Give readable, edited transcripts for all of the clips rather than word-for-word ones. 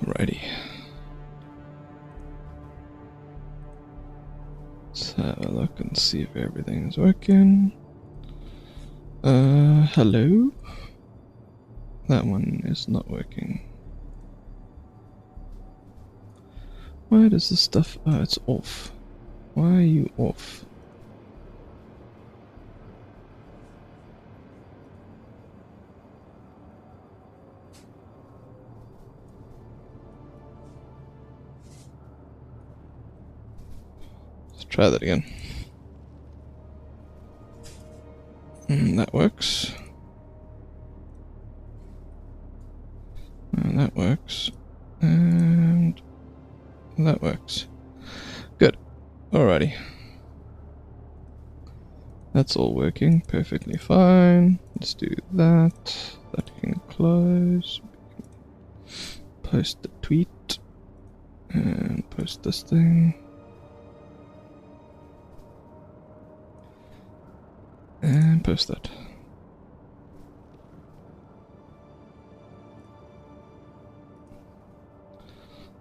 Alrighty. Let's have a look and see if everything is working. Hello? That one is not working. Why does this stuff... Oh, it's off. Why are you off? Let's try that again. That works. And that works. And that works. Good. Alrighty. That's all working perfectly fine. Let's do that. That can close. Post the tweet. And post this thing. And post that.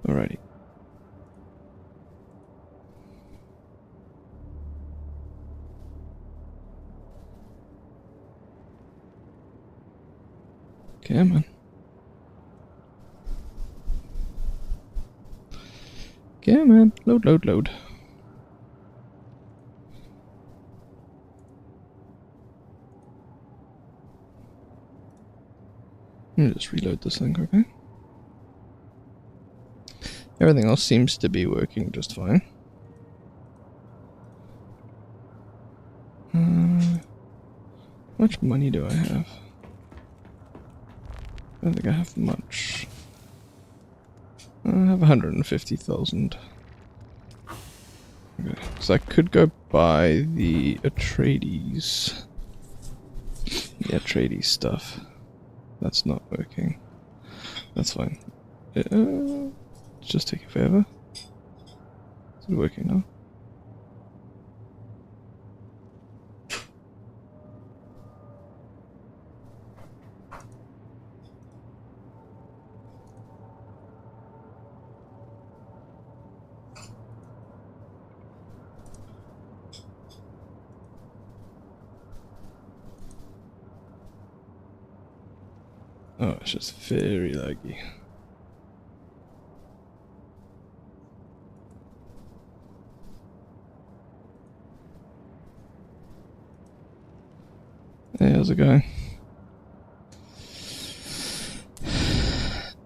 Alrighty. Come on. Come on. Load, load, load. Let me just reload this thing, okay? Everything else seems to be working just fine. How much money do I have? I don't think I have much. I have 150,000. Okay, so I could go buy the Atreides. The Atreides stuff. That's not working. That's fine. It's just taking forever. Is it working now? Oh, it's just very laggy. Hey, how's it going?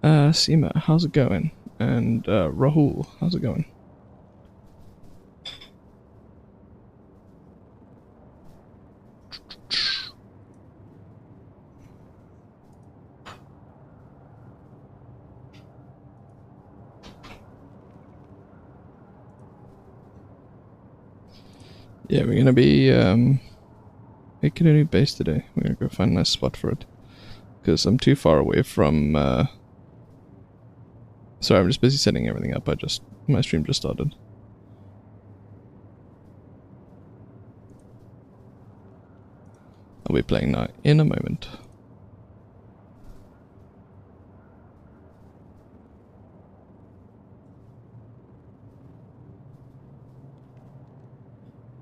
Seema, how's it going? And Rahul, how's it going? Yeah, we're gonna be making a new base today. We're gonna go find a nice spot for it. Because I'm too far away from sorry, I'm just busy setting everything up. My stream just started. I'll be playing now in a moment.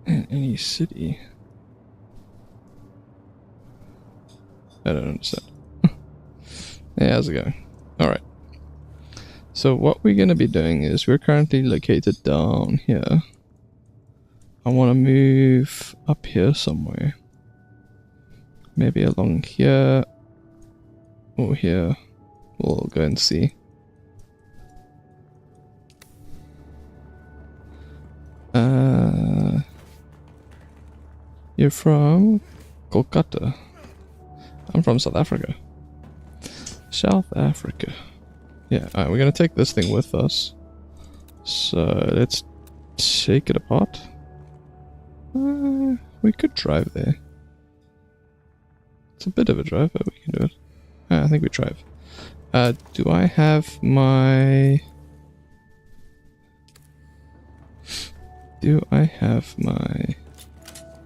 In any city? I don't understand. Hey, how's it going? Alright. So what we're going to be doing is we're currently located down here. I want to move up here somewhere. Maybe along here. Or here. We'll go and see. You're from Kolkata. I'm from South Africa. South Africa. Yeah, alright, we're gonna take this thing with us. So let's take it apart. We could drive there. It's a bit of a drive, but we can do it. I think we drive. Do I have my... Do I have my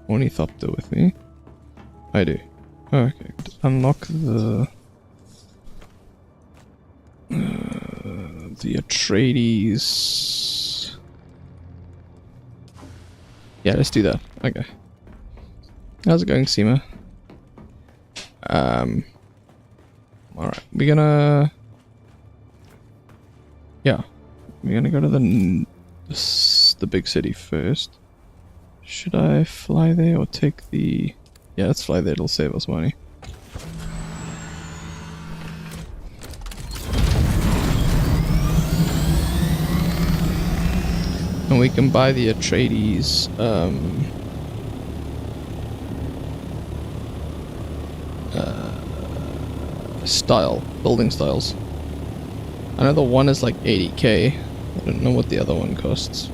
ornithopter with me? I do. Okay, unlock the the Atreides. Yeah, let's do that. Okay. How's it going, Seema? Alright, we're gonna... Yeah, we're gonna go to the big city first. Should I fly there or take the... Yeah, let's fly there, it'll save us money. And we can buy the Atreides, building styles. I know the one is like 80k. I don't know what the other one costs.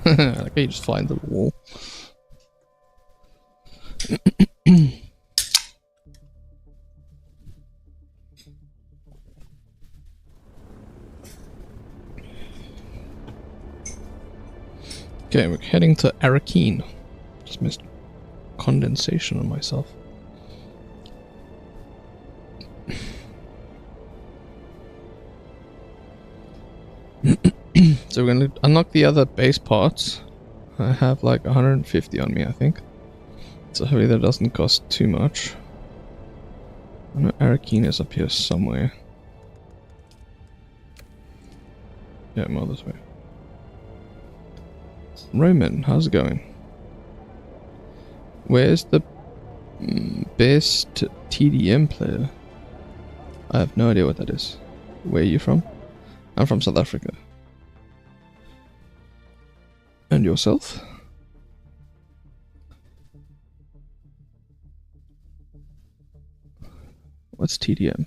Like you just fly into the wall. Okay, we're heading to Arrakeen. Just missed condensation on myself. So we're going to unlock the other base parts. I have like 150 on me, I think. So hopefully that doesn't cost too much. I know Arrakeen is up here somewhere. Yeah, more this way. Roman, how's it going? Where's the best TDM player? I have no idea what that is. Where are you from? I'm from South Africa. And yourself? What's TDM?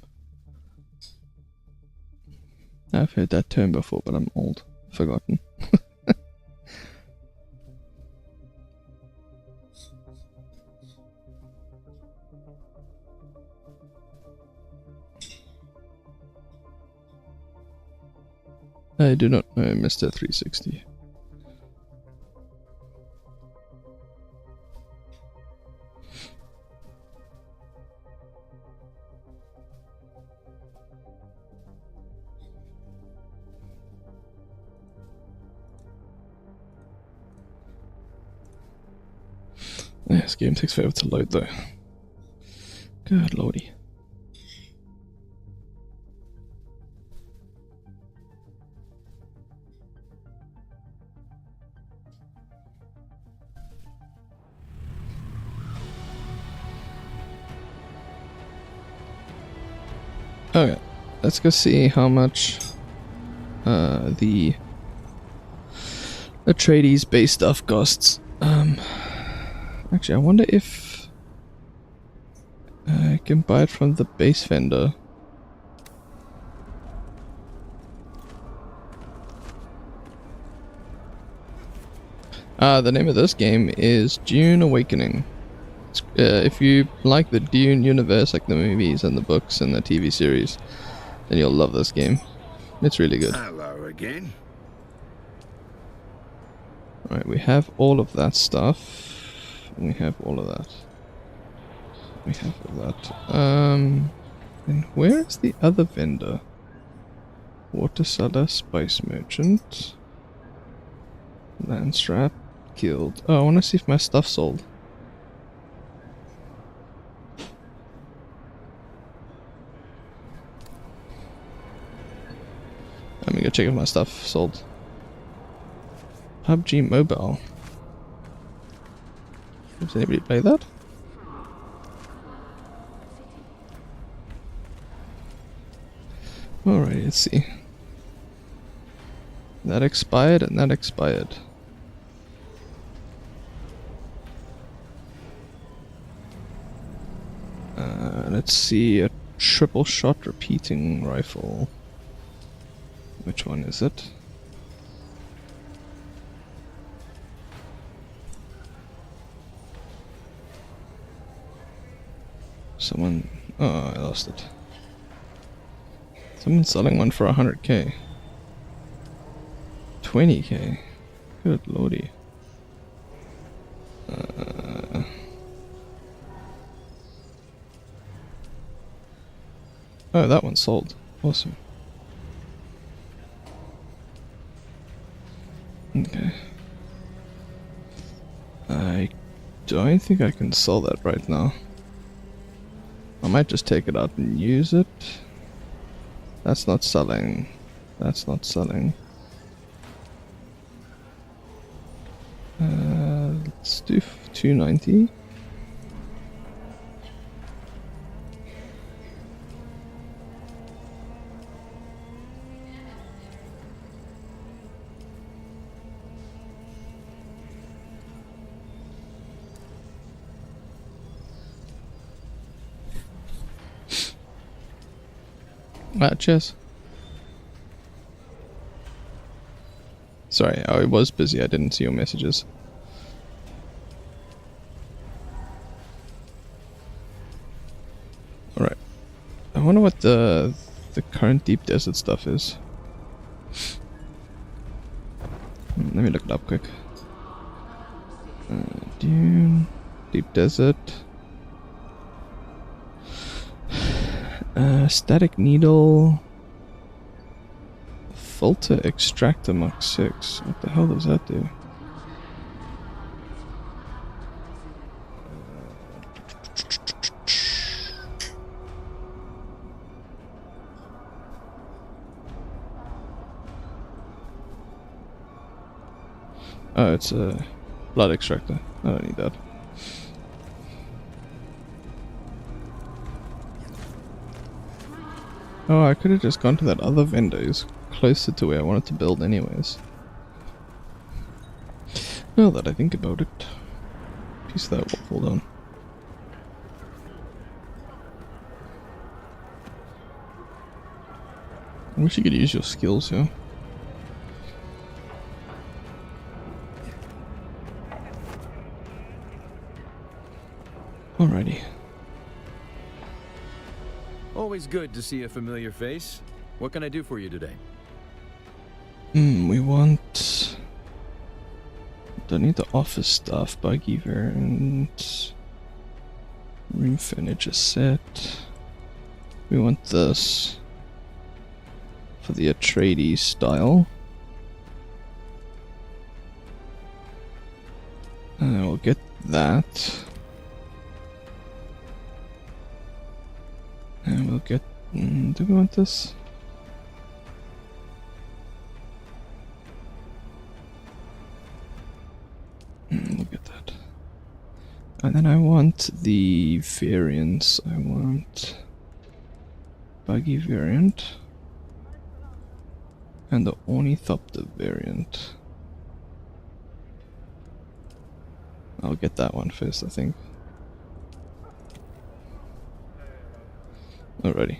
I've heard that term before, but I'm old. Forgotten. I do not know Mr. 360. This game takes forever to load though. Good lordy. Okay, let's go see how much the Atreides base stuff costs. Actually, I wonder if I can buy it from the base vendor. The name of this game is Dune Awakening. If you like the Dune universe, like the movies and the books and the TV series, then you'll love this game. It's really good. Hello again. Right, we have all of that stuff. We have all of that. We have all that. And where is the other vendor? Water seller, spice merchant, Landstrap, guild. Oh, I want to see if my stuff's sold. Let me go check if my stuff sold. PUBG Mobile. Does anybody play that? Alright, let's see. That expired and that expired. Let's see, a triple shot repeating rifle. Which one is it? Someone... Oh, I lost it. Someone's selling one for 100k. 20k. Good lordy. Oh, that one sold. Awesome. Okay. I don't think I can sell that right now. I might just take it out and use it. That's not selling. That's not selling. Let's do 290. Cheers. Sorry, I was busy. I didn't see your messages. Alright. I wonder what the current deep desert stuff is. Let me look it up quick. Dune, deep desert. Static needle. Filter extractor Mark 6. What the hell does that do? Oh, it's a blood extractor. I don't need that. Oh, I could have just gone to that other vendor who's closer to where I wanted to build anyways. Now that I think about it. Piece of that will fall down. I wish you could use your skills here. Alrighty. Always good to see a familiar face. What can I do for you today? We want... Don't need the office stuff, buggy variant. Room furniture set. We want this for the Atreides style. We'll get that. And we'll get... do we want this? We'll get that. And then I want the variants. I want... buggy variant. And the ornithopter variant. I'll get that one first, I think. Alrighty.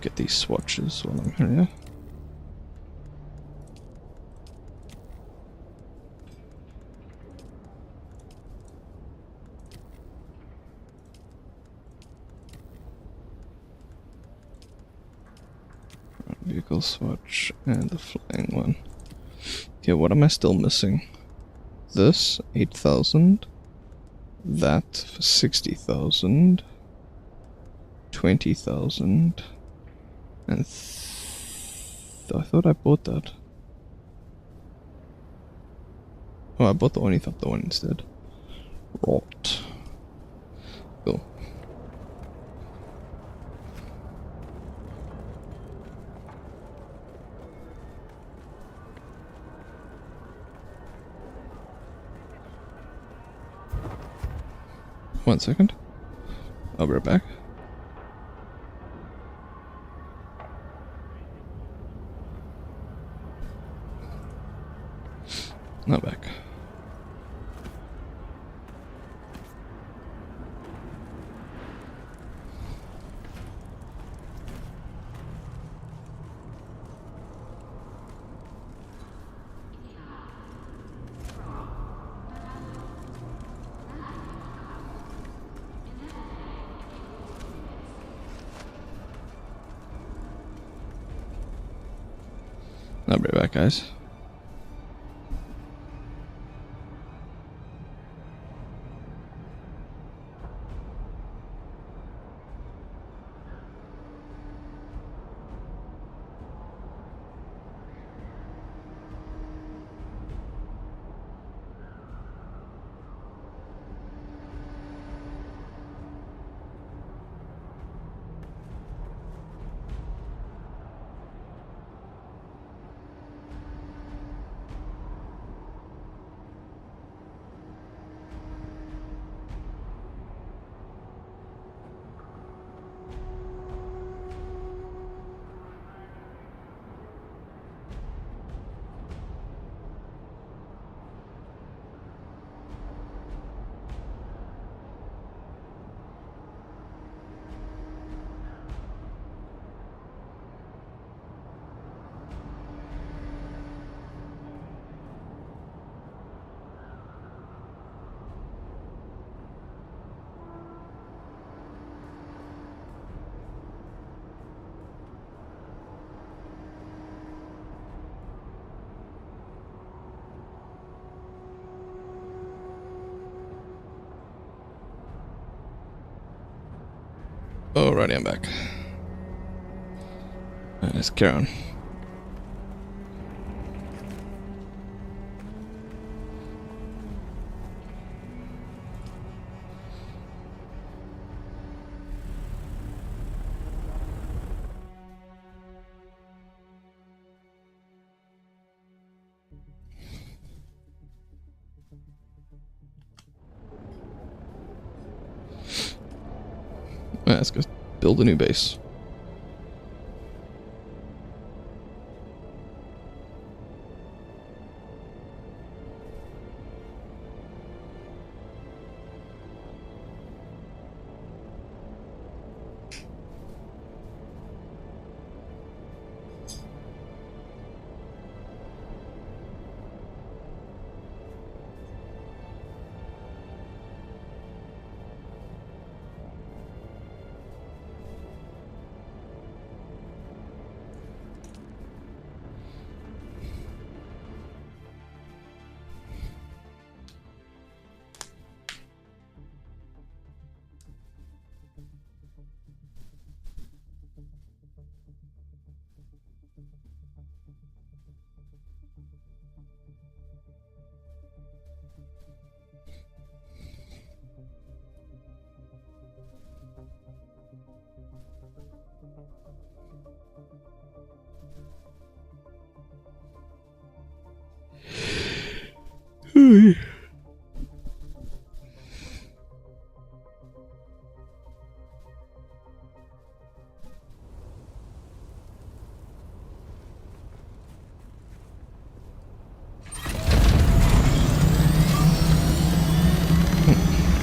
Get these swatches while I'm here. Vehicle swatch and the flying one. Okay, what am I still missing? This 8,000, that for 60,000, 20,000, and I thought I bought that. Oh, I bought the ornithopter one instead. Rot. Cool. One second. I'll be right back. Not back. I'll be right back, guys. Alrighty, I'm back. Let's carry on. Let's go build a new base.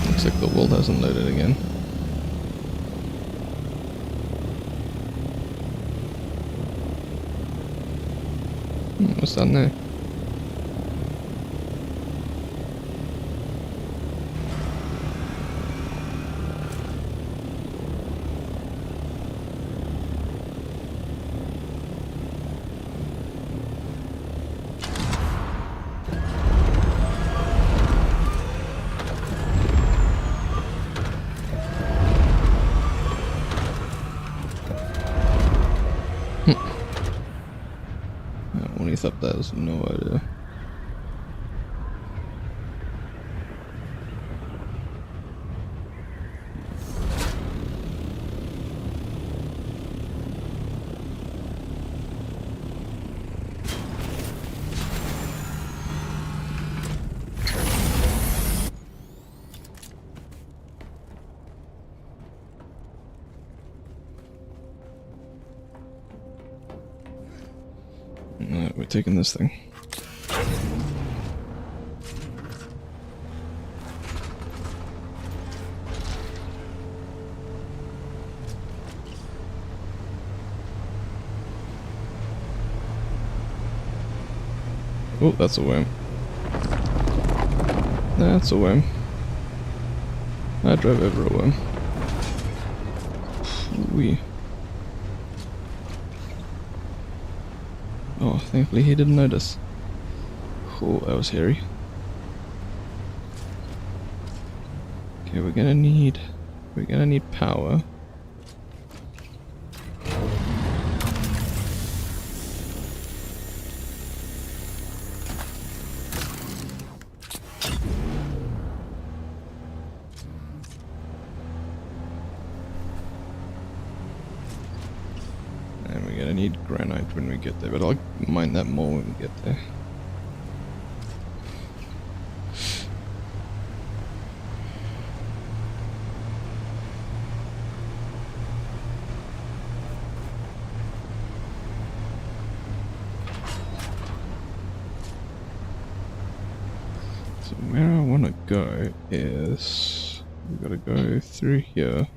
Looks like the world hasn't loaded again. What's that now? When he thought that was no idea. Alright, we're taking this thing. Oh, that's a worm. That's a worm. I drove over a worm. Wee. Oh, thankfully he didn't notice. Oh, that was hairy. Okay, we're gonna need power. And we're gonna need granite when we get there, but I'll mine that more when we get there. So where I want to go is, we've got to go through here.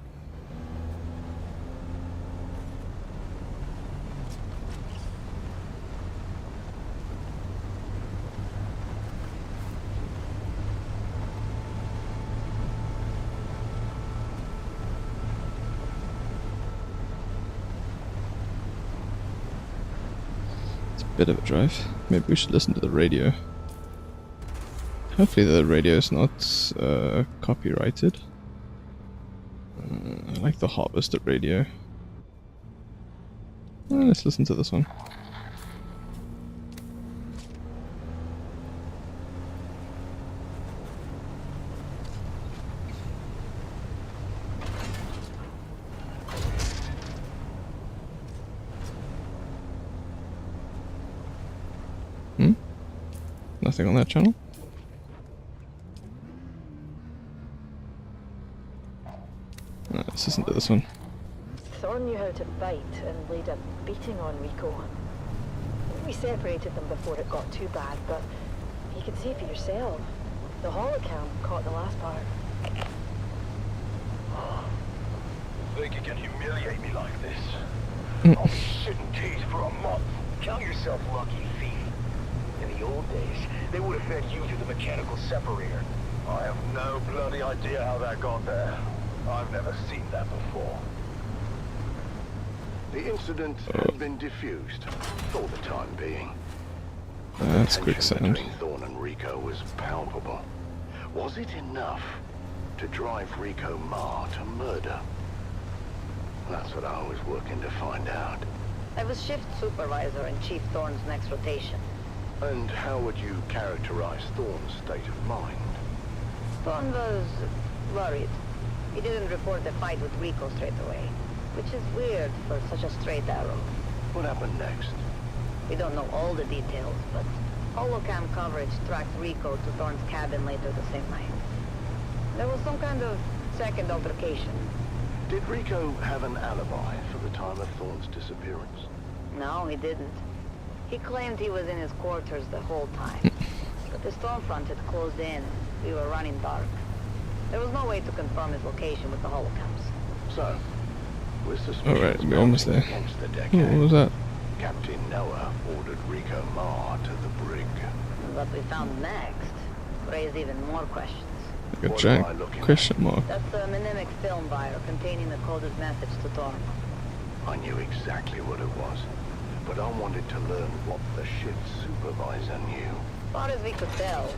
It's a bit of a drive. Maybe we should listen to the radio. Hopefully the radio is not copyrighted. I like the harvested radio. Let's listen to this one. Nothing on that channel? Let's listen to this one. Thorn knew how to bite and laid a beating on Rico. We separated them before it got too bad, but you can see for yourself. The holocam caught the last part. Think you can humiliate me like this? I'll be shitting teeth for a month. Count yourself lucky, thief. In the old days, they would have fed you through the mechanical separator. I have no bloody idea how that got there. I've never seen that before. The incident had been diffused for the time being. That's quicksand. Between Thorn and Rico was palpable. Was it enough to drive Rico Ma to murder? That's what I was working to find out. I was shift supervisor in Chief Thorn's next rotation. And how would you characterize Thorn's state of mind? Thorn was worried. He didn't report the fight with Rico straight away, which is weird for such a straight arrow. What happened next? We don't know all the details, but holocam coverage tracked Rico to Thorn's cabin later the same night. There was some kind of second altercation. Did Rico have an alibi for the time of Thorn's disappearance? No, he didn't. He claimed he was in his quarters the whole time. But the storm front had closed in. We were running dark. There was no way to confirm his location with the holocams. So, with suspicion Alright, we're almost there. against the Oh, decade, what was that? Captain Noah ordered Rico Ma to the brig. What we found next raised even more questions. Like a What am I giant looking at? question mark. That's a mnemonic film wire containing the coded message to Thorn. I knew exactly what it was, but I wanted to learn what the shift supervisor knew. As far as we could tell,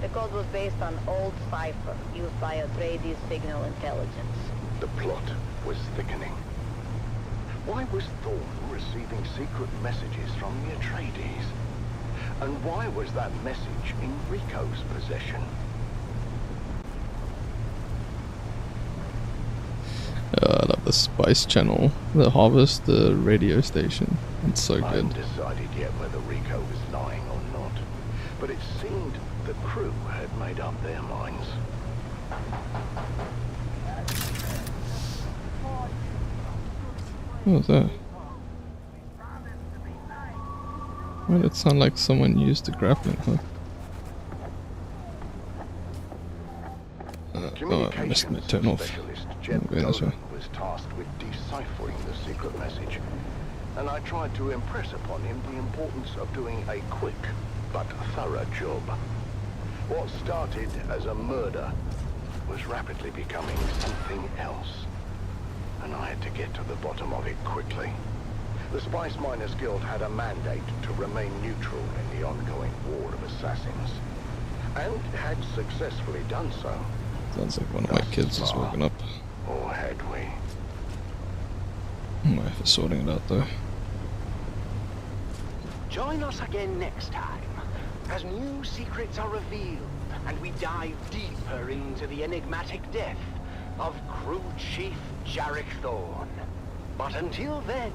the code was based on old cipher used by Atreides signal intelligence. The plot was thickening. Why was Thorn receiving secret messages from the Atreides? And why was that message in Rico's possession? I love the Spice Channel, the Harvest, the radio station. It's so I hadn't good. decided yet whether Rico was lying or not, but it seemed the crew had made up their minds. What was that? Why did it sound like someone used a grappling hook? Oh, I missed my turn off. Specialist I'm Jeb going this way. Dolan was tasked with deciphering the secret message, and I tried to impress upon him the importance of doing a quick but thorough job. What started as a murder was rapidly becoming something else, and I had to get to the bottom of it quickly. The Spice Miners Guild had a mandate to remain neutral in the ongoing war of assassins, and had successfully done so. Sounds like one of my kids is woken up. Or had we? My wife is sorting it out though. Join us again next time, as new secrets are revealed, and we dive deeper into the enigmatic death of Crew Chief Jarek Thorne. But until then,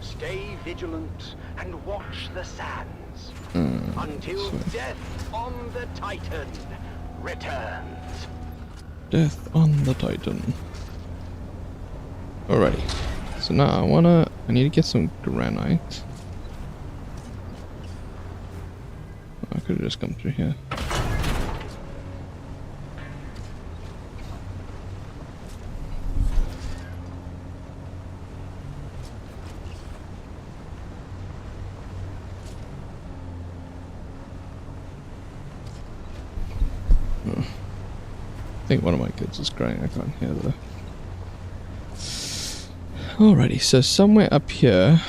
stay vigilant and watch the sands, until death on the Titan returns. Death on the Titan. Alrighty. So now I need to get some granite. I could have just come through here. I think one of my kids is crying. I can't hear though. Alrighty, so somewhere up here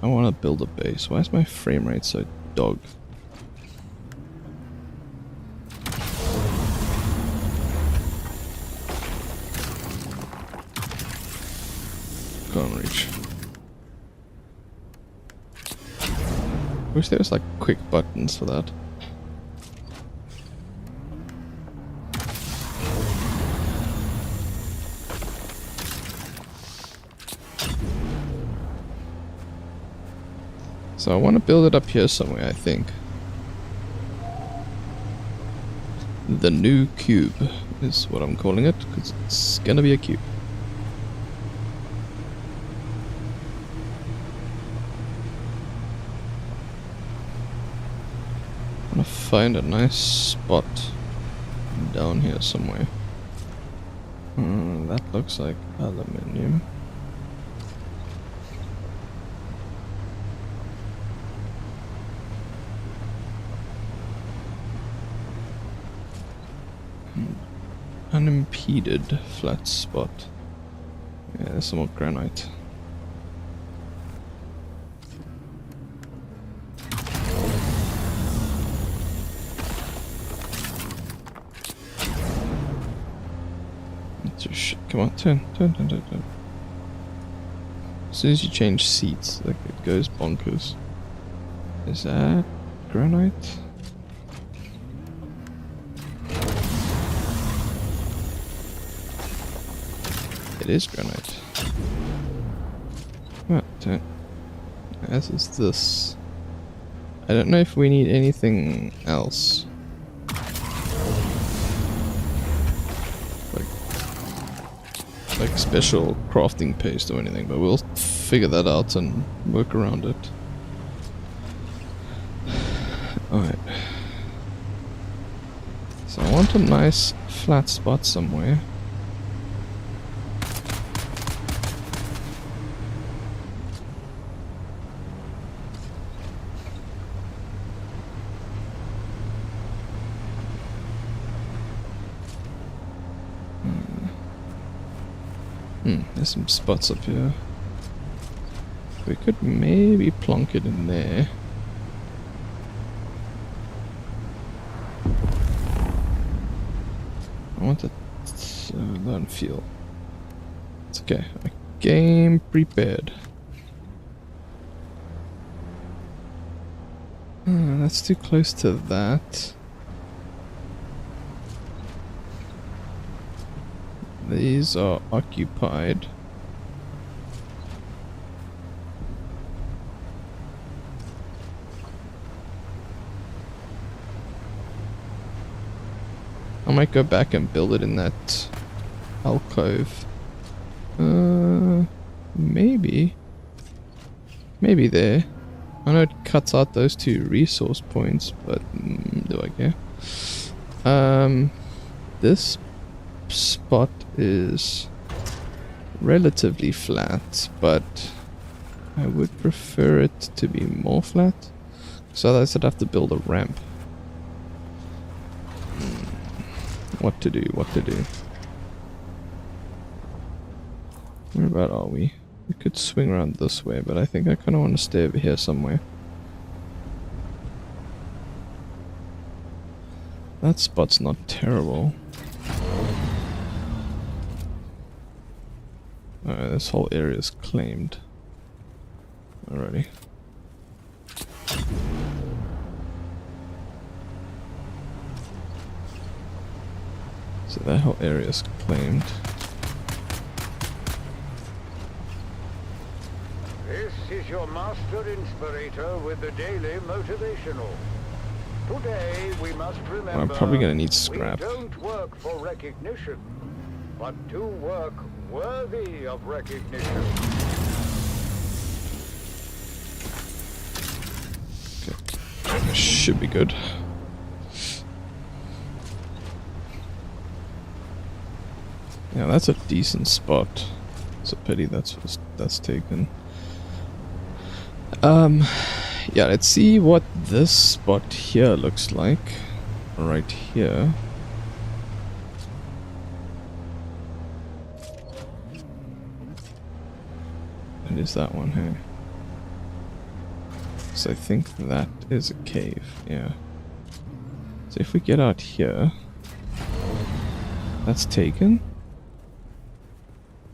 I want to build a base. Why is my frame rate so dog? Can't reach. Wish there was like quick buttons for that. So I want to build it up here somewhere, I think. The new cube is what I'm calling it, because it's gonna be a cube. I want to find a nice spot down here somewhere. That looks like aluminium. Unimpeded flat spot. Yeah, there's some more granite. Come on, turn. As soon as you change seats, like it goes bonkers. Is that granite? It is granite. What? As is this. I don't know if we need anything else. Like special crafting paste or anything, but we'll figure that out and work around it. Alright. So I want a nice flat spot somewhere. There's some spots up here. We could maybe plonk it in there. I want to learn feel. It's okay. Game prepared. That's too close to that. These are occupied. I might go back and build it in that alcove. Maybe Maybe there. I know it cuts out those 2 resource points, but do I care? This spot is relatively flat, but I would prefer it to be more flat. So otherwise I'd have to build a ramp. What to do, what to do. Where about are we? We could swing around this way, but I think I kind of want to stay over here somewhere. That spot's not terrible. Alright, this whole area is claimed. Alrighty. So that whole area is claimed. This is your master inspirator with the daily motivational. Today we must remember I'm probably gonna need scrap. we don't work for recognition, but do work worthy of recognition. Okay. This should be good. Yeah, that's a decent spot. It's a pity that's taken. Yeah, let's see what this spot here looks like. Right here. It is that one, hey? So I think that is a cave, yeah. So if we get out here... That's taken?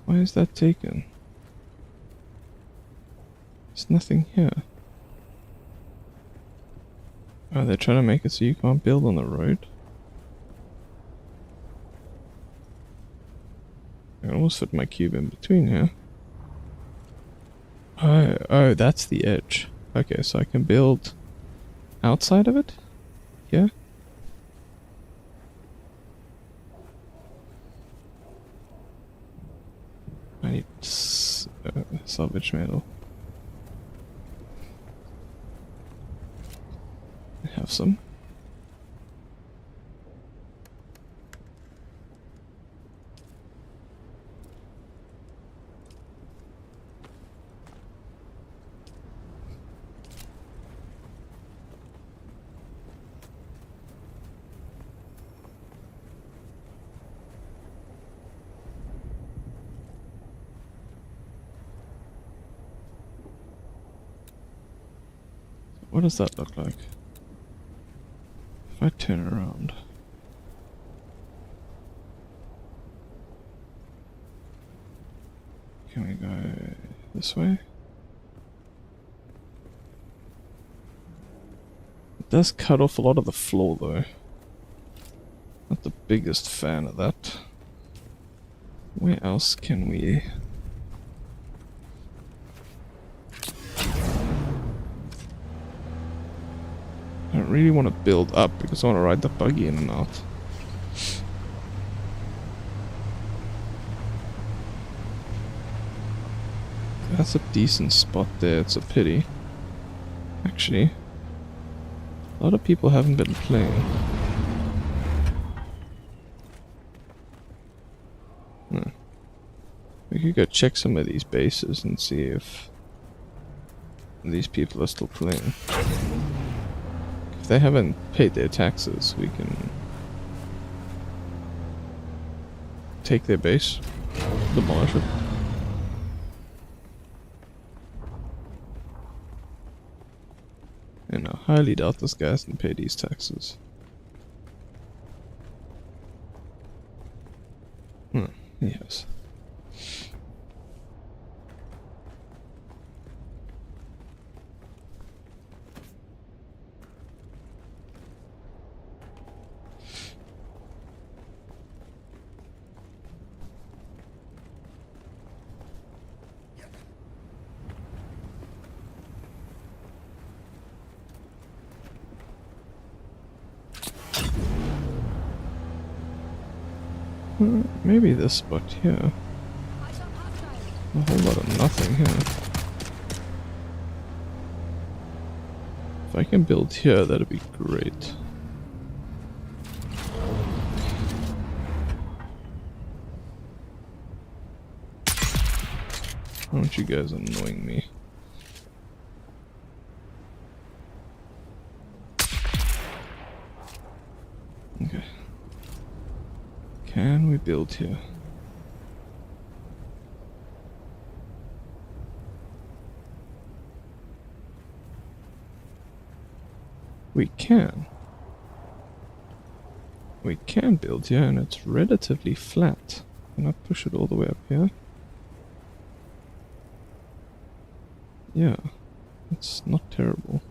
Why is that taken? There's nothing here. Oh, they're trying to make it so you can't build on the road? I almost fit my cube in between here. Oh, that's the edge. Okay, so I can build outside of it? Yeah? I need salvage metal. I have some. What does that look like? If I turn around. Can we go this way? It does cut off a lot of the floor though. Not the biggest fan of that. Where else can we... I don't really want to build up because I want to ride the buggy in and out. That's a decent spot there, it's a pity. Actually, a lot of people haven't been playing. We could go check some of these bases and see if these people are still playing. If they haven't paid their taxes, we can take their base, demolish it. And I highly doubt this guy hasn't paid these taxes. Yes. Maybe this spot here. A whole lot of nothing here. If I can build here, that'd be great. Aren't you guys annoying me? Can we build here? We can. We can build here, and it's relatively flat. Can I push it all the way up here? Yeah, it's not terrible.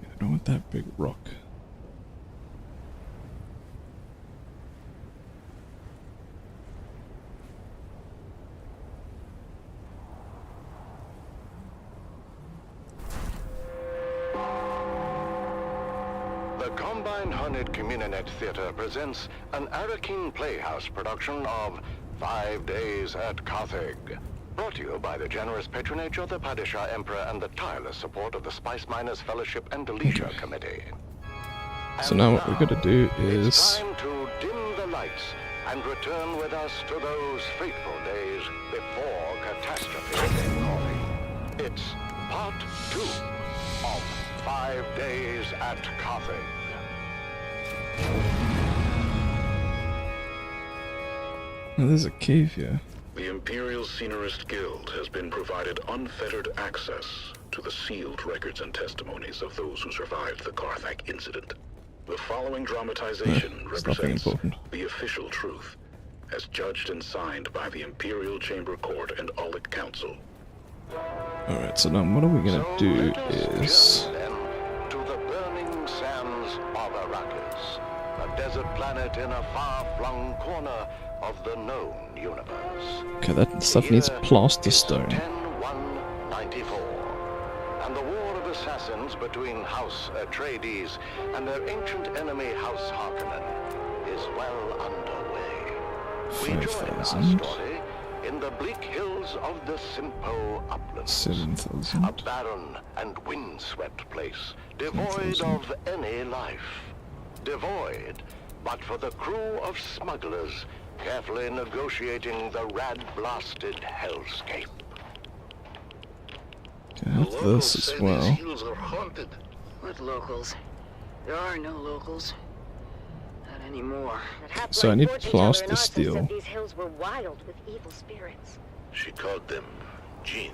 I don't want that big rock. The Combined Hunted Communinet Theater presents an Arakeen Playhouse production of 5 Days at Carthage. Brought to you by the generous patronage of the Padishah Emperor and the tireless support of the Spice Miners Fellowship and Leisure Committee. So now what we're gonna do is... It's time to dim the lights and return with us to those fateful days before catastrophe came calling. It's part 2 of 5 Days at Carthage. Oh, there's a cave here. The Imperial Scenarist Guild has been provided unfettered access to the sealed records and testimonies of those who survived the Carthage incident. The following dramatization represents the official truth, as judged and signed by the Imperial Chamber Court and Aulic Council. Alright, so now what are we gonna do is... To the burning sands of Arrakis, a desert planet in a far-flung corner of the known universe. Okay, that stuff needs plaster stone. 10-1-94, and the war of assassins between House Atreides and their ancient enemy House Harkonnen is well underway. We join our 5,000. story in the bleak hills of the Simpo Uplands. 7,000. A barren and windswept place, devoid 10,000. of any life. Devoid, but for the crew of smugglers carefully negotiating the rat-blasted hellscape. Okay, I have this as well. These hills are haunted. What locals? There are no locals. Not anymore. So I need plaster steel. These hills were wild with evil spirits. She called them Jinn.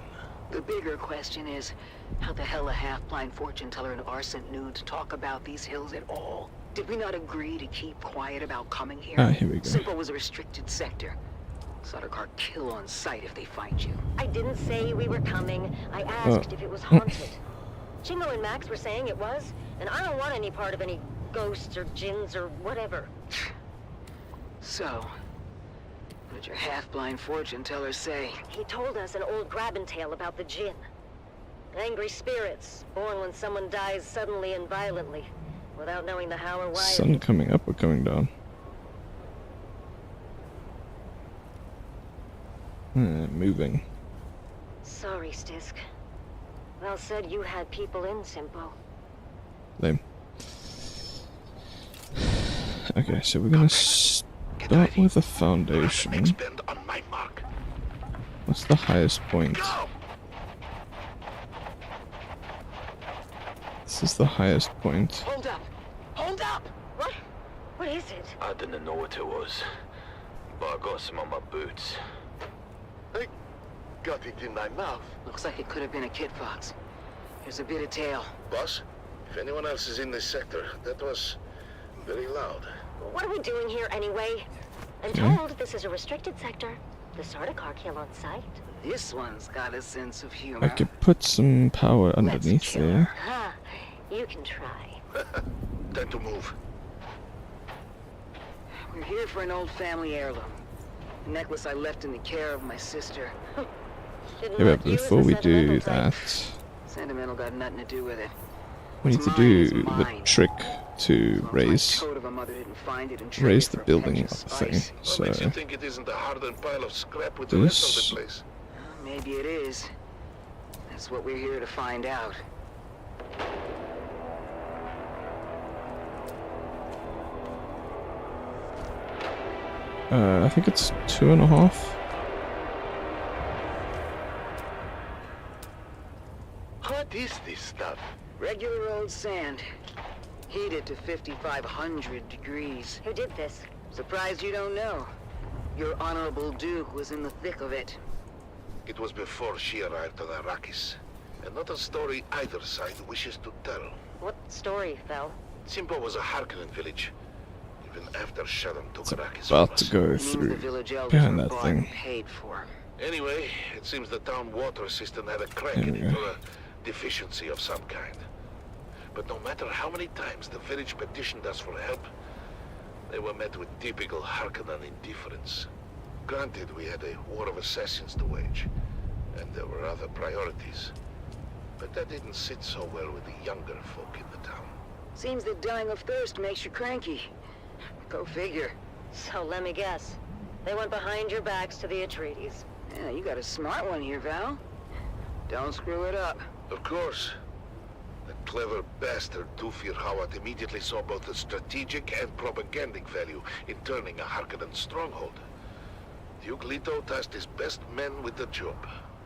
The bigger question is, how the hell a half-blind fortune teller and Arson knew to talk about these hills at all? Did we not agree to keep quiet about coming here? Ah, here we go. Simple was a restricted sector. Sardaukar kill on sight if they find you. I didn't say we were coming. I asked if it was haunted. Shingo and Max were saying it was, and I don't want any part of any ghosts or jinns or whatever. So, what did your half-blind fortune teller say? He told us an old grabbing tale about the jinn. Angry spirits, born when someone dies suddenly and violently, without knowing the how or why. Sun coming up or coming down? Moving. Sorry, Stisk. Well said you had people in Simpo. Lame. Okay, so we're gonna start with a foundation. Expend on my mark. What's the highest point? Go! This is the highest point. Hold up! Hold up! What? What is it? I didn't know what it was, but I got some on my boots. I got it in my mouth. Looks like it could have been a kit fox. Here's a bit of tail. Boss, if anyone else is in this sector, that was very loud. What are we doing here anyway? I'm told this is a restricted sector. The Sardaukar kill on sight. This one's got a sense of humor. I could put some power underneath kill there. Ha! You can try. Time to move. We're here for an old family heirloom. A necklace I left in the care of my sister. Didn't Yeah, mark but you as before the we do sentimental type. that, Sentimental got nothing to do with it. we need What's to mine is do the mine. trick to As long as my raise toad of a mother didn't find it and trade raise it the for a building pinch of thing. spice. So What makes you think it isn't a hardened pile of scrap with the rest of this- the place? Maybe it is. That's what we're here to find out. I think it's 2.5. melted sand. Heated to 5,500 degrees. Who did this? Surprised you don't know. Your Honorable Duke was in the thick of it. It was before she arrived on Arrakis, and not a story either side wishes to tell. What story, Val? Simpo was a Harkonnen village, even after Shaddam took Arrakis About from to us. go Means the through village elders behind were that bought thing. and paid for. Anyway, it seems the town water system had a crack There in we it, go. or a deficiency of some kind. But no matter how many times the village petitioned us for help, they were met with typical Harkonnen indifference. Granted, we had a war of assassins to wage, and there were other priorities. But that didn't sit so well with the younger folk in the town. Seems that dying of thirst makes you cranky. Go figure. So let me guess. They went behind your backs to the Atreides. Yeah, you got a smart one here, Val. Don't screw it up. Of course. That clever bastard Dufir Hawat immediately saw both the strategic and propagandic value in turning a Harkonnen stronghold. Duke Leto tasked his best men with the job.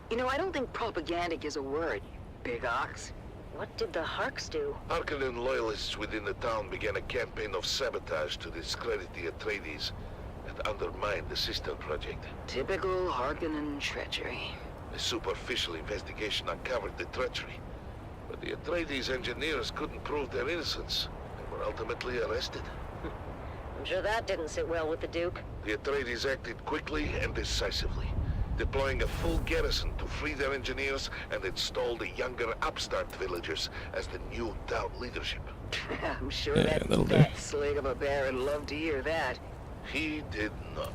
You know, I don't think propagandic is a word, big ox. What did the Harks do? Harkonnen loyalists within the town began a campaign of sabotage to discredit the Atreides and undermine the sister project. Typical Harkonnen treachery. A superficial investigation uncovered the treachery, but the Atreides engineers couldn't prove their innocence and were ultimately arrested. I'm sure that didn't sit well with the Duke. The Atreides acted quickly and decisively, deploying a full garrison to free their engineers and install the younger upstart villagers as the new town leadership. I'm sure Yeah, that that'll do. fat slig of a bear would love to hear that. He did not.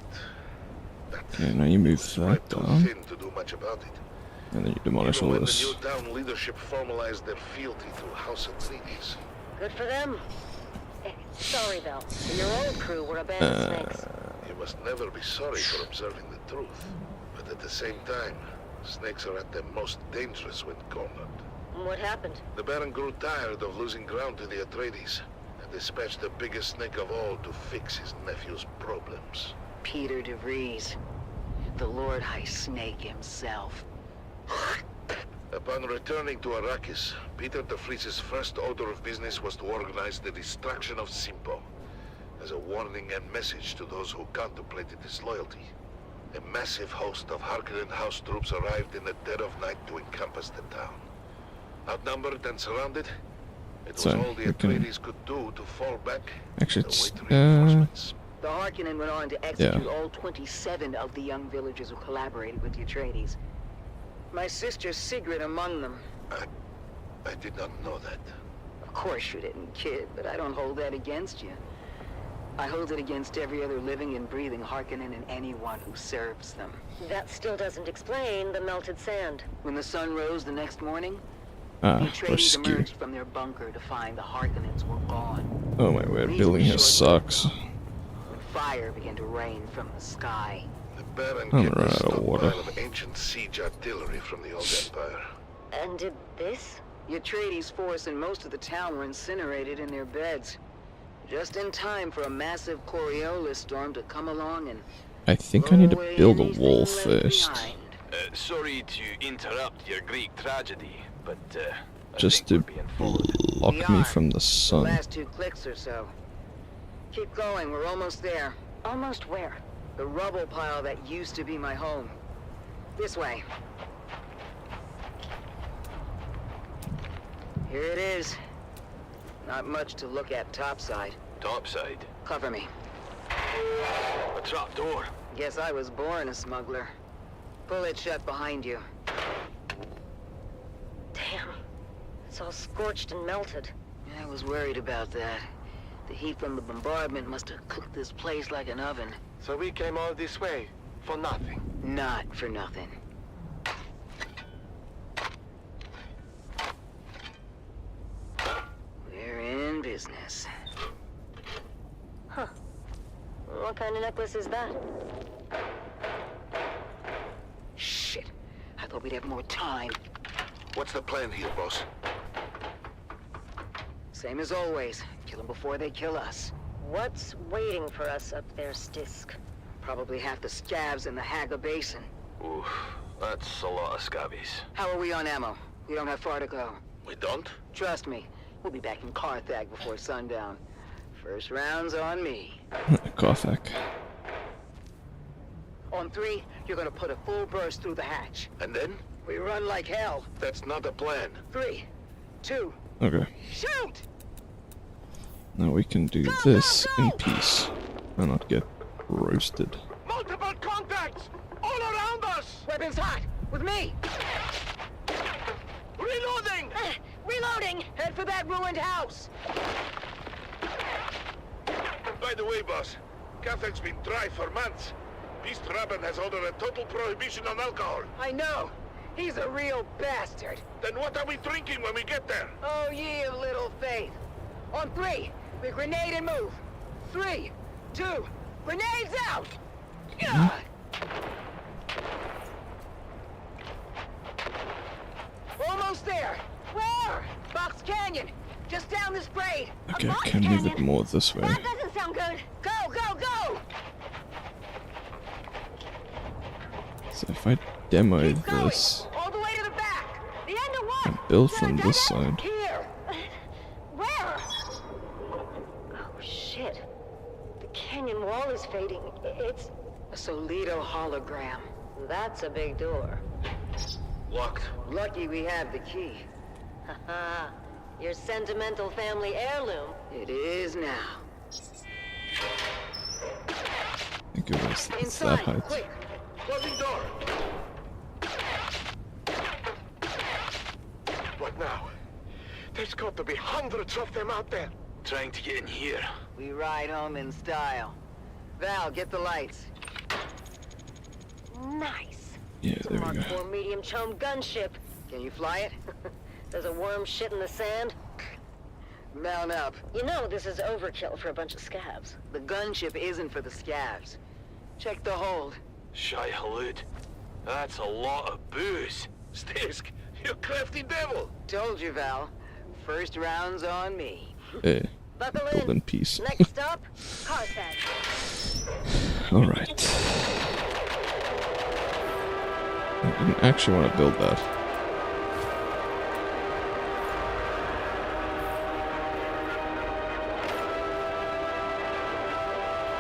But Okay, now you move spread that too down, thin to do much about it. and then you demolish Even all when this. the new town leadership formalized their fealty to House Atreides. Good for them. Sorry, Val. Your old crew were abandoned snakes. You must never be sorry for observing the truth. But at the same time, snakes are at their most dangerous when cornered. What happened? The Baron grew tired of losing ground to the Atreides, and dispatched the biggest snake of all to fix his nephew's problems. Peter de Vries, the Lord High Snake himself. Upon returning to Arrakis, Peter de Vries's first order of business was to organize the destruction of Simpo, as a warning and message to those who contemplated disloyalty. A massive host of Harkonnen house troops arrived in the dead of night to encompass the town. Outnumbered and surrounded, it was So, all the we can- Atreides could do to fall back Actually, and it's, await reinforcements. The Harkonnen went on to execute all 27 of the young villagers who collaborated with the Atreides. My sister Sigrid among them. I did not know that. Of course you didn't, kid, but I don't hold that against you. I hold it against every other living and breathing Harkonnen and anyone who serves them. That still doesn't explain the melted sand. When the sun rose the next morning, Ah, the we're Atreides skewed. emerged from their bunker to find the Harkonnens were gone. Oh my word, building here sucks. Fire began to rain from the sky. The Baron I'm kept gonna a run out of water. stockpile of ancient siege artillery from the old Empire. And did this? The Atreides force and most of the town were incinerated in their beds. Just in time for a massive Coriolis storm to come along and I think I need to blow away build a anything wall left first, behind. Sorry to interrupt your Greek tragedy, but I just think to we're being followed. block We me are. from the The sun. last 2 clicks or so. Keep going, we're almost there. Almost where? The rubble pile that used to be my home. This way. Here it is. Not much to look at topside. Topside. Cover me. A trapdoor. Guess I was born a smuggler. Pull it shut behind you. Damn. It's all scorched and melted. I was worried about that. The heat from the bombardment must have cooked this place like an oven. So we came all this way for nothing. Not for nothing. We're in business. Huh. What kind of necklace is that? Shit. I thought we'd have more time. What's the plan here, boss? Same as always. Kill them before they kill us. What's waiting for us up there, Stisk? Probably half the scabs in the Haga Basin. Oof, that's a lot of scabbies. How are we on ammo? We don't have far to go. We don't? Trust me. We'll be back in Carthag before sundown. First round's on me. Carthag. On 3, you're gonna put a full burst through the hatch. And then? We run like hell. That's not a plan. 3, 2, Okay. shoot! Now we can do Go, this go, in go! peace and not get roasted. Multiple contacts! All around us! Weapons hot! With me! Reloading! Reloading! Head for that ruined house! By the way, boss, Carthag's been dry for months. Beast Rabban has ordered a total prohibition on alcohol. I know! He's a real bastard! Then what are we drinking when we get there? Oh, ye of little faith! On 3, we grenade and move! 3, 2, grenades out! Yeah. Almost there! Where? Box Canyon! Just down this grade! Okay, I can move it more this way. That doesn't sound good. Go, go, go! So if I demo Keep going! this All the way to the back! The end of what? and build from this side, Here! Where? Oh, shit. The canyon wall is fading. It's... A Solido hologram. That's a big door. Locked. Lucky we have the key. Haha. Your sentimental family heirloom. It is now. I think it was it's Inside, that height. quick! Closing door. What now? There's got to be hundreds of them out there. Trying to get in here. We ride home in style. Val, get the lights. Nice. Yeah, It's a there we Mark go. IV medium chum gunship. Can you fly it? Does a worm shit in the sand? Mount up. You know this is overkill for a bunch of scabs. The gunship isn't for the scavs. Check the hold. Shy Halud. That's a lot of booze. Stisk, you crafty devil. Told you, Val. First round's on me. Hey, Buckle build in in. peace. Next stop, Carthag. Alright. I didn't actually want to build that.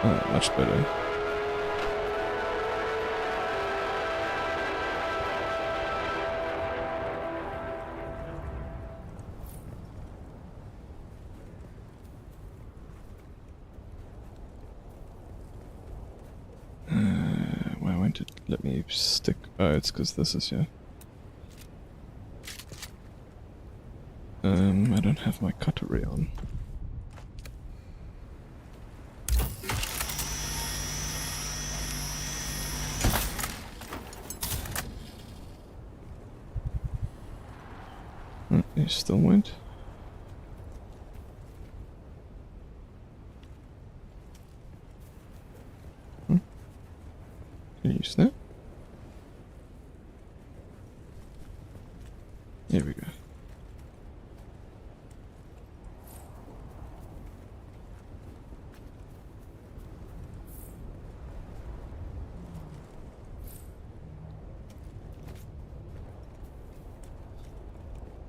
Oh, much better. Why won't it let me stick? Oh, it's because this is here. I don't have my cutlery on. You still won't? Can you snap? Here we go.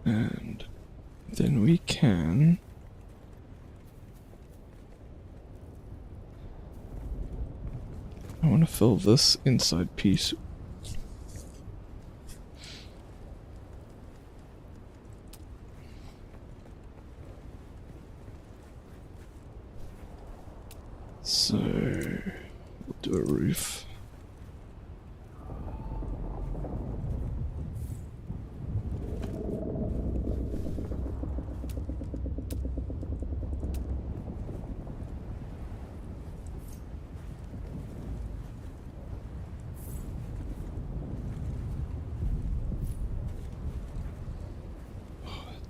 And then we can I want to fill this inside piece. So we'll do a roof.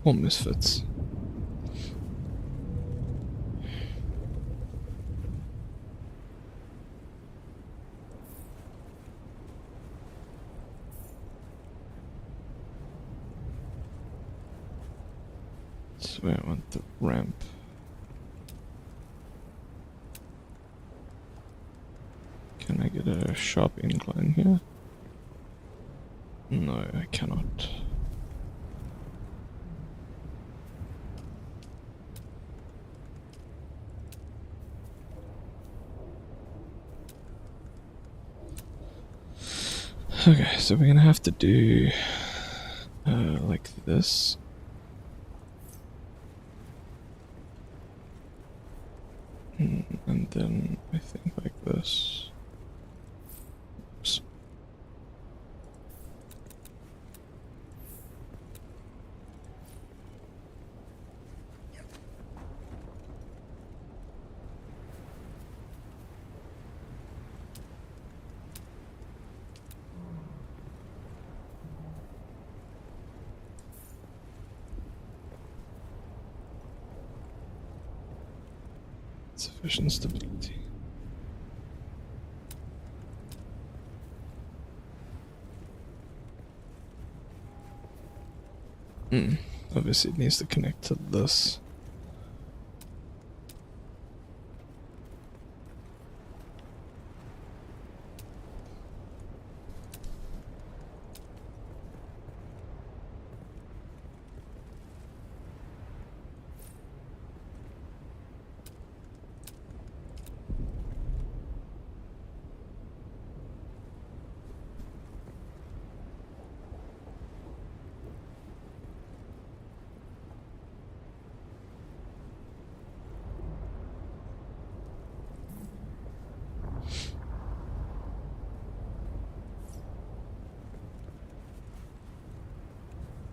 All misfits. That's where I want the ramp. Can I get a sharp incline here? No, I cannot. Okay, so we're gonna have to do like this. And then I think like this. Oops. Sufficient stability. Obviously it needs to connect to this.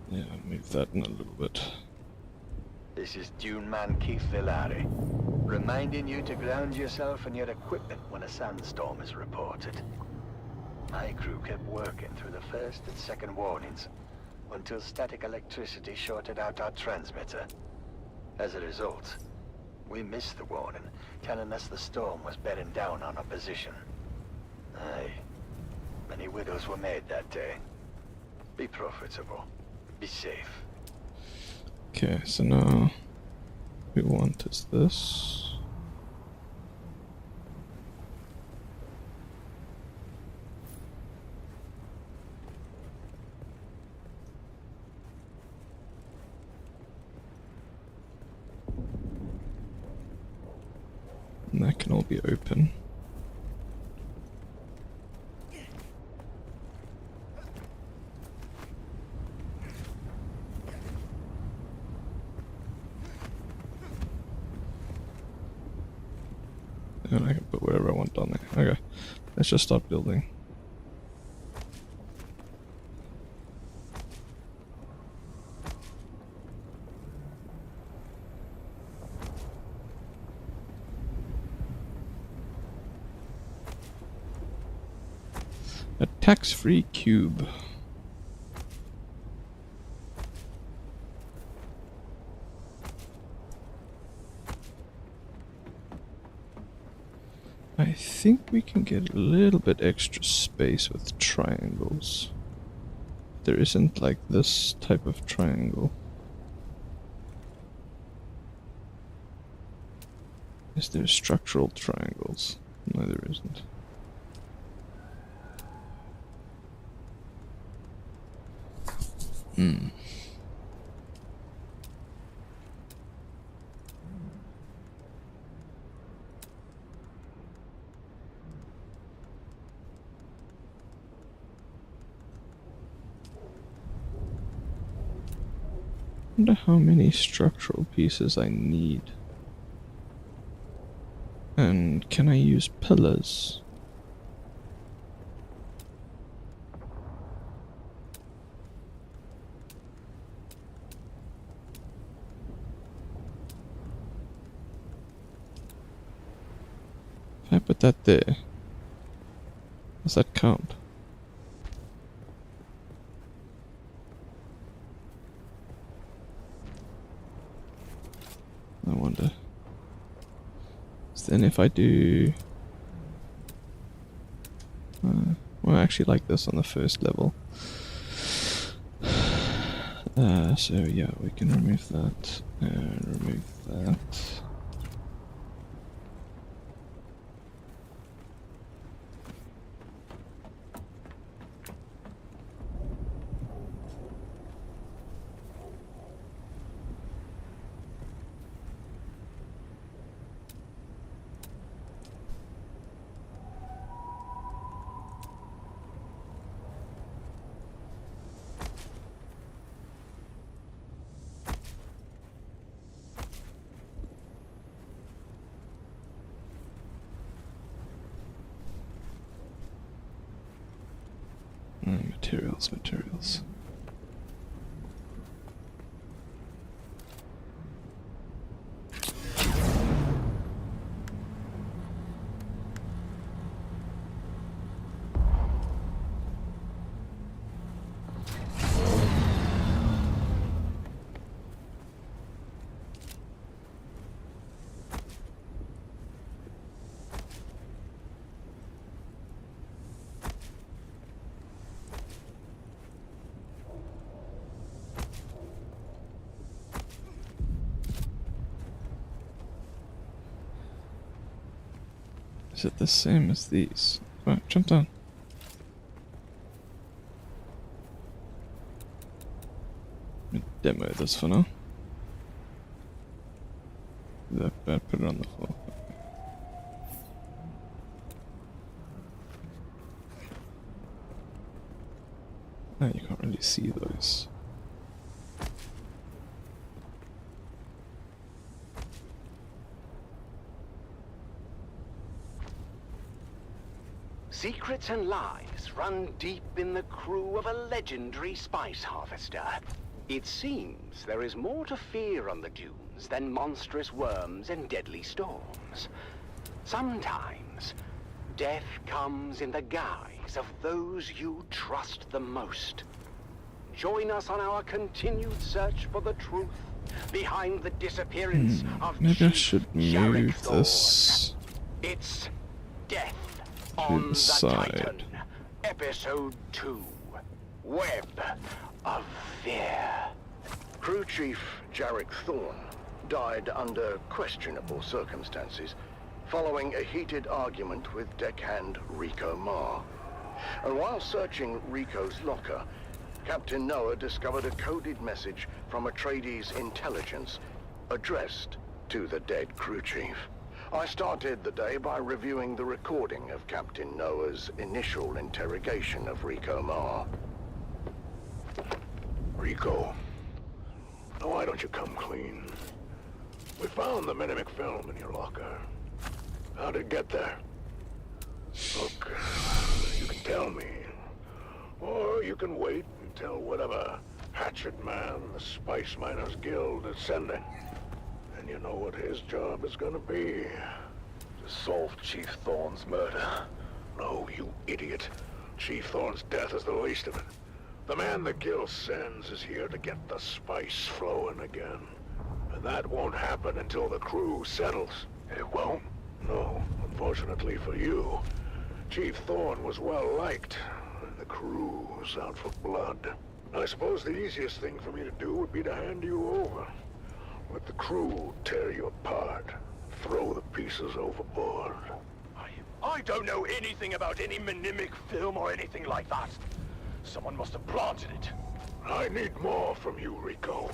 Yeah, move that in a little bit. This is Dune man Keith Villari, reminding you to ground yourself and your equipment when a sandstorm is reported. My crew kept working through the first and second warnings until static electricity shorted out our transmitter. As a result, we missed the warning, telling us the storm was bearing down on our position. Aye, many widows were made that day. Be profitable. Be safe. Okay, so now we want is this. And that can all be open. And I can put whatever I want down there. Okay, let's just start building. A tax-free cube. I think we can get a little bit extra space with triangles. There isn't like this type of triangle. Is there structural triangles? No, there isn't. Wonder how many structural pieces I need. And can I use pillars? If I put that there, does that count? I wonder. So then if I do... well, I actually like this on the first level. So yeah, we can remove that and remove that. Materials, materials. Is it the same as these? Right, jump down. Let me demo this for now. Put it on the floor. No, you can't really see those. Secrets and lies run deep in the crew of a legendary spice harvester. It seems there is more to fear on the dunes than monstrous worms and deadly storms. Sometimes, death comes in the guise of those you trust the most. Join us on our continued search for the truth behind the disappearance of Maybe I Chief should Jarek move Thorne. this It's Death to on the side. Titan, Episode 2, Web of Fear. Crew Chief Jarek Thorne died under questionable circumstances following a heated argument with deckhand Rico Marr. And while searching Rico's locker, Captain Noah discovered a coded message from Atreides' intelligence addressed to the dead crew chief. I started the day by reviewing the recording of Captain Noah's initial interrogation of Rico Marr. Rico, now why don't you come clean? We found the Minimic film in your locker. How did it get there? Look, you can tell me. Or you can wait until whatever hatchet man the Spice Miners Guild is sending. And you know what his job is gonna be. To solve Chief Thorne's murder. No, you idiot. Chief Thorne's death is the least of it. The man the Guild sends is here to get the spice flowing again. And that won't happen until the crew settles. It won't? No, unfortunately for you. Chief Thorne was well liked, and the crew was out for blood. I suppose the easiest thing for me to do would be to hand you over. Let the crew tear you apart, throw the pieces overboard. I don't know anything about any Minimic film or anything like that. Someone must have planted it. I need more from you, Rico.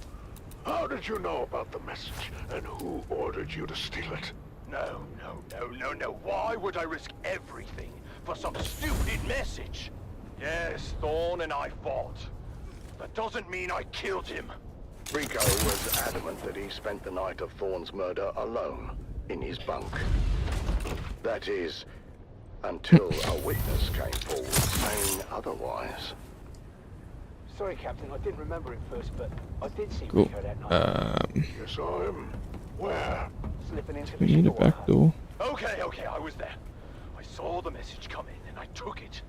How did you know about the message, and who ordered you to steal it? No. Why would I risk everything for some stupid message? Yes, Thorne and I fought. That doesn't mean I killed him. Rico was adamant that he spent the night of Thorne's murder alone, in his bunk. That is, until a witness came forward saying otherwise. Sorry, Captain, I didn't remember it first, but I did see Cool. Rico that night. You saw him? Where? Slipping into We the need a shore. back door. Okay, I was there. I saw the message come in and I took it.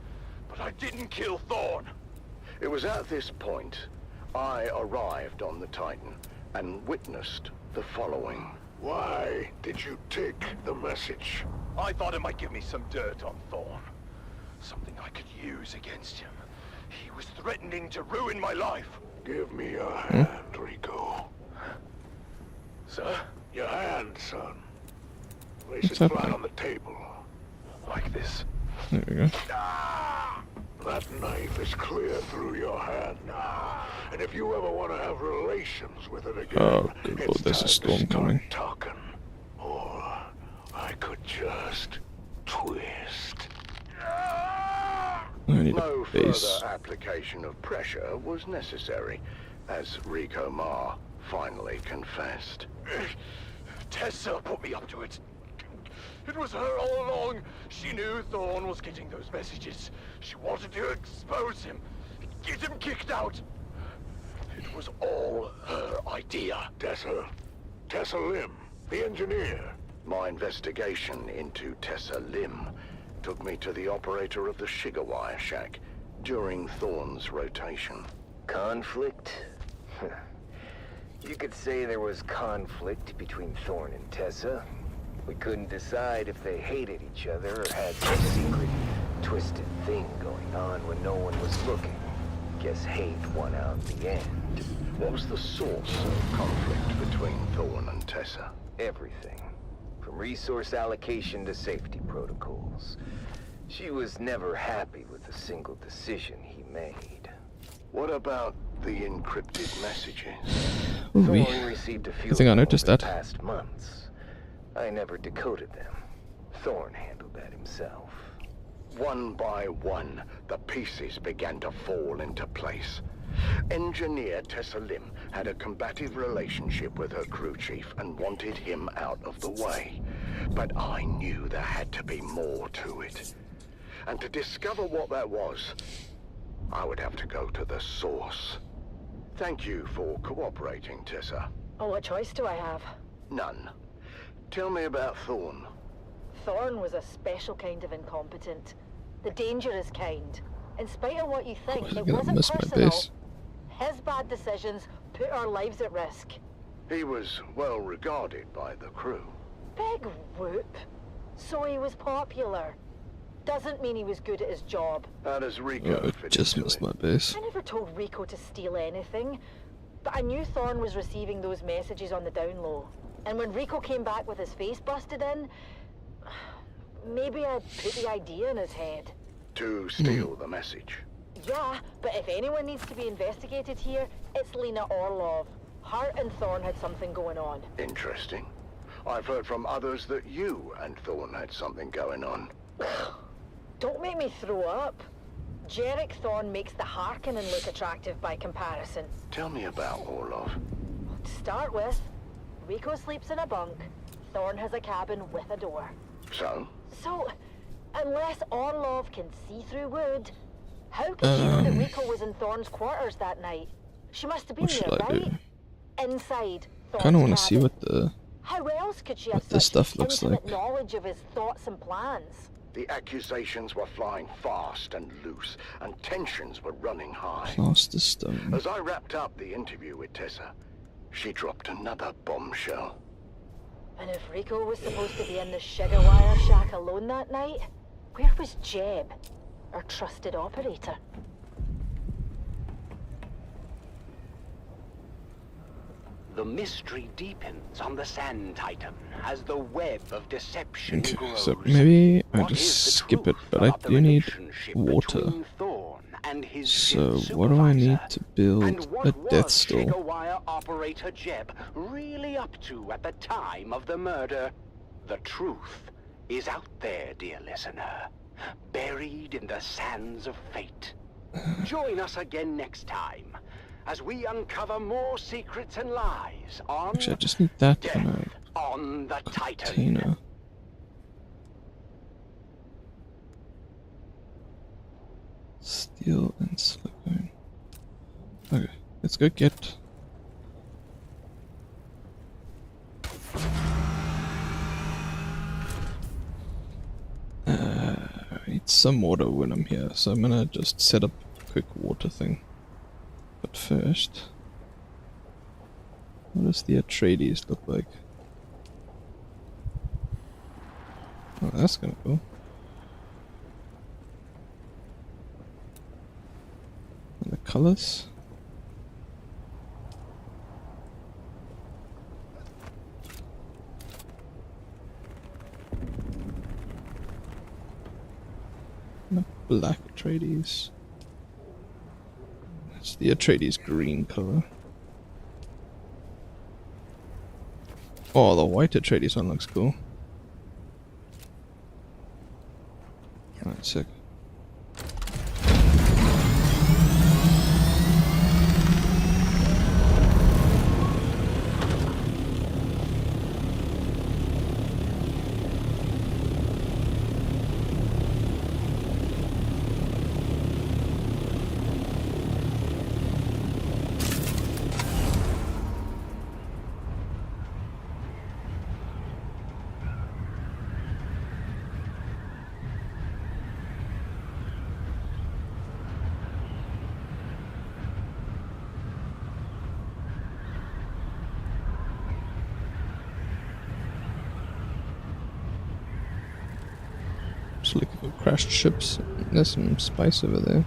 But I didn't kill Thorne. It was at this point I arrived on the Titan and witnessed the following. Why did you take the message? I thought it might give me some dirt on Thorne. Something I could use against him. He was threatening to ruin my life. Give me your hand, Rico. Sir? Your hand, son. Place What's it flat happening? on the table. Like this. There we go. That knife is clear through your hand. And if you ever want to have relations with it again, Oh, good lord, it's there's a time to storm start coming. talking. Or I could just twist. I need No a base. further application of pressure was necessary, as Rico Marr finally confessed. Tessa put me up to it. It was her all along. She knew Thorne was getting those messages. She wanted to expose him. Get him kicked out! It was all her idea. Tessa Lim, the engineer. My investigation into Tessa Lim took me to the operator of the Shigawire Shack during Thorne's rotation. Conflict? You could say there was conflict between Thorne and Tessa. We couldn't decide if they hated each other or had some secret, twisted thing going on when no one was looking. Guess hate won out in the end. What was the source of conflict between Thorne and Tessa? Everything. From resource allocation to safety protocols. She was never happy with a single decision he made. What about the encrypted messages? Thorne received a few I think I noticed over that. the past months. I never decoded them. Thorne handled that himself. One by one, the pieces began to fall into place. Engineer Tessa Lim had a combative relationship with her crew chief and wanted him out of the way. But I knew there had to be more to it. And to discover what that was, I would have to go to the source. Thank you for cooperating, Tessa. Oh, what choice do I have? None. Tell me about Thorne. Thorne was a special kind of incompetent. The dangerous kind. In spite of what you think, I'm it gonna wasn't miss my personal. base. His bad decisions put our lives at risk. He was well regarded by the crew. Big whoop. So he was popular. Doesn't mean he was good at his job. How does Rico Oh, I fit just into missed it? my base. I never told Rico to steal anything. But I knew Thorne was receiving those messages on the down low. And when Rico came back with his face busted in, maybe I put the idea in his head. To steal the message. Yeah, but if anyone needs to be investigated here, it's Lena Orlov. Her and Thorne had something going on. Interesting. I've heard from others that you and Thorne had something going on. Don't make me throw up. Jarek Thorne makes the Harkonnen look attractive by comparison. Tell me about Orlov. To start with, Rico sleeps in a bunk. Thorne has a cabin with a door. So? So, unless Orlov can see through wood, how could she know that Rico was in Thorne's quarters that night? She must have been What should there, I do? right? Inside Thorne's Kind of want to see cabin. what the How else could she have what this such stuff looks intimate like. knowledge of his thoughts and plans? The accusations were flying fast and loose, and tensions were running high. plaster stone. As I wrapped up the interview with Tessa, she dropped another bombshell. And if Rico was supposed to be in the Shigawire shack alone that night, where was Jeb, our trusted operator? The mystery deepens on the Sand Titan as the web of deception Okay, grows. so maybe I What just is the skip it, truth but I about the do need relationship water. between Thorne and his So ship what do I need supervisor? to And build what a Death was Store? Shigawire operator Jeb really up to at the time of the murder? The truth is out there, dear listener, buried in the sands of fate. Join us again next time as we uncover more secrets and lies on Actually, I just need that Death kind on the of Titan. container. Steel and silicone. Okay, let's go get. I need some water when I'm here, so I'm gonna just set up a quick water thing. But first, what does the Atreides look like? Oh, that's kinda cool. And the colors? And the black Atreides. That's the Atreides green color. Oh, the white Atreides one looks cool. Alright, sick. Just looking for crashed ships. There's some spice over there.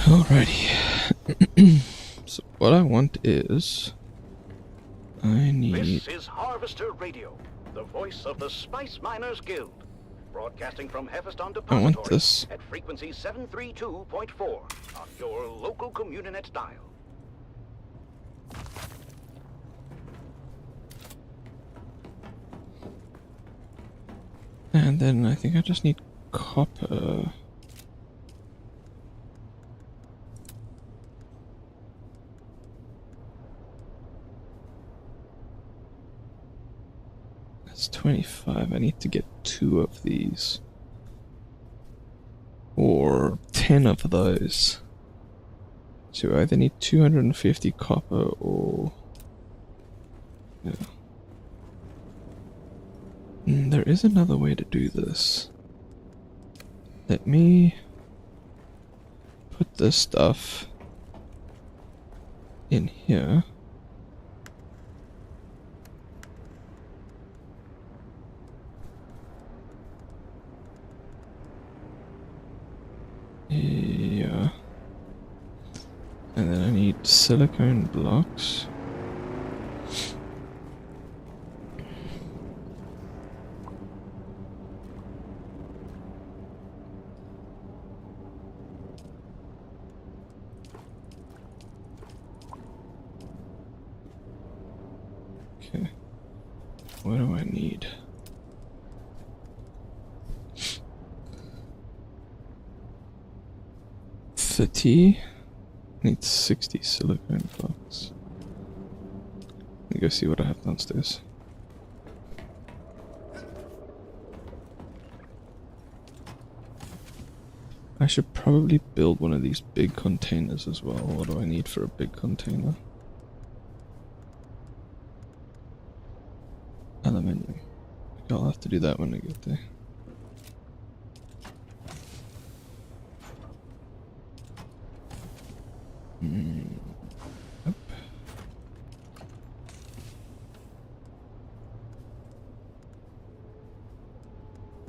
Alrighty. So what I want is... I need... This is Harvester Radio, the voice of the Spice Miners Guild. Broadcasting from Hephaeston I want Depository this. at frequency 732.4 on your local Communinet dial. And then I think I just need copper. That's 25. I need to get 2 of these. Or 10 of those. So I either need 250 copper or... Yeah. There is another way to do this. Let me put this stuff in here. Yeah. And then I need silicone blocks. Okay. What do I need? I need 60 silicone blocks. Let me go see what I have downstairs. I should probably build one of these big containers as well. What do I need for a big container? Aluminium. I'll have to do that when I get there. Yep.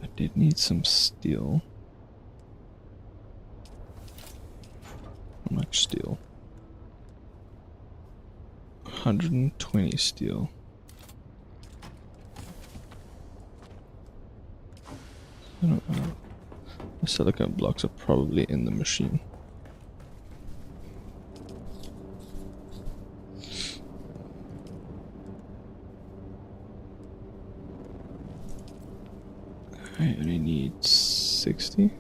I did need some steel. How much steel? 120 steel. I don't know. The silicone blocks are probably in the machine. I only need 60.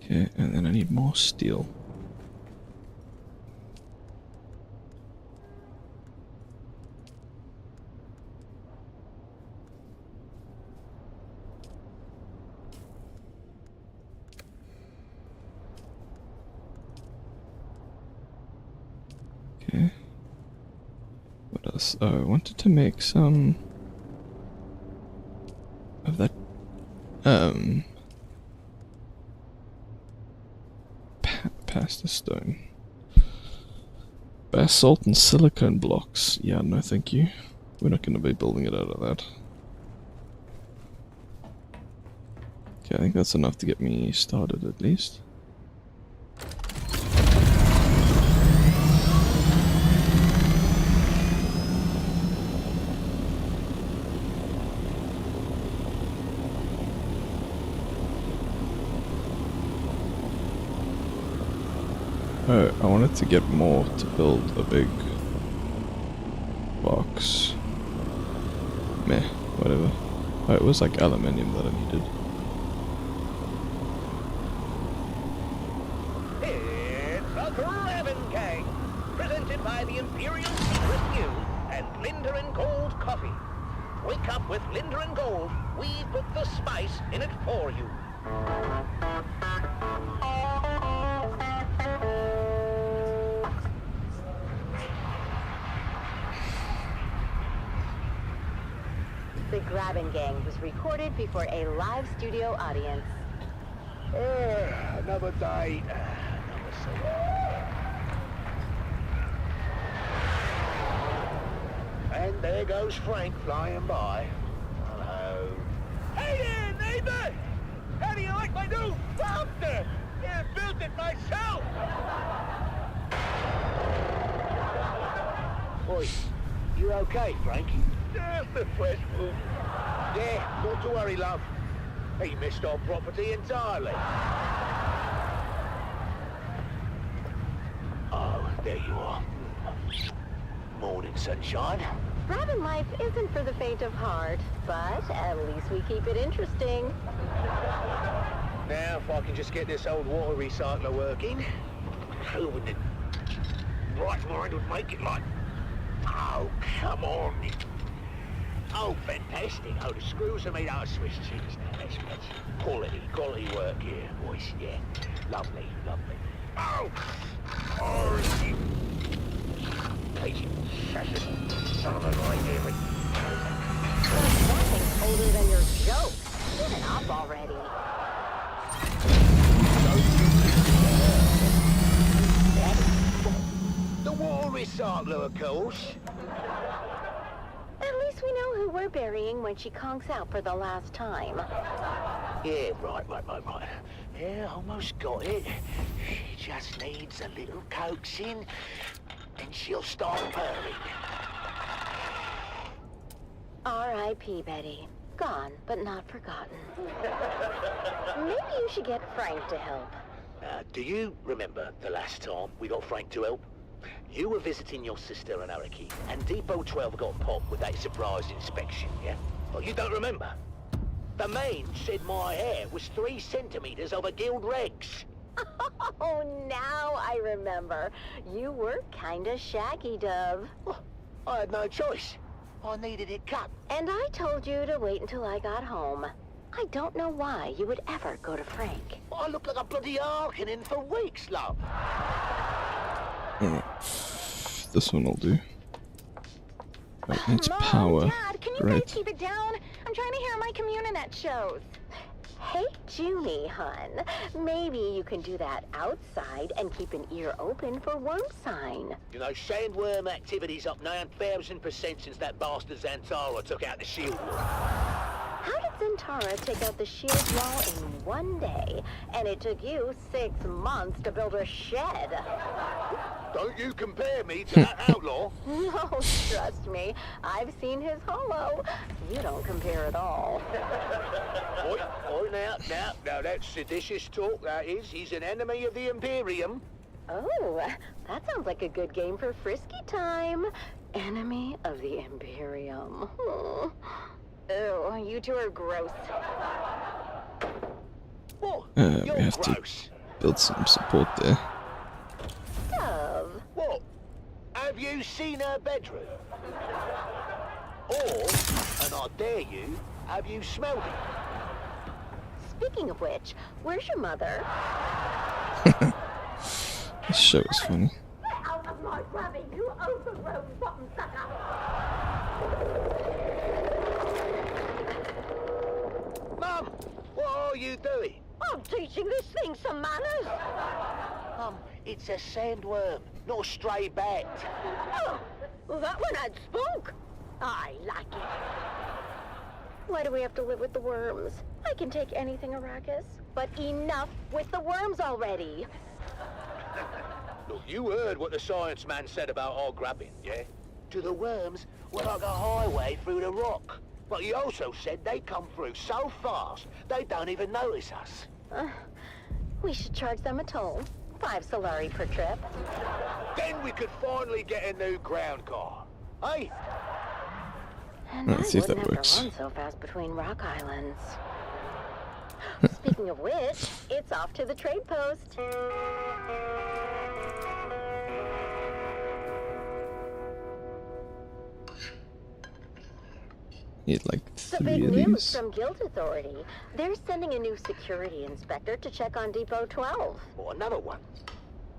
Okay, and then I need more steel. Okay. What else? Oh, I wanted to make some of that pasta stone. Basalt and silicone blocks. Yeah, no thank you. We're not going to be building it out of that. Okay, I think that's enough to get me started at least. Oh, I wanted to get more to build a big box. Meh, whatever. Oh, it was like aluminium that I needed. It's the Grabbing Gang, presented by the Imperial Secret News and Linder and Gold Coffee. Wake up with Linder and Gold. We put the spice in it for you. The Grabbing Gang was recorded before a live studio audience. Another day, another scene. And there goes Frank flying by. Hello. Hey there, neighbor! How do you like my new buster? I built it myself! Oi, you okay, Frank? Just a fresh move. Yeah, not to worry, love. He missed our property entirely. Oh, there you are. Morning, sunshine. Grabbing life isn't for the faint of heart, but at least we keep it interesting. Now, if I can just get this old water recycler working, who would the right mind would make it like? Oh, come on. Oh, fantastic. Oh, the screws are made out of Swiss cheese now. That's quality work here, boys. Yeah, lovely. Oh! Oh, patient son of a right. Nothing's older than your jokes. Get it up already. The water recycler, of course. At least we know who we're burying when she conks out for the last time. Yeah, right. Yeah, almost got it. She just needs a little coaxing, and she'll start purring. R.I.P. Betty. Gone, but not forgotten. Maybe you should get Frank to help. Do you remember the last time we got Frank to help? You were visiting your sister in Araki, and Depot 12 got popped with that surprise inspection, yeah? Well, you don't remember? The man said my hair was 3 centimeters over guild regs. Oh, now I remember. You were kinda shaggy, Dove. Well, I had no choice. I needed it cut. And I told you to wait until I got home. I don't know why you would ever go to Frank. I look like a bloody Harkonnen for weeks, love. Alright. This one will do. It needs power. Dad, can you guys keep it down? I'm trying to hear my Communinet shows. Hey, Junie, hun. Maybe you can do that outside and keep an ear open for worm sign. You know, sandworm activity's up 9,000% since that bastard Zantara took out the shield wall. How did Zantara take out the shield wall in 1 day, and it took you 6 months to build a shed? Don't you compare me to that outlaw. No, trust me. I've seen his holo. You don't compare at all. Oi, now, that's seditious talk, that is. He's an enemy of the Imperium. Oh, that sounds like a good game for frisky time. Enemy of the Imperium. Ew, you two are gross. What? We You're have gross. to build some support there. Dove. What? Have you seen her bedroom? Or, and I dare you, have you smelled it? Speaking of which, where's your mother? This show is funny. Get out of my grabbing, you overgrown bottom sucker! doing? I'm teaching this thing some manners. It's a sandworm, not a stray bat. Oh, well, that one had spunk. I like it. Why do we have to live with the worms? I can take anything, Arrakis. But enough with the worms already. Look, you heard what the science man said about our grabbing, yeah? To the worms, we're like a highway through the rock. But he also said they come through so fast, they don't even notice us. We should charge them a toll. 5 Solari per trip. Then we could finally get a new ground car. Hey? And Let's see if that wouldn't works. have to run so fast between rock islands. Speaking of which, it's off to the trade post. Need like The 3 big of news these. from Guild Authority. They're sending a new security inspector to check on Depot 12. Or another one.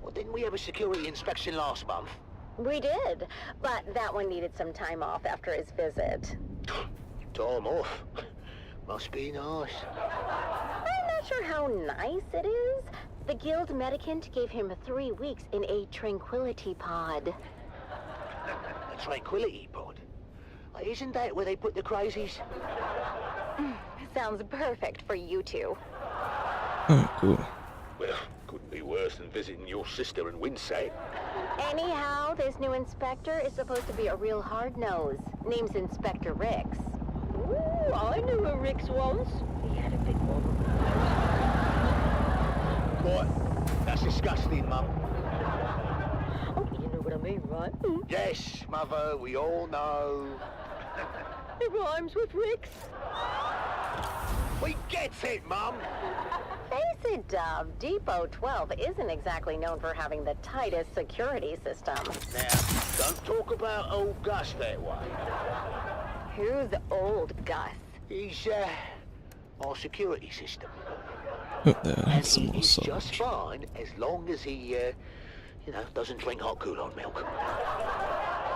Well, didn't we have a security inspection last month? We did, but that one needed some time off after his visit. Time off. Must be nice. I'm not sure how nice it is. The Guild Medicant gave him 3 weeks in a tranquility pod. A tranquility pod. Isn't that where they put the crazies? Sounds perfect for you two. Oh, cool. Well, couldn't be worse than visiting your sister in Winsay. Anyhow, this new inspector is supposed to be a real hard-nose. Name's Inspector Rix. Ooh, I knew a Rix once. He had a big one. What? That's disgusting, Mum. Oh, you know what I mean, right? Yes, Mother, we all know. It rhymes with Rix. We get it, Mum. Face it, Dove. Depot 12 isn't exactly known for having the tightest security system. Now, don't talk about old Gus that way. Who's old Gus? He's, our security system. Oh, there, I And have some he more is salt. just fine as long as he, you know, doesn't drink hot Kool-Aid milk.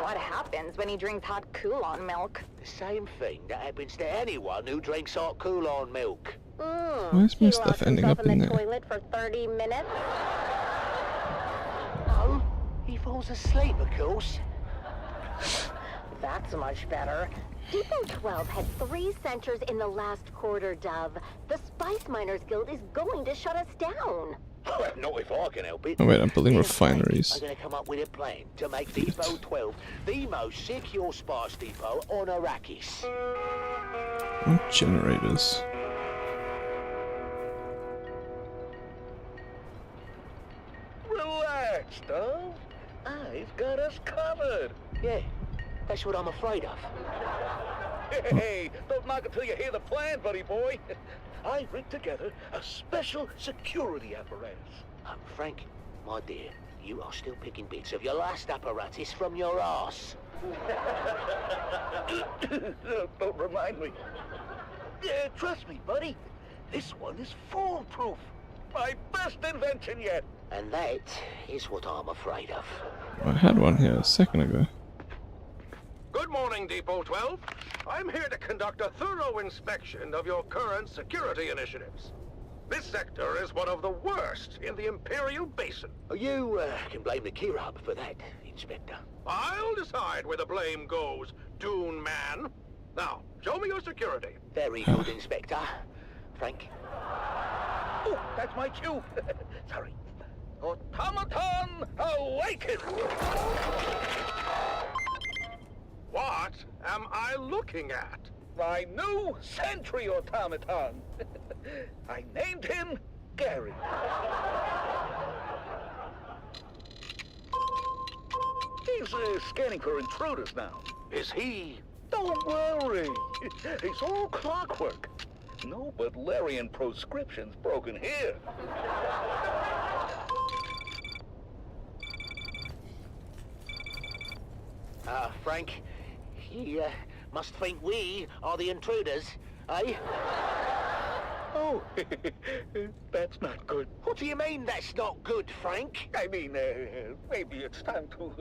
What happens when he drinks hot Kool-Aid milk? The same thing that happens to anyone who drinks hot Kool-Aid milk. Why is my He stuff locked ending himself up in in the there? toilet for 30 minutes? No, he falls asleep, of course. That's much better. Depot 12 had 3 centers in the last quarter, Dove. The Spice Miners Guild is going to shut us down. Not if I can help it. Oh wait, I'm building Me and Frank refineries. are going to come up with a plan to make Depot 12 the most secure spice depot on Arrakis. Oh, generators. Relax, Dove. I've got us covered. Yeah, that's what I'm afraid of. Hey, don't knock until you hear the plan, buddy boy. I rigged together a special security apparatus. Frank, my dear, you are still picking bits of your last apparatus from your ass. Don't remind me. Trust me, buddy. This one is foolproof. My best invention yet. And that is what I'm afraid of. I had one here a second ago. Good morning, Depot 12. I'm here to conduct a thorough inspection of your current security initiatives. This sector is one of the worst in the Imperial Basin. You can blame the Kirab for that, Inspector. I'll decide where the blame goes, Dune man. Now, show me your security. Very good, Inspector. Frank? Oh, that's my cue. Sorry. Automaton awaken! What am I looking at? My new sentry automaton. I named him Gary. He's scanning for intruders now. Is he? Don't worry. It's all clockwork. No Butlerian proscriptions broken here. Frank, he must think we are the intruders, eh? Oh, that's not good. What do you mean that's not good, Frank? I mean, maybe it's time to,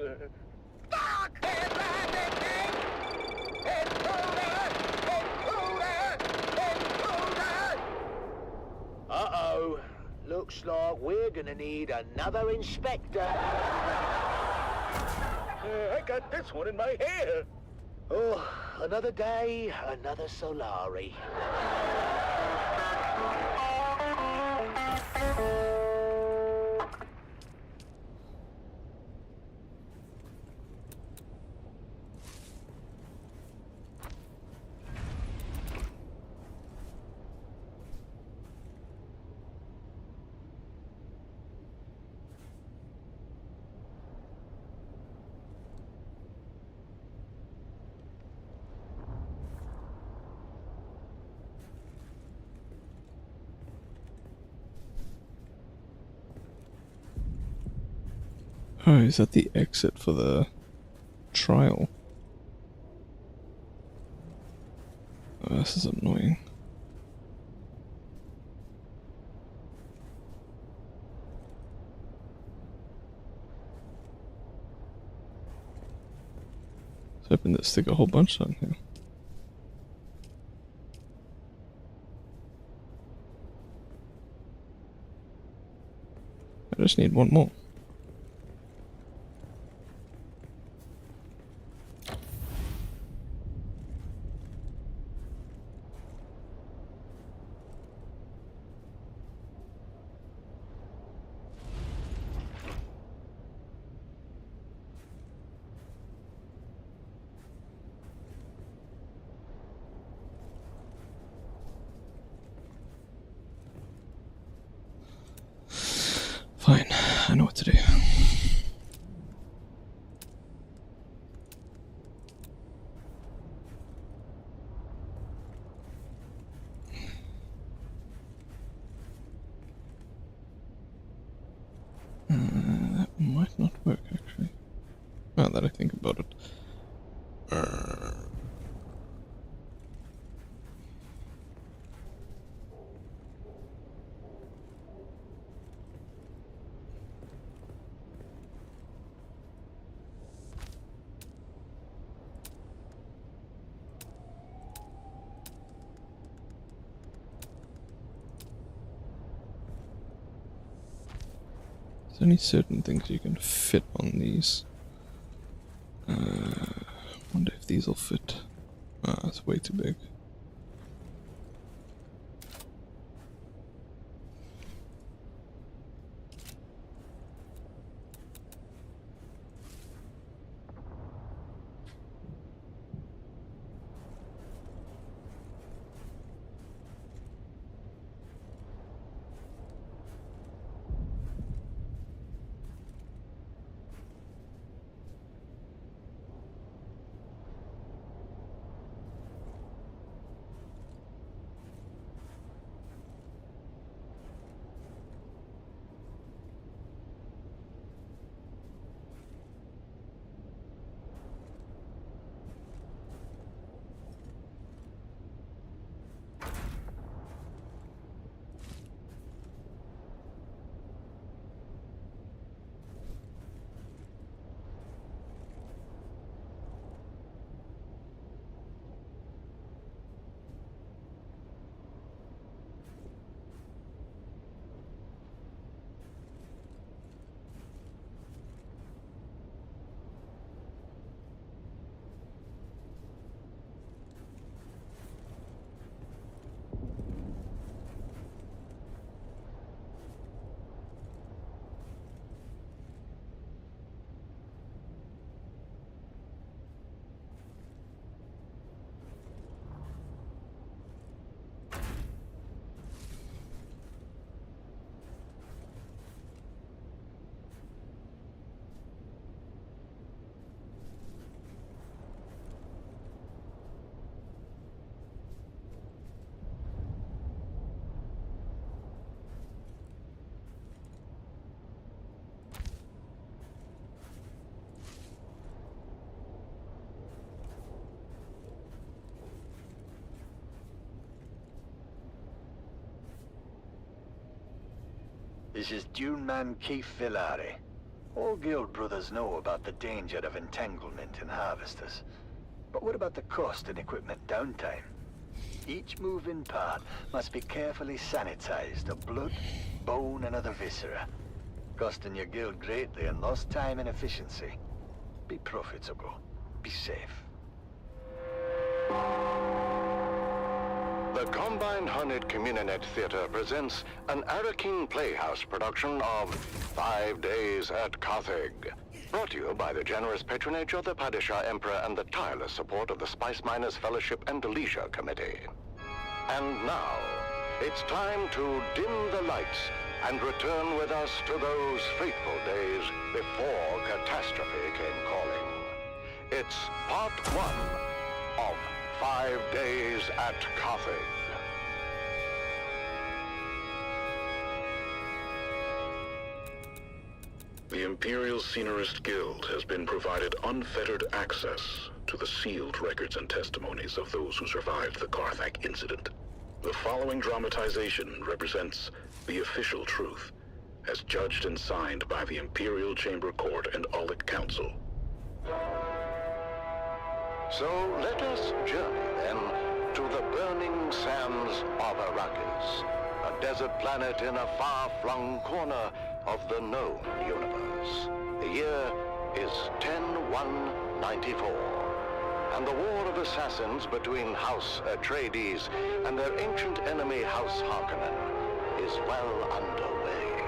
Looks like we're gonna need another inspector. I got this one in my hair. Oh, another day, another Solari. Oh, is that the exit for the trial? Oh, this is annoying. I was hoping to stick a whole bunch on here. I just need one more. Fine, I know what to do. That might not work, actually. Now that I think about it. There's only certain things you can fit on these. Wonder if these will fit. Ah, it's way too big. This is Dune man Keith Villari. All guild brothers know about the danger of entanglement in harvesters. But what about the cost and equipment downtime? Each moving part must be carefully sanitized of blood, bone, and other viscera, costing your guild greatly in lost time and efficiency. Be profitable. Be safe. The Combined Hunted Communinet Theater presents an Arakin Playhouse production of 5 Days at Carthage. Brought to you by the generous patronage of the Padishah Emperor and the tireless support of the Spice Miners Fellowship and Leisure Committee. And now, it's time to dim the lights and return with us to those fateful days before catastrophe came calling. It's part 1 of 5 Days at Carthage. The Imperial Scenarist Guild has been provided unfettered access to the sealed records and testimonies of those who survived the Carthage incident. The following dramatization represents the official truth, as judged and signed by the Imperial Chamber Court and Aulic Council. So let us journey then to the burning sands of Arrakis, a desert planet in a far-flung corner of the known universe. The year is 10-1-94, and the war of assassins between House Atreides and their ancient enemy House Harkonnen is well underway.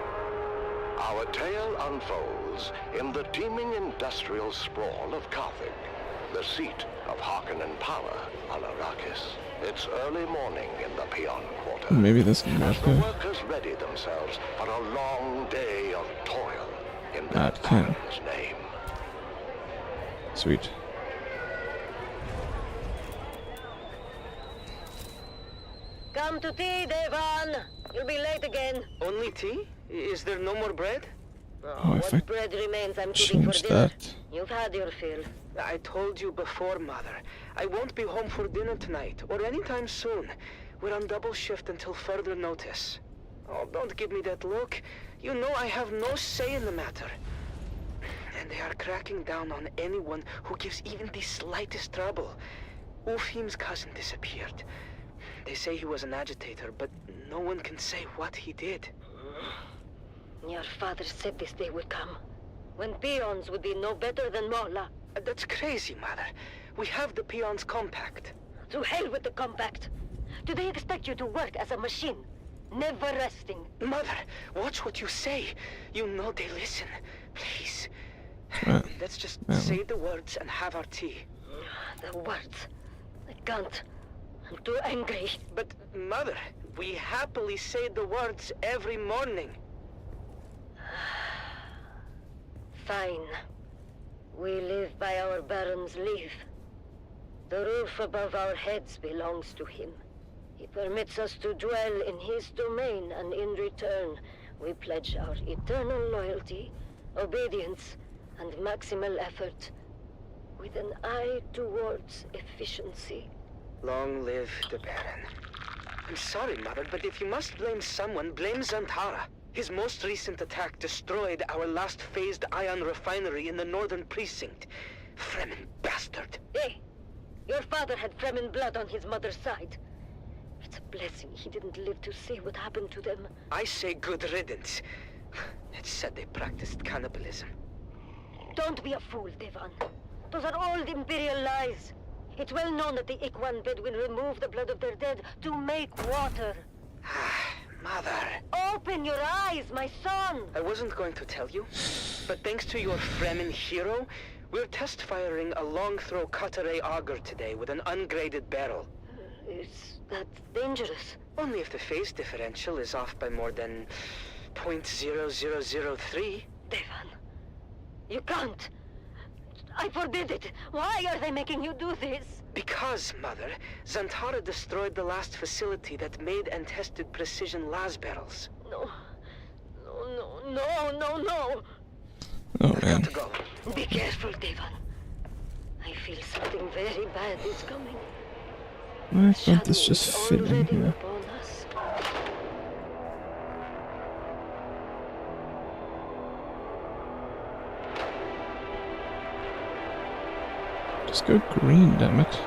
Our tale unfolds in the teeming industrial sprawl of Carthage, the seat of Harkonnen power on Arrakis. It's early morning in the Peon Quarter. Maybe this can as work. the workers ready themselves for a long day of toil in their That can. baron's name. Sweet. Come to tea, Devan. You'll be late again. Only tea? Is there no more bread? Oh, if I What bread remains I'm keeping for change dinner. that. You've had your fill. I told you before, Mother. I won't be home for dinner tonight, or anytime soon. We're on double shift until further notice. Oh, don't give me that look. You know I have no say in the matter. And they are cracking down on anyone who gives even the slightest trouble. Ufim's cousin disappeared. They say he was an agitator, but no one can say what he did. Your father said this day would come, when peons would be no better than Mola. That's crazy, Mother. We have the Peon's compact. To hell with the compact. Do they expect you to work as a machine, never resting? Mother, watch what you say. You know they listen. Please. Let's just say the words and have our tea. The words. I can't. I'm too angry. But, Mother, we happily say the words every morning. Fine. We live by our Baron's leave. The roof above our heads belongs to him. He permits us to dwell in his domain, and in return, we pledge our eternal loyalty, obedience, and maximal effort, with an eye towards efficiency. Long live the Baron. I'm sorry, Mother, but if you must blame someone, blame Zantara. His most recent attack destroyed our last phased ion refinery in the northern precinct. Fremen bastard. Hey, your father had Fremen blood on his mother's side. It's a blessing he didn't live to see what happened to them. I say good riddance. It said they practiced cannibalism. Don't be a fool, Devan. Those are old Imperial lies. It's well known that the Ikwan Bedouin remove the blood of their dead to make water. Mother. Open your eyes, my son! I wasn't going to tell you, but thanks to your Fremen hero, we're test firing a long-throw Cutter-A auger today with an ungraded barrel. Is that dangerous? Only if the phase differential is off by more than 0.0003. Devan, you can't. I forbid it. Why are they making you do this? Because, Mother, Zantara destroyed the last facility that made and tested precision las barrels. No. No. Oh I've man. got to go. Be careful, Devan. I feel something very bad is coming. Why can't this Shadow just is fit in already here? upon us. Just go green, damn it.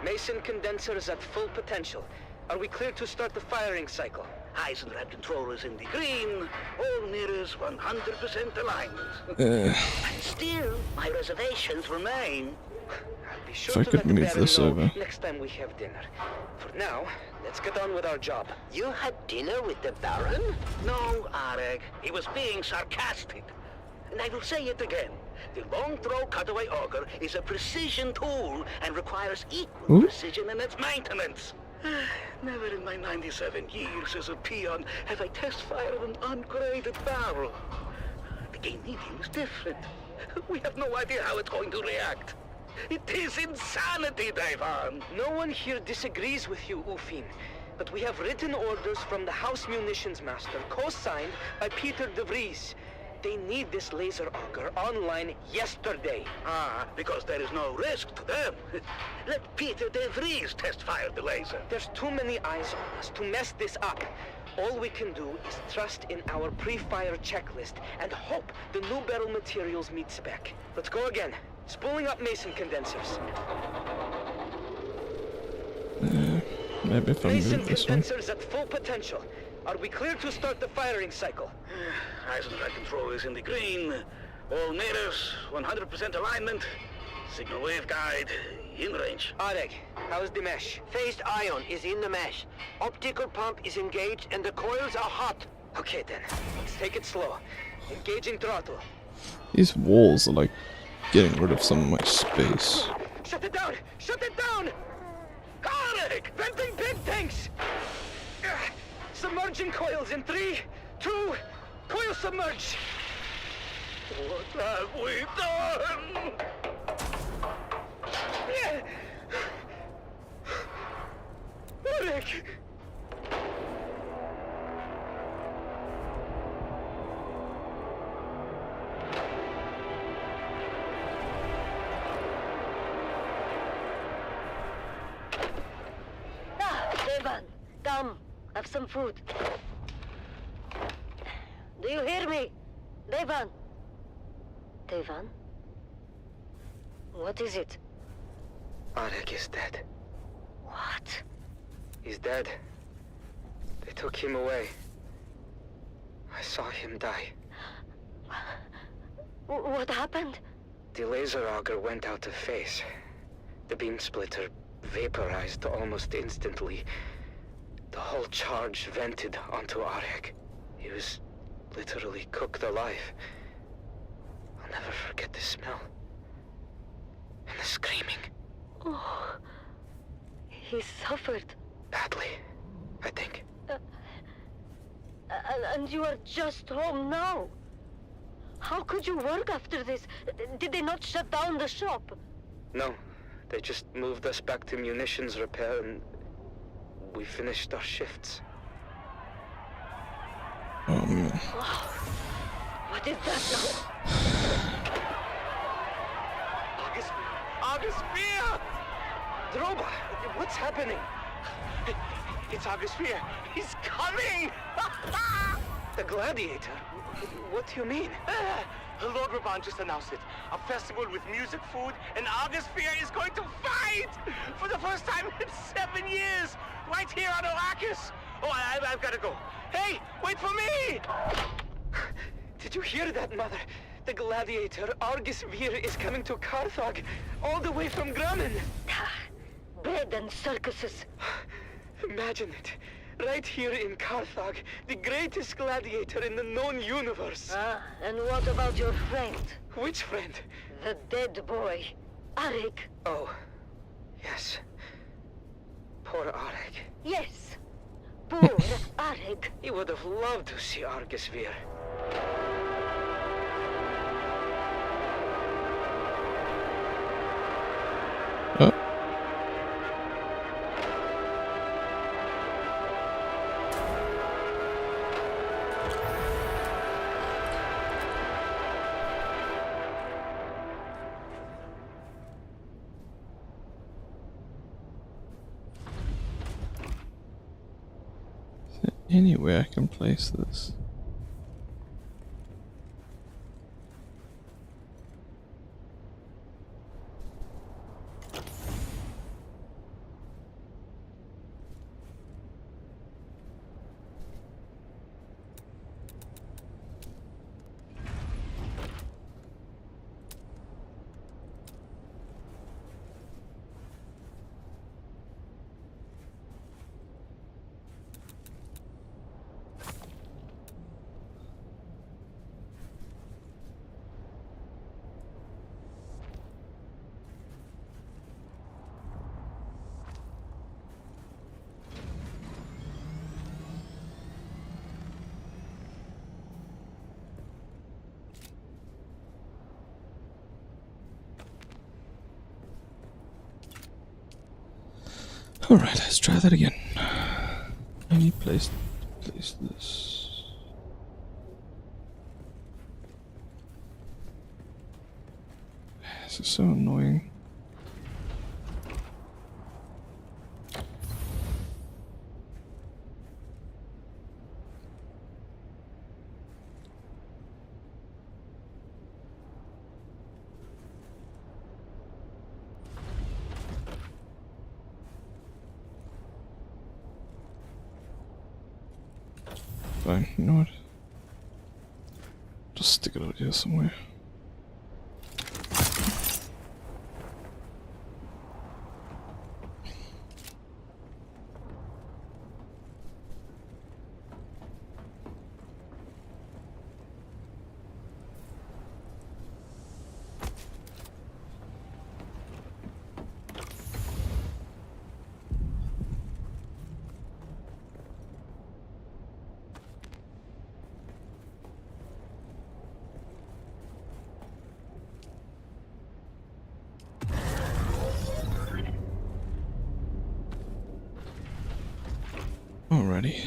Mason condensers at full potential. Are we clear to start the firing cycle? Eisenrad controllers in the green, all mirrors 100% alignment. Uh, And still, my reservations remain. I'll be sure If I to could let the move Baron this know over. next time we have dinner. For now, let's get on with our job. You had dinner with the Baron? No, Arek. He was being sarcastic. And I will say it again. The long-throw cutaway auger is a precision tool and requires equal precision in its maintenance. Never in my 97 years as a peon have I test-fired an ungraded barrel. The game medium is different. We have no idea how it's going to react. It is insanity, Devon. No one here disagrees with you, Ufin. But we have written orders from the House Munitions Master, co-signed by Peter de Vries. They need this laser auger online yesterday. Because there is no risk to them. Let Peter de Vries test-fire the laser. There's too many eyes on us to mess this up. All we can do is trust in our pre-fire checklist and hope the new barrel materials meet spec. Let's go again. Spooling up Mason condensers. Maybe if I Mason move this one. condensers at full potential. Are we clear to start the firing cycle? Eisenrad controllers in the green, all mirrors 100% alignment, signal waveguide in range. Areg, how's the mesh? Phased ion is in the mesh. Optical pump is engaged and the coils are hot. Okay then, let's take it slow. Engaging throttle. These walls are like getting rid of some of my space. Shut it down! Shut it down! Areg! Venting big tanks! Submerging coils in 3, 2, coil submerge! What have we done? Areg! Devan, come. Have some food. Do you hear me? Devan? Devan? What is it? Areg is dead. What? He's dead. They took him away. I saw him die. What happened? The laser auger went out of phase. The beam splitter vaporized almost instantly. The whole charge vented onto Areg. He was literally cooked alive. I'll never forget the smell. And the screaming. Oh, he suffered. Badly, I think. And you are just home now. How could you work after this? Did they not shut down the shop? No, they just moved us back to munitions repair and we finished our shifts. Oh man. What is that now? August Spear! Droba, what's happening? It's August Spear. He's coming! The Gladiator? What do you mean? Lord Raban just announced it. A festival with music, food, and August Spear is going to fight! For the first time in 7 years! Right here on Arrakis! Oh, I've got to go. Hey, wait for me! Did you hear that, Mother? The Gladiator, Argus Vir, is coming to Carthage, all the way from Grumman. Bread and circuses. Imagine it. Right here in Carthage, the greatest gladiator in the known universe. And what about your friend? Which friend? The dead boy, Arik. Oh, yes. Poor Areg. Yes, poor Arik. He would have loved to see Argus Vir. Oh. Is there any way I can place this? Alright, let's try that again. Any place to place this. This is so annoying. Fine, you know what? Just stick it out here somewhere. Alrighty.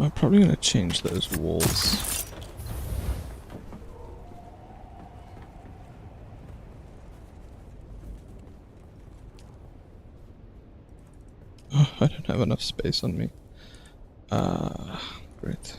I'm probably gonna change those walls. Oh, I don't have enough space on me. Great.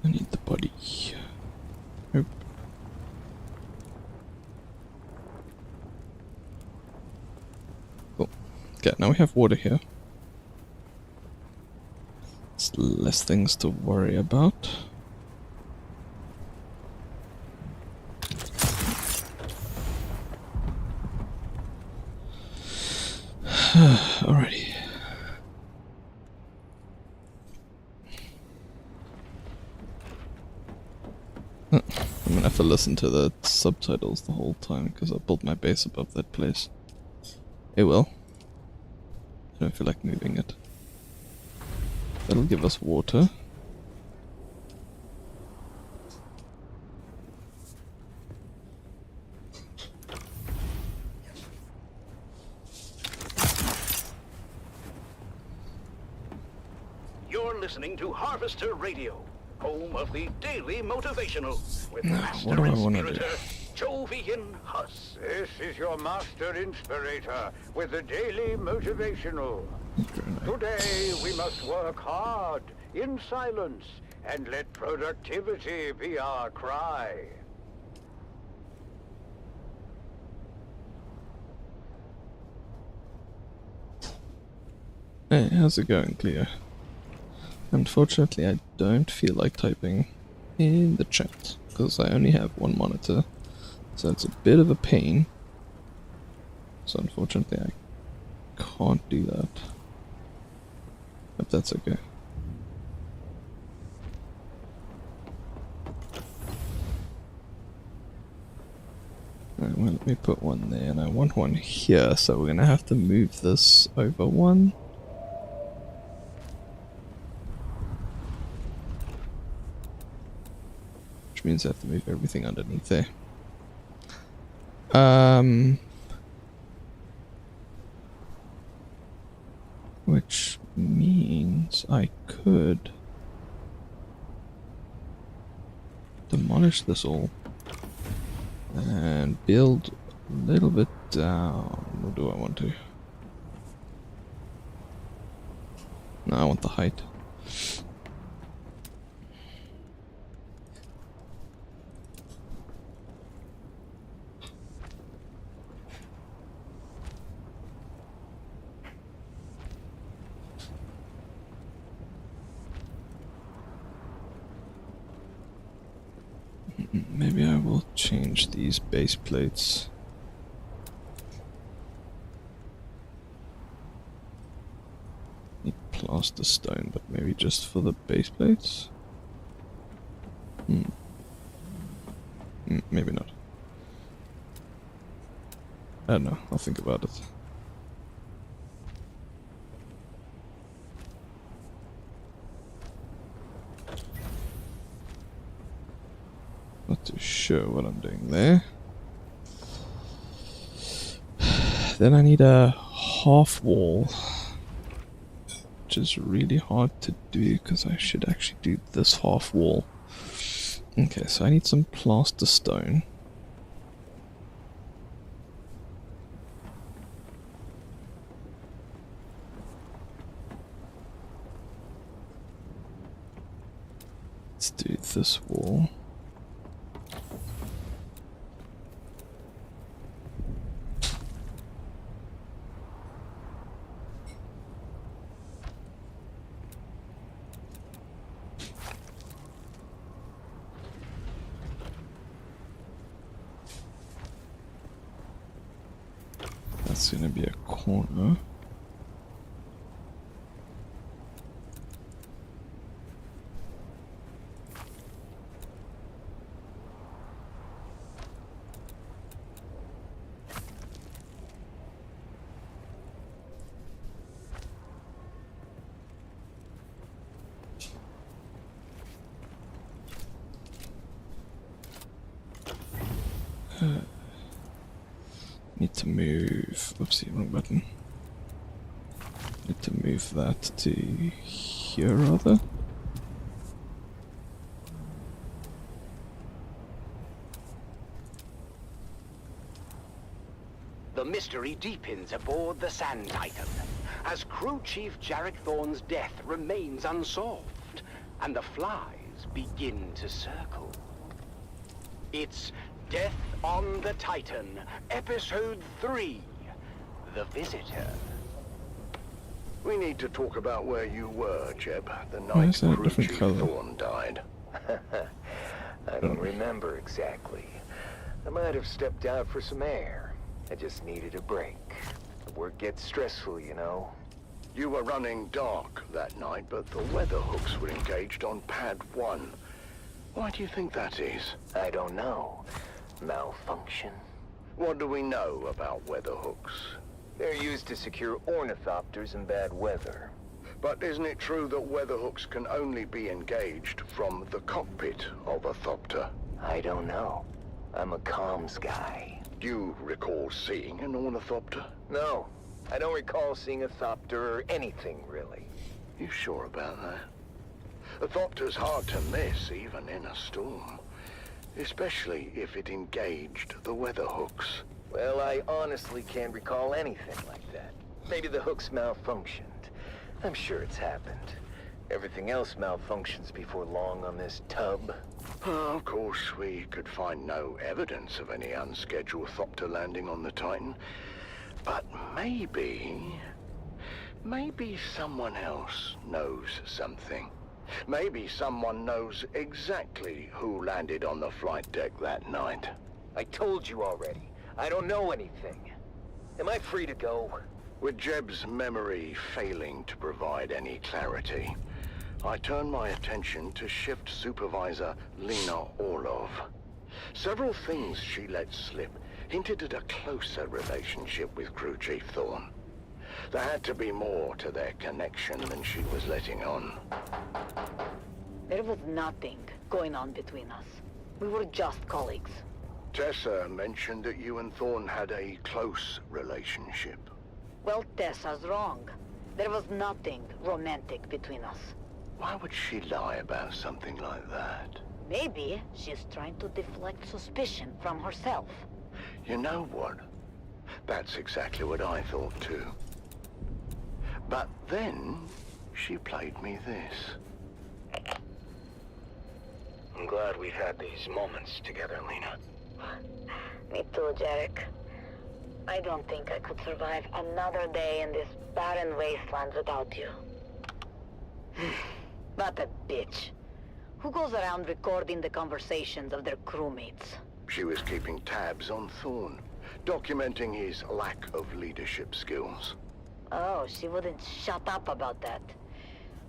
I need the body. Nope. Cool. Okay, now we have water here. It's less things to worry about. Alrighty. I'm gonna have to listen to the subtitles the whole time because I built my base above that place. It will. I don't feel like moving it. That'll give us water. You're listening to Harvester Radio, home of the Daily Motivational, with Now, Master what do I wanna do? Inspirator Jovian Huss. This is your Master Inspirator with the Daily Motivational. Today we must work hard, in silence, and let productivity be our cry. Hey, how's it going, Cleo? Unfortunately, I don't feel like typing in the chat because I only have one monitor, so it's a bit of a pain. So unfortunately, I can't do that. But that's okay. Alright, well, let me put one there, and I want one here, so we're gonna have to move this over one. Which means I have to move everything underneath there. Which means I could demolish this all and build a little bit down. Or do I want to? No, I want the height. Maybe I will change these base plates. Need plaster stone, but maybe just for the base plates? Maybe not. I don't know, I'll think about it. Not too sure what I'm doing there. Then I need a half wall, which is really hard to do because I should actually do this half wall. Okay, so I need some plaster stone. Let's do this wall. That's gonna be a corner. Need to move. Oopsie, wrong button. Need to move that to here, rather. The mystery deepens aboard the Sand Titan, as Crew Chief Jarek Thorne's death remains unsolved, and the flies begin to circle. It's Death on the Titan, Episode 3, The Visitor. We need to talk about where you were, Jeb, the Why night is that a Crew different Chief color? Thorne died. I don't remember exactly. I might have stepped out for some air. I just needed a break. The work gets stressful, you know. You were running dark that night, but the weather hooks were engaged on Pad 1. Why do you think that is? I don't know. Malfunction? What do we know about weather hooks? They're used to secure ornithopters in bad weather. But isn't it true that weather hooks can only be engaged from the cockpit of a thopter? I don't know. I'm a comms guy. Do you recall seeing an ornithopter? No, I don't recall seeing a thopter or anything, really. You sure about that? A thopter's hard to miss, even in a storm. Especially if it engaged the weather hooks. Well, I honestly can't recall anything like that. Maybe the hooks malfunctioned. I'm sure it's happened. Everything else malfunctions before long on this tub. Of course, we could find no evidence of any unscheduled thopter landing on the Titan. But maybe someone else knows something. Maybe someone knows exactly who landed on the flight deck that night. I told you already. I don't know anything. Am I free to go? With Jeb's memory failing to provide any clarity, I turn my attention to Shift Supervisor Lena Orlov. Several things she let slip hinted at a closer relationship with Crew Chief Thorne. There had to be more to their connection than she was letting on. There was nothing going on between us. We were just colleagues. Tessa mentioned that you and Thorne had a close relationship. Well, Tessa's wrong. There was nothing romantic between us. Why would she lie about something like that? Maybe she's trying to deflect suspicion from herself. You know what? That's exactly what I thought too. But then, she played me this. I'm glad we've had these moments together, Lena. Me too, Jarek. I don't think I could survive another day in this barren wasteland without you. What a bitch. Who goes around recording the conversations of their crewmates? She was keeping tabs on Thorne, documenting his lack of leadership skills. Oh, she wouldn't shut up about that.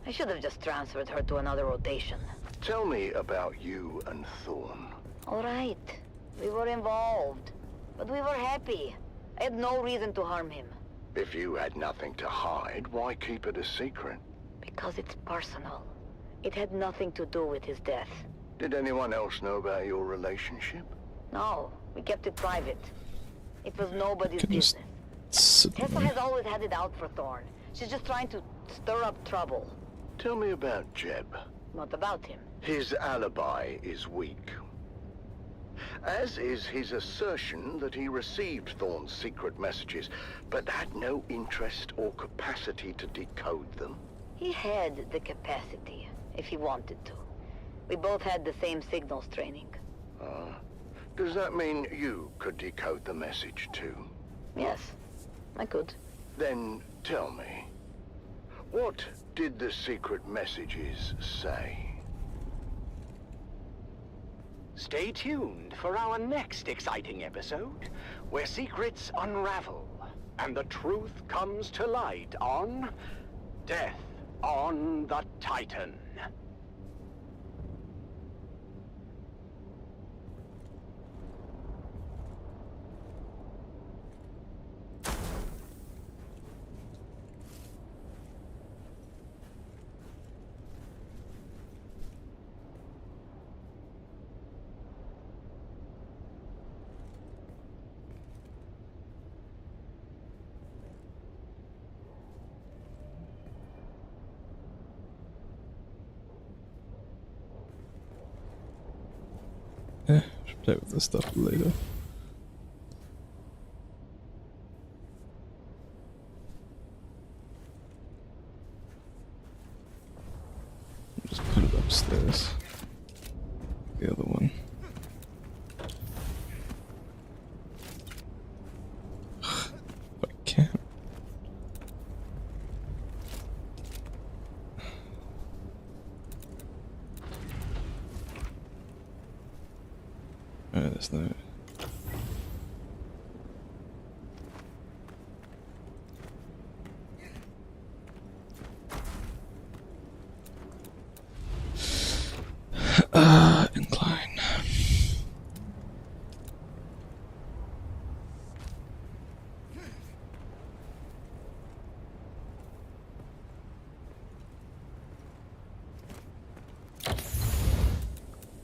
I should have just transferred her to another rotation. Tell me about you and Thorne. All right. We were involved. But we were happy. I had no reason to harm him. If you had nothing to hide, why keep it a secret? Because it's personal. It had nothing to do with his death. Did anyone else know about your relationship? No, we kept it private. It was nobody's Can you business. Tessa has always had it out for Thorne. She's just trying to stir up trouble. Tell me about Jeb. What about him? His alibi is weak. As is his assertion that he received Thorne's secret messages, but had no interest or capacity to decode them. He had the capacity, if he wanted to. We both had the same signals training. Does that mean you could decode the message too? Yes, I could. Then tell me, what did the secret messages say? Stay tuned for our next exciting episode, where secrets unravel and the truth comes to light on Death on the Titan. Should play with this stuff later. Just put it upstairs. The other one. But I can't. Alright, that's not it. Incline.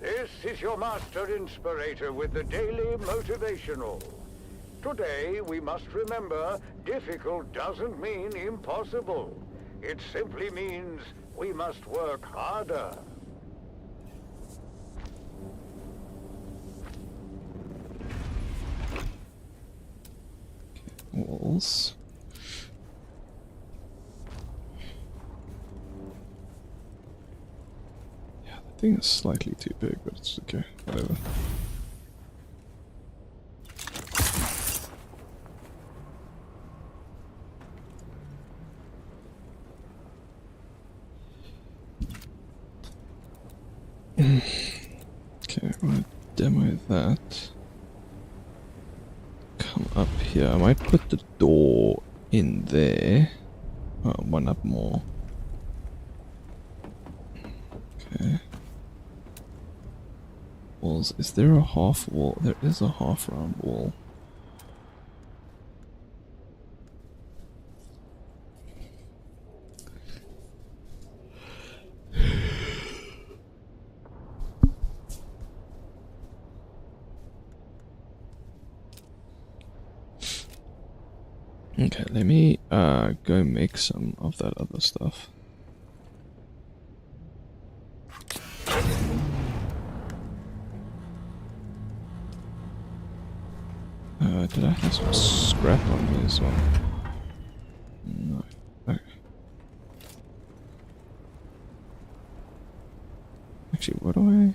This is your master inspirator with the daily motivational. Today, we must remember, difficult doesn't mean impossible. It simply means we must work harder. Walls. Yeah, the thing is slightly too big, but it's okay. Whatever. Okay, I'm gonna demo that. Come up here. I might put the door in there. Oh, one up more. Okay. Walls. Is there a half wall? There is a half round wall. Okay, let me go make some of that other stuff. Did I have some scrap on me as well? No. Okay. Actually, what do I...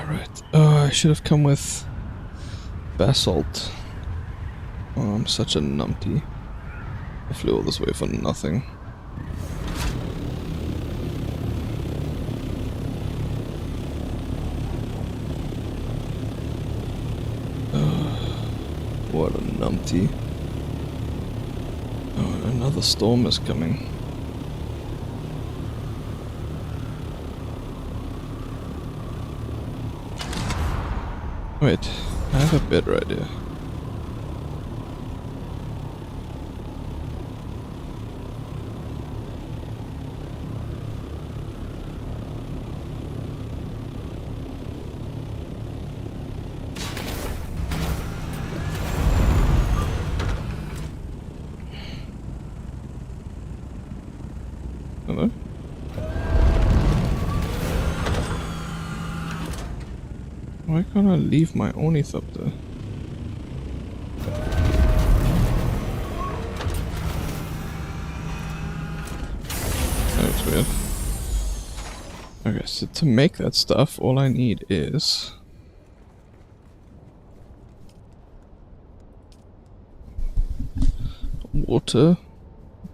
Right. Oh, I should have come with basalt. Oh, I'm such a numpty. I flew all this way for nothing. What a numpty. Oh, another storm is coming. Wait, I have a better idea. Hello? Why can't I leave my Ornith up there? That's weird. Okay, so to make that stuff, all I need is... water,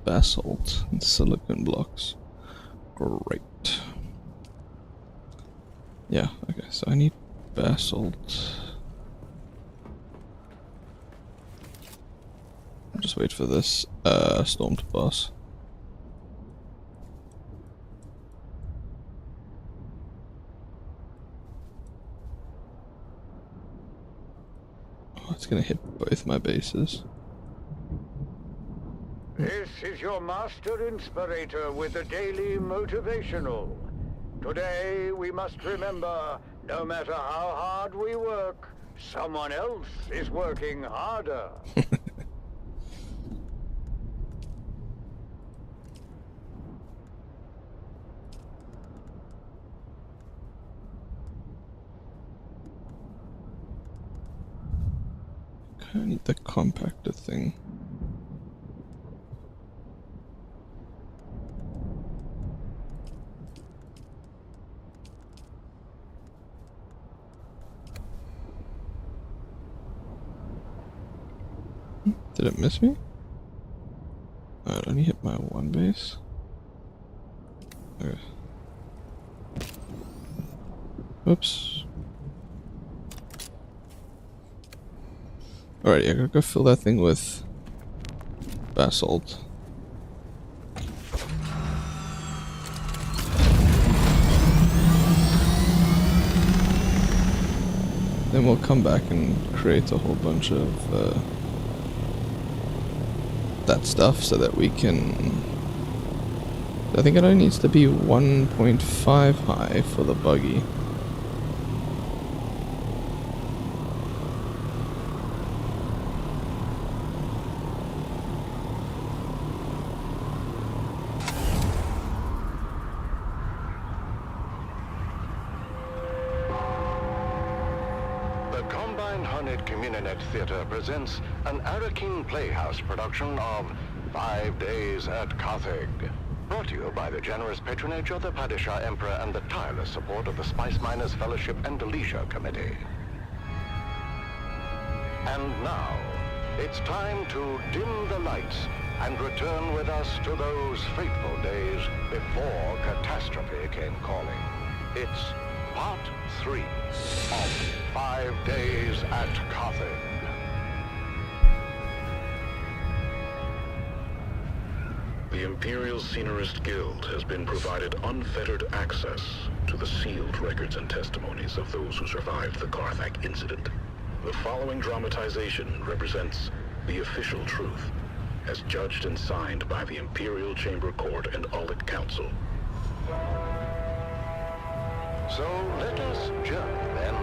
basalt, and silicon blocks. Great. Yeah, okay, so I need basalt. I'll just wait for this storm to pass. Oh, it's gonna hit both my bases. This is your master inspirator with the daily motivational. Today we must remember, no matter how hard we work, someone else is working harder. I need the compactor thing. Did it miss me? Oh, it only hit my one base. Okay. Oops. Alrighty, I gotta go fill that thing with basalt. we'll come back and create a whole bunch of that stuff so that we can... I think it only needs to be 1.5 high for the buggy. Theater presents an Arakin Playhouse production of 5 Days at Carthage. Brought to you by the generous patronage of the Padishah Emperor and the tireless support of the Spice Miners Fellowship and Leisure Committee. And now, it's time to dim the lights and return with us to those fateful days before catastrophe came calling. It's Part 3 of 5 Days at Carthage. The Imperial Scenarist Guild has been provided unfettered access to the sealed records and testimonies of those who survived the Carthage incident. The following dramatization represents the official truth, as judged and signed by the Imperial Chamber Court and Audit Council. So let us journey then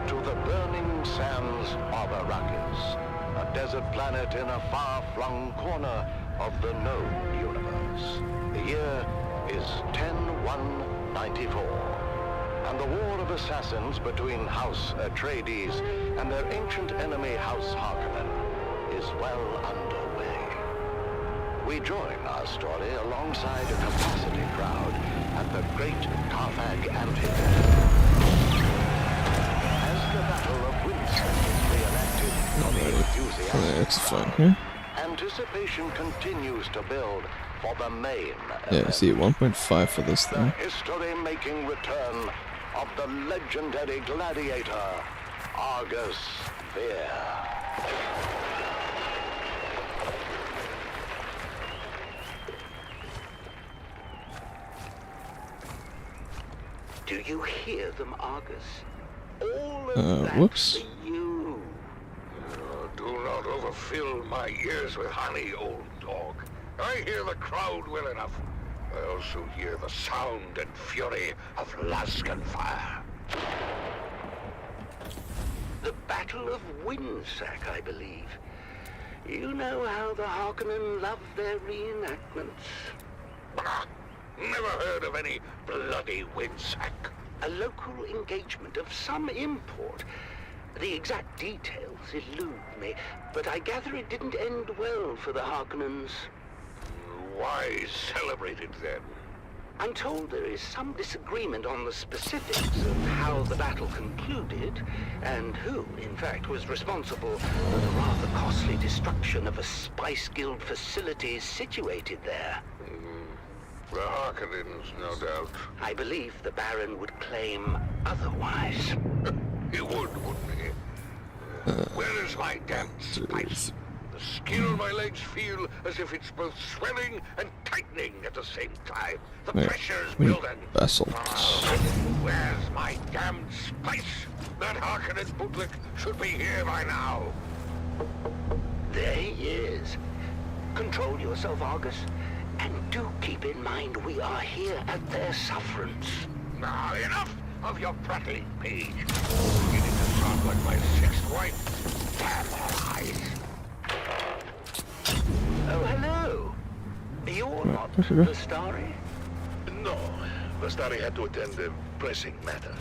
to the burning sands of Arrakis, a desert planet in a far-flung corner of the known universe. The year is 10-1-94, and the war of assassins between House Atreides and their ancient enemy House Harkonnen is well underway. We join our story alongside a capacity crowd at the great Carthage amphitheater. As the Battle of Windsor is re-elected for the enthusiastic It's fun crowd, here. anticipation continues to build for the main Yeah, see, 1.5 for this the thing. history-making return of the legendary gladiator, Argus Fear. Do you hear them, Argus? All of that whoops. for you. Oh, do not overfill my ears with honey, old dog. I hear the crowd well enough. I also hear the sound and fury of Laskan fire. The Battle of Windsack, I believe. You know how the Harkonnen love their reenactments. Bah! Never heard of any bloody Windsack. A local engagement of some import. The exact details elude me, but I gather it didn't end well for the Harkonnens. Why celebrate it then? I'm told there is some disagreement on the specifics of how the battle concluded, and who, in fact, was responsible for the rather costly destruction of a Spice Guild facility situated there. The Harkonnens, no doubt. I believe the Baron would claim otherwise. He would, wouldn't he? Where is my damn spice? The skin on my legs feel as if it's both swelling and tightening at the same time. The pressure's building. Basalt. Where's my damn spice? That Harkonnen bootlick should be here by now. There he is. Control yourself, Argus. And do keep in mind we are here at their sufferance. Now, enough of your prattling, page. Beginning to sound like my sixth wife. Damn her eyes. Oh, hello. You're not Vestari? No, Vestari had to attend a pressing matter.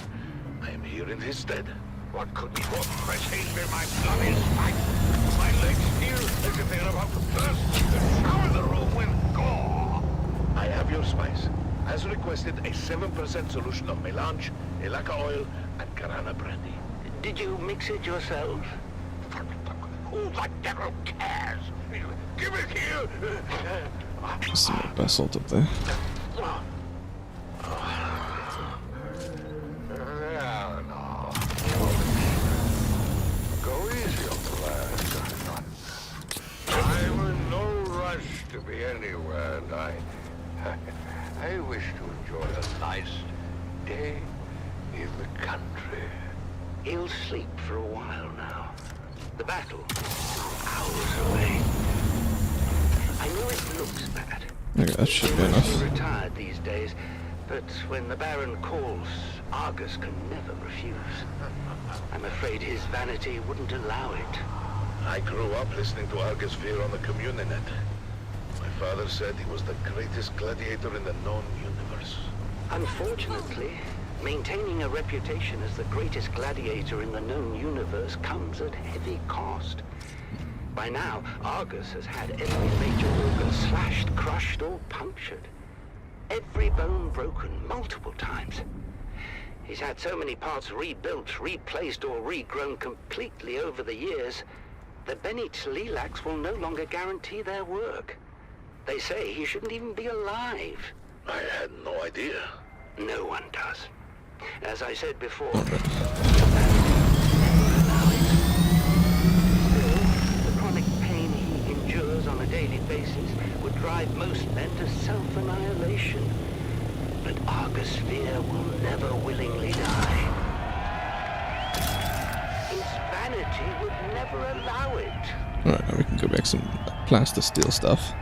I am here in his stead. What could be more pressing than my bloody spike? My legs feel as if they're about to burst and shower the room with gore. I have your spice. As requested, a 7% solution of melange, elaka oil, and Karana brandy. Did you mix it yourself? Who the devil cares? Give it here! Some more basalt up there. Go easy on the lad. I'm in no rush to be anywhere, and I wish to enjoy a nice day in the country. He'll sleep for a while now. The battle, hours away. I know it looks bad. Okay, that should be enough. He's retired these days, but when the Baron calls, Argus can never refuse. I'm afraid his vanity wouldn't allow it. I grew up listening to Argus Fear on the Communinet. My father said he was the greatest gladiator in the known universe. Unfortunately, maintaining a reputation as the greatest gladiator in the known universe comes at heavy cost. By now, Argus has had every major organ slashed, crushed, or punctured. Every bone broken multiple times. He's had so many parts rebuilt, replaced, or regrown completely over the years, the Bene Tlilax will no longer guarantee their work. They say he shouldn't even be alive. I had no idea. No one does. As I said before, on a daily basis would drive most men to self-annihilation. But Argus Fear will never willingly die. His vanity would never allow it. Alright, now we can go back some plaster steel stuff.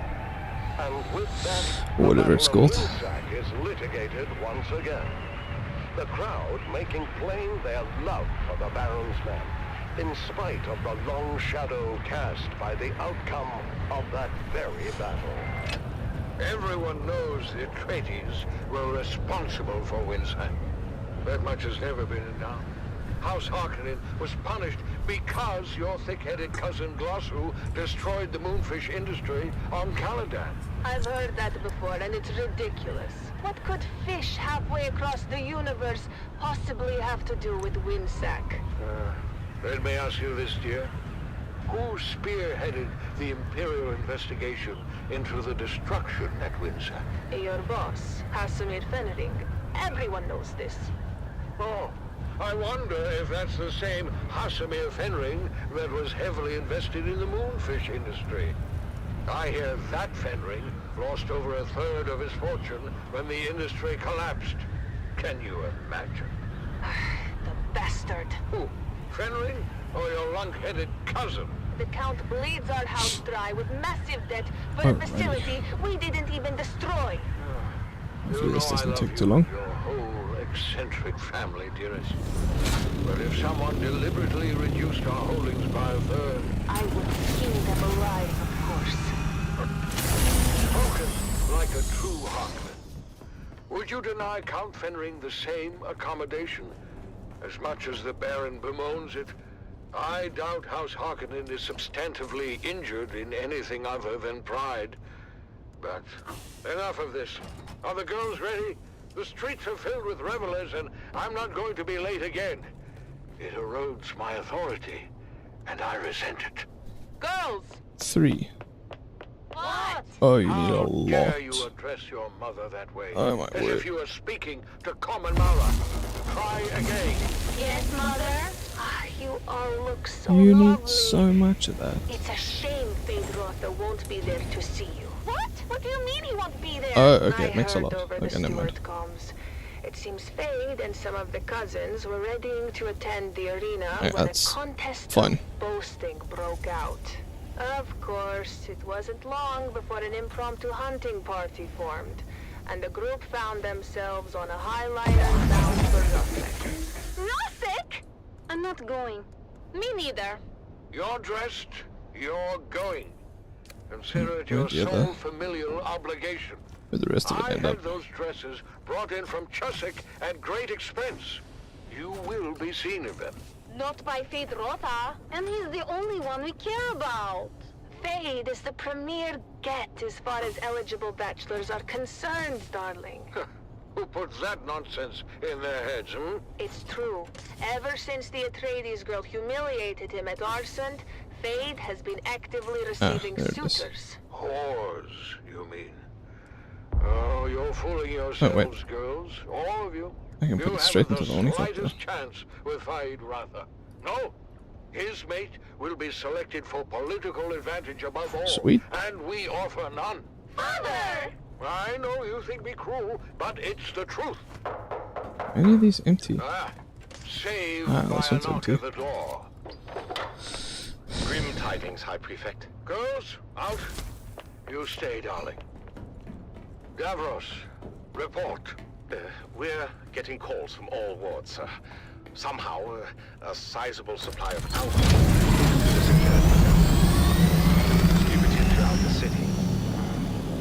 And with that, Or whatever it's called. The Winsack is litigated once again. The crowd making plain their love for the Baron's men, in spite of the long shadow cast by the outcome of that very battle. Everyone knows the Atreides were responsible for Winsack. That much has never been in doubt. House Harkonnen was punished because your thick-headed cousin Glossu destroyed the moonfish industry on Caladan. I've heard that before, and it's ridiculous. What could fish halfway across the universe possibly have to do with Winsack? Let me ask you this, dear. Who spearheaded the Imperial investigation into the destruction at Winsack? Your boss, Hasamir Fenring. Everyone knows this. Oh, I wonder if that's the same Hasamir Fenring that was heavily invested in the moonfish industry. I hear that Fenring lost over a third of his fortune when the industry collapsed. Can you imagine? The bastard. Who? Fenring or your lunk-headed cousin? The Count bleeds our house dry with massive debt for a facility we didn't even destroy. Hopefully this doesn't take too long. Your whole eccentric family, dearest. But if someone deliberately reduced our holdings by a third... I would skin them alive, of course. Spoken like a true Harkonnen. Would you deny Count Fenring the same accommodation? As much as the Baron bemoans it, I doubt House Harkonnen is substantively injured in anything other than pride. But enough of this. Are the girls ready? The streets are filled with revelers, and I'm not going to be late again. It erodes my authority, and I resent it. Girls! 3. What? Oh, you need How a dare lot. you address your mother that way? Oh my As word. if you were speaking to common Mara. Try again. Yes, Mother? You all look so You lovely. need so much of that. It's a shame Feyd-Rautha won't be there to see you. What? What do you mean he won't be there? Oh, okay, it I makes a heard lot. over the Okay, never mind. steward comms. It seems Feyd and some of the cousins were readying to attend the arena Yeah, when a that's contest fine. of boasting broke out. Of course, it wasn't long before an impromptu hunting party formed, and the group found themselves on a highliner bound for Rothick. Rothick? I'm not going. Me neither. You're dressed, you're going. Consider it your Right, yeah, sole there. familial obligation. Where the rest of it I end had up. those dresses brought in from Chusik at great expense. You will be seen in them. Not by Feyd-Rautha, and he's the only one we care about. Feyd is the premier get as far as eligible bachelors are concerned, darling. Who puts that nonsense in their heads, hmm? It's true. Ever since the Atreides girl humiliated him at Arsent, Feyd has been actively receiving there it is. suitors. Whores, you mean? Oh, you're fooling yourselves, girls. All of you. I can put it straight into the You only haven't the factor. slightest chance with Feyd-Rautha. No. His mate will be selected for political advantage above all. Sweet. And we offer none. Father! I know you think me cruel, but it's the truth. Any of these empty? Ah, Saved Ah, by that's a what's knock empty. at the door. Grim tidings, High Prefect. Girls, out. You stay, darling. Davros, report. We're getting calls from all wards, sir. Somehow, a sizable supply of alcohol is distributed throughout the city.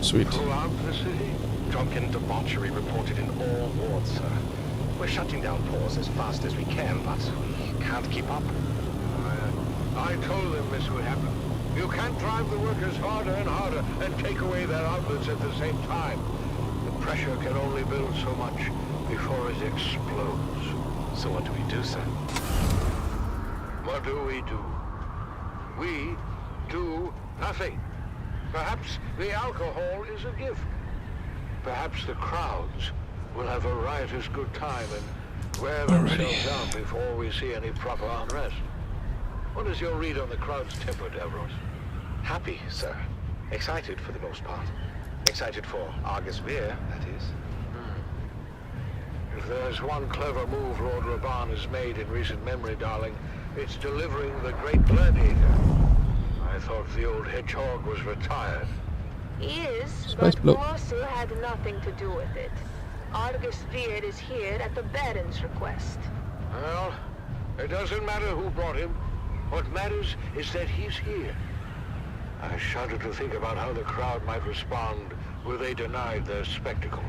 Sweet. Throughout the city? Drunken debauchery reported in all wards, sir. We're shutting down pours as fast as we can, but we can't keep up. I told them this would happen. You can't drive the workers harder and harder and take away their outlets at the same time. The pressure can only build so much before it explodes. So what do we do, sir? What do? We do nothing. Perhaps the alcohol is a gift. Perhaps the crowds will have a riotous good time and wear themselves out before we see any proper unrest. What is your read on the crowd's temper, Davros? Happy, sir. Excited for the most part. Excited for Argus Veer, that is. If there's one clever move Lord Raban has made in recent memory, darling, it's delivering the great gladiator. I thought the old hedgehog was retired. He is, Spice but blow. Colossal had nothing to do with it. Argus Veer is here at the Baron's request. Well, it doesn't matter who brought him. What matters is that he's here. I shudder to think about how the crowd might respond were they denied their spectacle.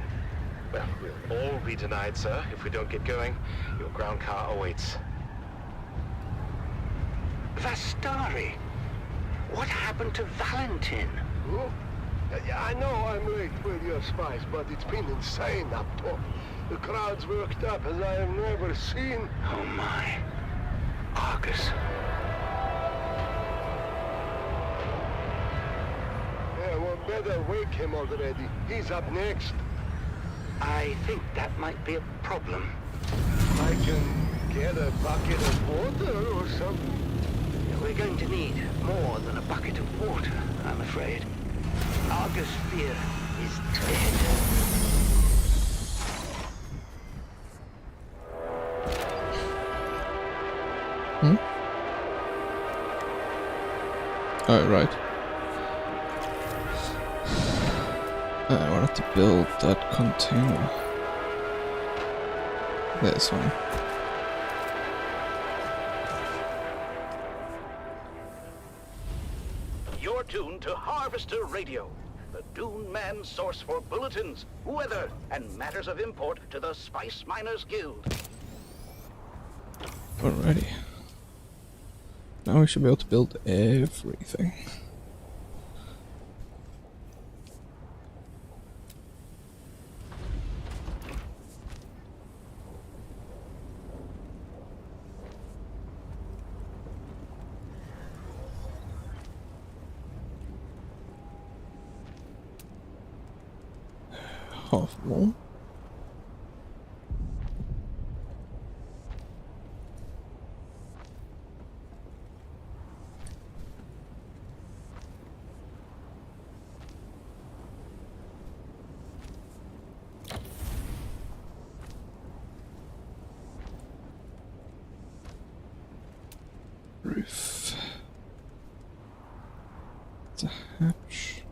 Well, we'll all be denied, sir, if we don't get going. Your ground car awaits. Vastari! What happened to Valentin? Oh, I know I'm late with your spies, but it's been insane up top. The crowd's worked up as I have never seen. Oh my. Argus. Yeah, well, better wake him already. He's up next. I think that might be a problem. I can get a bucket of water or something. We're going to need more than a bucket of water, I'm afraid. Argus Veer is dead. Oh, right. I wanted to build that container. This one. You're tuned to Harvester Radio, the Dune Man source for bulletins, weather, and matters of import to the Spice Miners Guild. Alrighty. Now we should be able to build everything. Half wall. Roof. It's a hatch.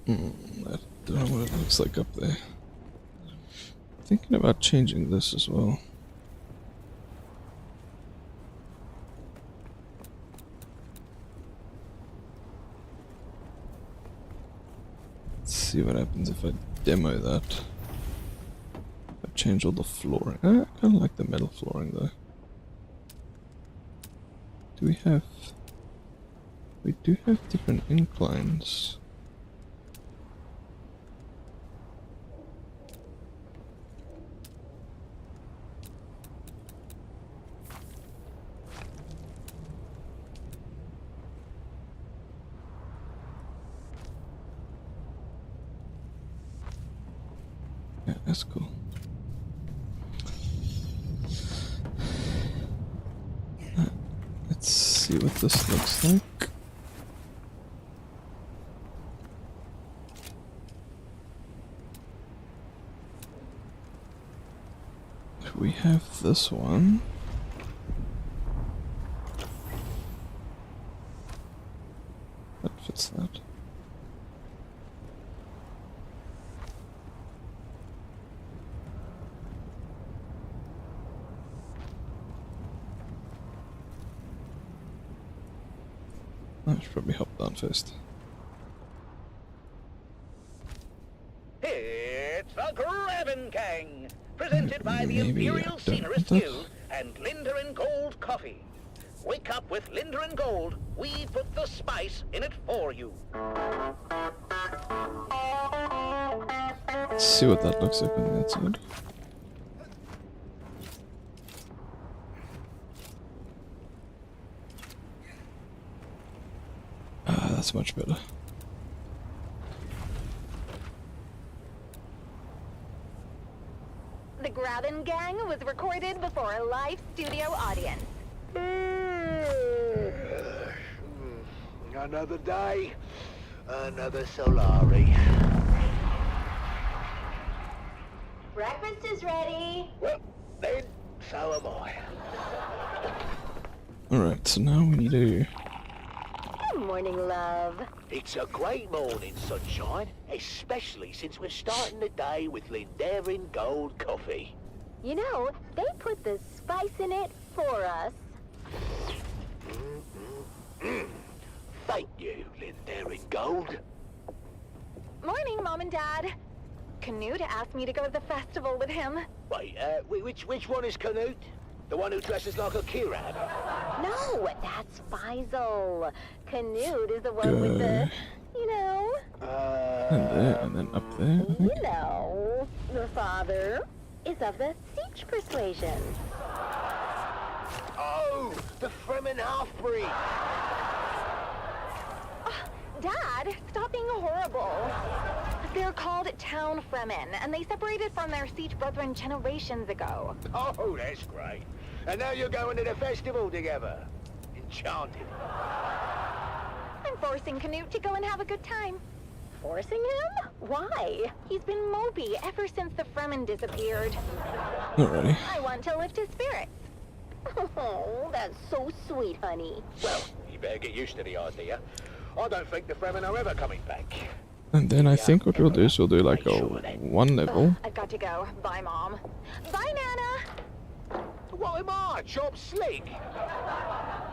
I don't know what it looks like up there. Thinking about changing this as well. Let's see what happens if I demo that. change all the flooring. I kind of like the metal flooring though. Do we have... We do have different inclines. Yeah, that's cool. Let's see what this looks like. We have this one. That fits that. I should probably hop down first. It's the Grabbin' Gang, presented by the Maybe Imperial I don't Scenerist want Guild and Linder and Gold Coffee. Wake up with Linder and Gold. We put the spice in it for you. Let's see what that looks like on the outside. Ah, that's much better. The Grabbin' Gang was recorded before a live studio audience. Another day, another Solari. Breakfast is ready. Well, then, so am I. Alright, so now we need to... Good morning, love. It's a great morning, sunshine, especially since we're starting the day with Lindarin Gold Coffee. You know, they put the spice in it for us. Thank you, Lindarin Gold. Morning, Mom and Dad. Canute asked me to go to the festival with him. Wait, which one is Canute? The one who dresses like a Kirab? No, that's Faisal. Canute is the one with the, you know... And there, and then up there, I think. You know, the father is of the Siege persuasion. Oh, the Fremen half-breed. Dad, stop being horrible. They're called Town Fremen, and they separated from their Siege brethren generations ago. Oh, that's great. And now you're going to the festival together. Enchanted. I'm forcing Canute to go and have a good time. Forcing him? Why? He's been mopey ever since the Fremen disappeared. Alrighty. I want to lift his spirits. Oh, that's so sweet, honey. Well, you better get used to the idea. I don't think the Fremen are ever coming back. And then I think what we'll do is we'll do like a one level. I've got to go. Bye, Mom. Bye, Nana. What am I, Chop Slick?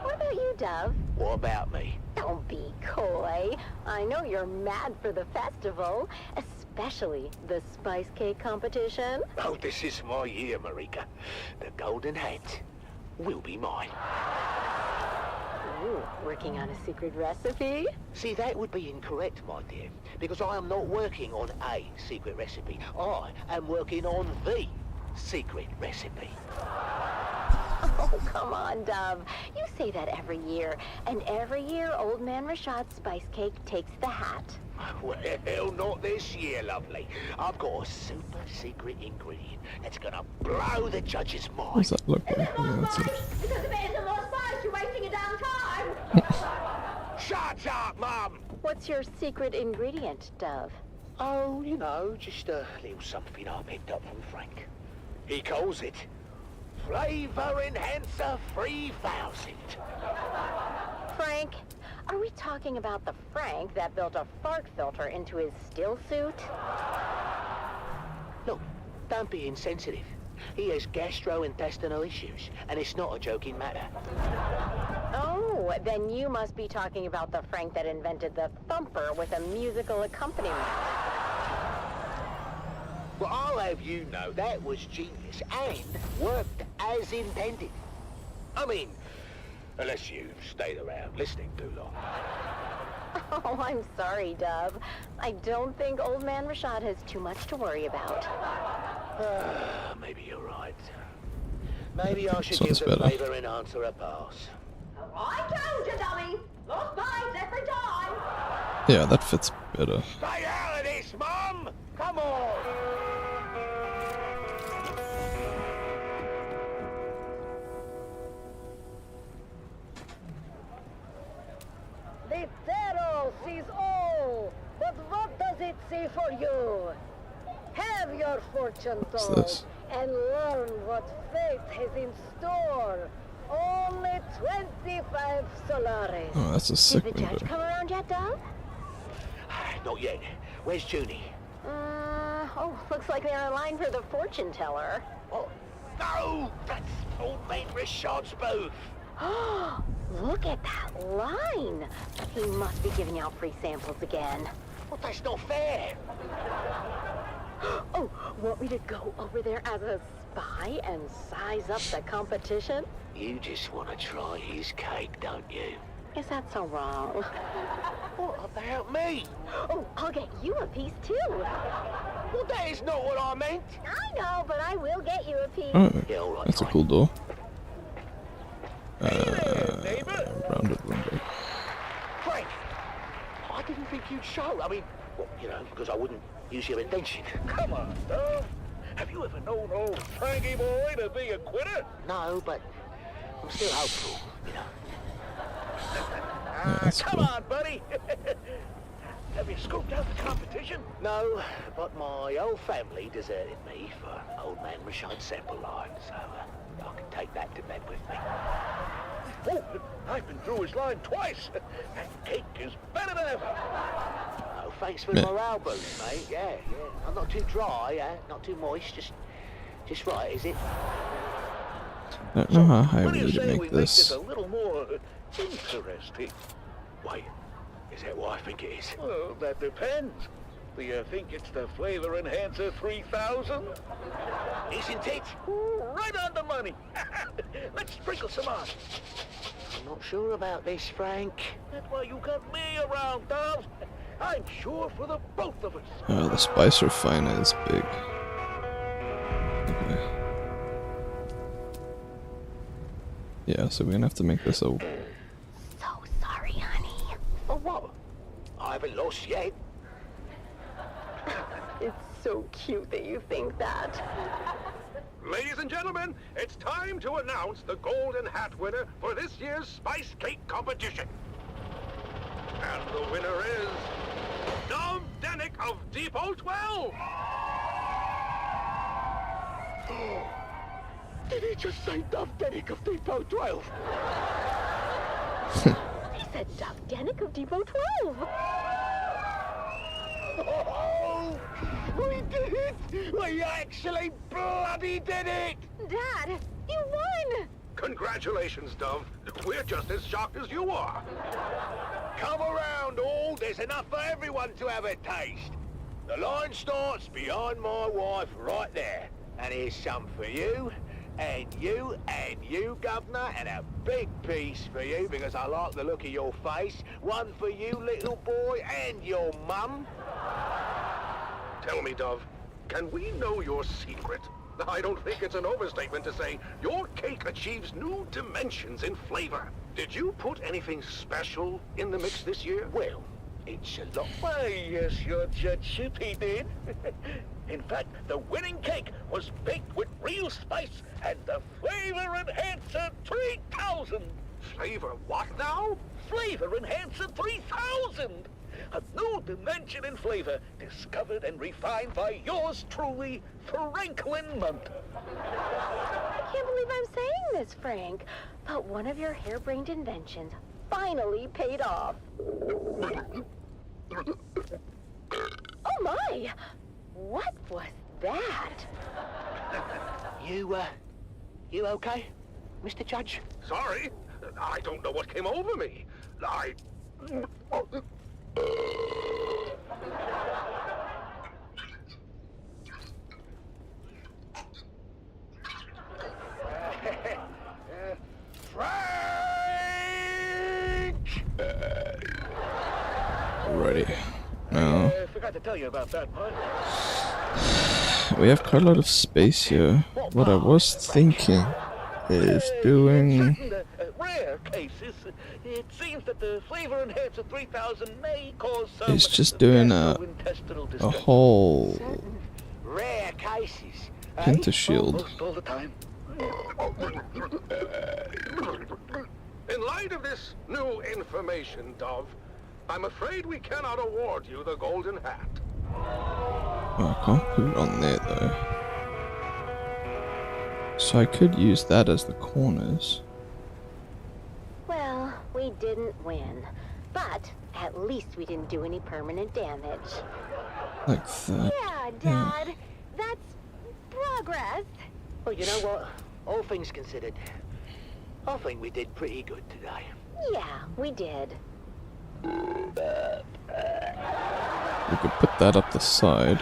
What about you, Dove? What about me? Don't be coy. I know you're mad for the festival, especially the spice cake competition. Oh, this is my year, Marika. The golden hat will be mine. Ooh, working on a secret recipe? See, that would be incorrect, my dear, because I am not working on a secret recipe. I am working on the secret recipe. Oh, come on, Dove. You say that every year, and every year Old Man Rashad's spice cake takes the hat. Well, not this year, lovely. I've got a super secret ingredient that's gonna blow the judges' What minds. does that look like? Yeah, that's it. Because there isn't more spice, you're wasting your damn time. Shut up, Mum! What's your secret ingredient, Dove? Oh, you know, just a little something I picked up from Frank. He calls it Flavor Enhancer 3000. Frank? Are we talking about the Frank that built a fart filter into his still suit? Look, don't be insensitive. He has gastrointestinal issues, and it's not a joking matter. Oh, then you must be talking about the Frank that invented the thumper with a musical accompaniment. Well, I'll have you know that was genius and worked as intended. I mean, unless you stayed around listening too long. Oh, I'm sorry, Dove. I don't think old man Rashad has too much to worry about. Maybe you're right. Maybe I should Sounds give the better. flavor enhancer a pass. I told you, dummy! Lost vibes every time! Yeah, that fits better. Stay out of this, Mum! Come on! The tarot sees all, but what does it see for you? Have your fortune What's told this? and learn what fate has in store. Only 25 Solaris. Oh, that's a sick Did the window. judge come around yet, Dove? Not yet. Where's Junie? Looks like they're in line for the fortune teller. Oh, no! That's old mate Rashad's booth. Look at that line. He must be giving out free samples again. Well, that's not fair. Oh, want me to go over there as a spy and size up the competition? You just want to try his cake, don't you? Is that so wrong? What about me? Oh, I'll get you a piece too. Well, that is not what I meant. I know, but I will get you a piece. Oh, Yeah, all right, that's a fine. cool door. neighbor. Rounded window. Frank, I didn't think you'd show. I mean, well, you know, because I wouldn't use your invention. Come on, Dove. Have you ever known old Frankie boy to be a quitter? No, but I'm still hopeful, you know. Yeah, that's Come cool. on, buddy. Have you scoped out the competition? No, but my old family deserted me for old man Rashad's sample line, so I can take that to bed with me. Oh, I've been through his line twice. That cake is better than ever. Oh, thanks for Yeah. the morale boost, mate. Yeah. I'm not too dry, not too moist, just right, is it? I don't know how I What do you really say we make make this this. a little more interesting? Wait, is that what I think it is? Well, that depends. Do you think it's the Flavor Enhancer 3000? Isn't it? Right on the money. Let's sprinkle some on. I'm not sure about this, Frank. That's why you got me around, Dove. I'm sure for the both of us. Oh, the spice refiner is big. Okay. Yeah, so we're gonna have to make this a... So sorry, honey. For what? I haven't lost yet. It's so cute that you think that. Ladies and gentlemen, it's time to announce the golden hat winner for this year's Spice Cake competition. And the winner is... Dove Denick of Depot 12! Did he just say Dove Denick of Depot 12? He said Dove Denick of Depot 12. Oh, we did it! We actually bloody did it! Dad, you won! Congratulations, Dove. We're just as shocked as you are. Come around, all. There's enough for everyone to have a taste. The line starts behind my wife right there. And here's some for you, and you, Governor, and a big piece for you because I like the look of your face. One for you, little boy, and your mum. Tell me, Dove, can we know your secret? I don't think it's an overstatement to say your cake achieves new dimensions in flavor. Did you put anything special in the mix this year? Well, it's a lot. Why, yes, your judgeship, he did. In fact, the winning cake was baked with real spice and the Flavor Enhancer 3000. Flavor what now? Flavor Enhancer 3000! A new dimension in flavor, discovered and refined by yours truly, Franklin Munt. I can't believe I'm saying this, Frank, but one of your harebrained inventions finally paid off. Oh my! What was that? You okay, Mr. Judge? Sorry, I don't know what came over me. to tell you about that part. We have quite a lot of space here. What I was thinking is doing... In certain rare cases, it seems that the flavor enhancer 3000 may cause some It's just doing a whole Certain rare cases. pentashield. Almost all the time. In light of this new information, Dove, I'm afraid we cannot award you the golden hat. Oh, I can't put it on there though. So I could use that as the corners. Well, we didn't win. But at least we didn't do any permanent damage. Like that. Yeah, Dad. That's progress. Well, you know what? All things considered, I think we did pretty good today. Yeah, we did. We could put that up the side.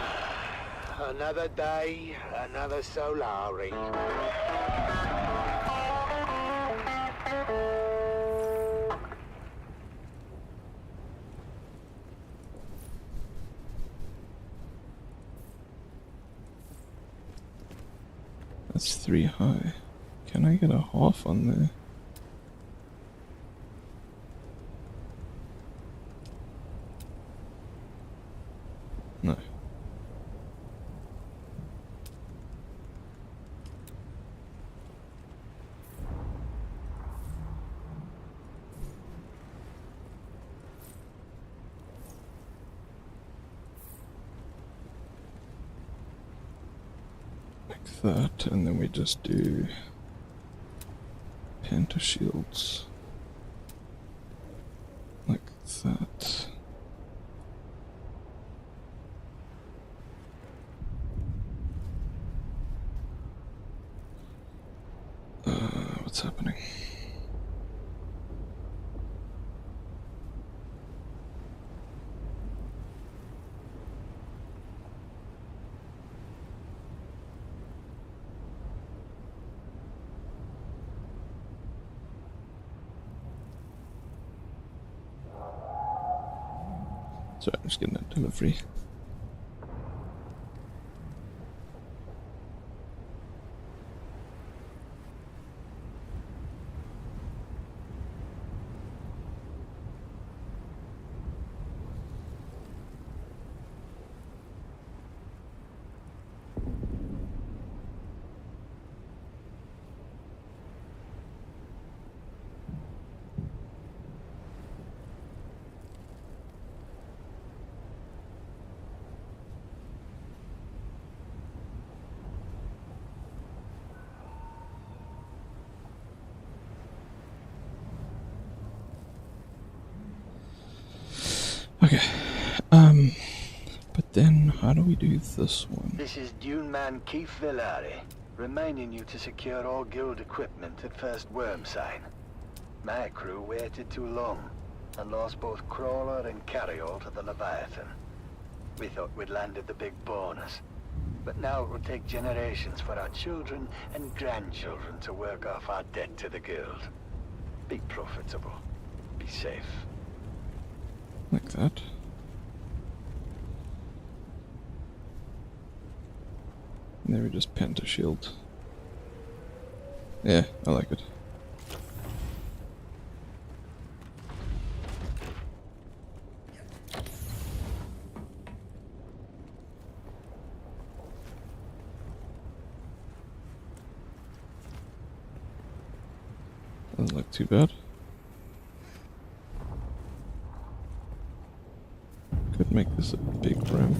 Another day, another Solari. That's 3 high. Can I get a half on there? No. Like that, and then we just do pentashields. Like that. What's happening? Sorry, I'm just getting that delivery. Okay, but then how do we do this one? This is Dune Man Keith Villari, reminding you to secure all guild equipment at first worm sign. My crew waited too long and lost both crawler and carryall to the Leviathan. We thought we'd landed the big bonus, but now it will take generations for our children and grandchildren to work off our debt to the guild. Be profitable. Be safe. Like that. And there we just pentashield. Yeah, I like it. Doesn't look too bad. Could make this a big ramp.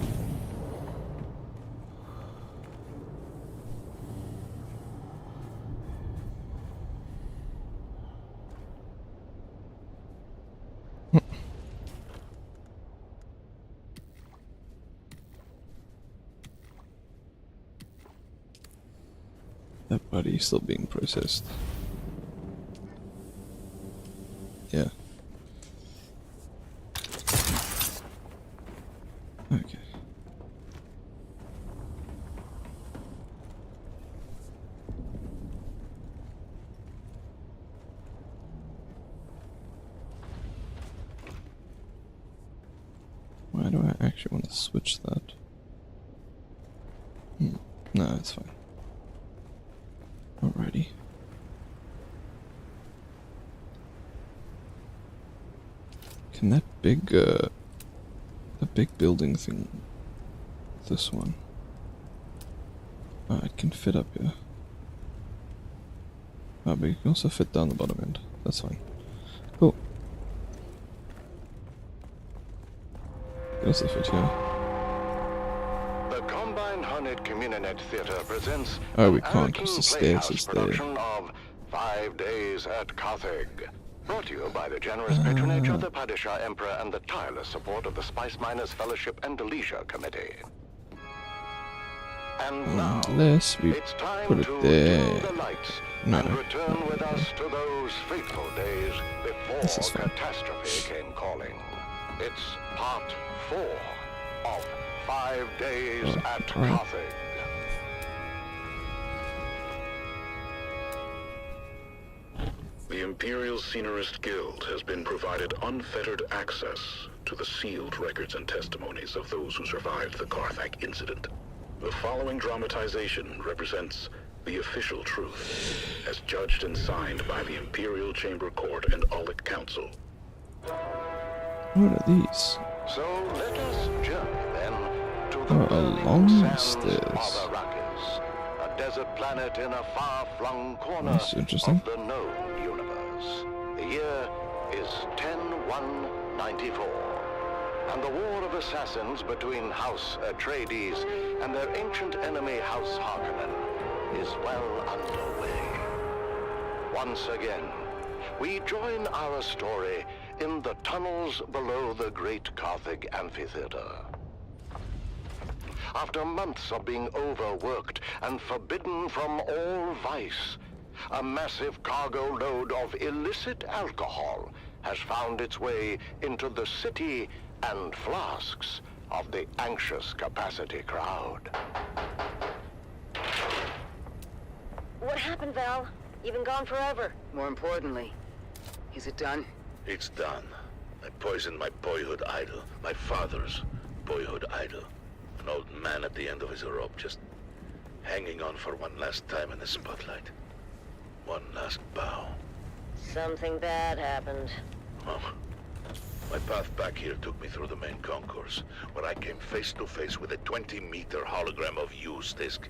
That body is still being processed. Yeah. Okay. Why do I actually want to switch that? No, it's fine. Alrighty. Can that big, the big building thing, this one, it can fit up here. Oh, but you can also fit down the bottom end. That's fine. Cool. It also fit here. The Combined Hornet Communinet Theater presents Oh, we can't because the stairs is there. production of 5 Days at Carthage. Brought to you by the generous patronage of the Padishah Emperor and the tireless support of the Spice Miners Fellowship and Leisure Committee. And now, unless we it's time put it to there. dim the lights No. and return with us to those fateful days This is before fine. catastrophe came calling. It's part 4 of 5 Days at Carthage. The Imperial Scenarist Guild has been provided unfettered access to the sealed records and testimonies of those who survived the Carthage incident. The following dramatization represents the official truth, as judged and signed by the Imperial Chamber Court and Aulic Council. What are these? So let us journey then to the Oh, burning along the sands stairs. of Arrakis, a desert planet in a far-flung corner That's interesting. of the known universe. The year is 10-1-94, and the war of assassins between House Atreides and their ancient enemy House Harkonnen is well underway. Once again, we join our story in the tunnels below the great Carthage amphitheater. After months of being overworked and forbidden from all vice, a massive cargo load of illicit alcohol has found its way into the city and flasks of the anxious capacity crowd. What happened, Val? You've been gone forever. More importantly, is it done? It's done. I poisoned my boyhood idol, my father's boyhood idol. An old man at the end of his rope, just hanging on for one last time in the spotlight. One last bow. Something bad happened. Oh. My path back here took me through the main concourse, where I came face to face with a 20-meter hologram of you, Stisk.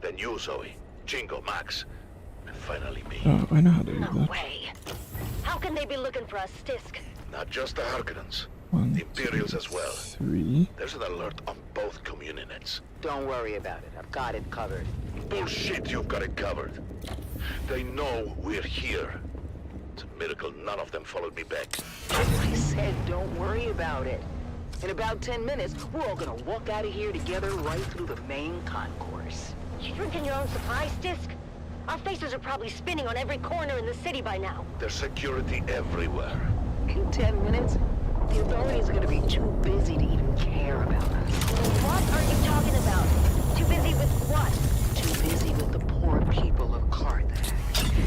Then you, Zoe, Jingo, Max, and finally me. Oh, I know how to do No that. way. How can they be looking for us, Stisk? Not just the Harkonnens, 1, the Imperials 2, as well. 3. There's an alert on both communinets. Don't worry about it. I've got it covered. Bullshit, you've got it covered. They know we're here. It's a miracle none of them followed me back. I said don't worry about it. In about 10 minutes, we're all gonna walk out of here together right through the main concourse. You drinking your own supply, Stisk? Our faces are probably spinning on every corner in the city by now. There's security everywhere. In 10 minutes, the authorities are gonna be too busy to even care about us. What are you talking about? Too busy with what? Too busy with the poor people of Carthage.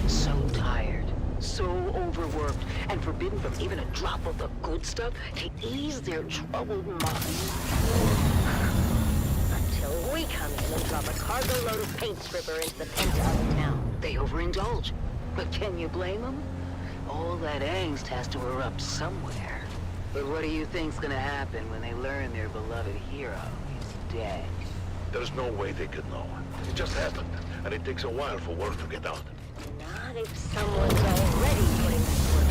So tired, so overworked, and forbidden from even a drop of the good stuff to ease their troubled minds. Until we come in and drop a cargo load of paint stripper into the pent out of town. They overindulge. But can you blame them? All that angst has to erupt somewhere. But what do you think's gonna happen when they learn their beloved hero is dead? There's no way they could know. It just happened, and it takes a while for word to get out. Not if someone's already putting that word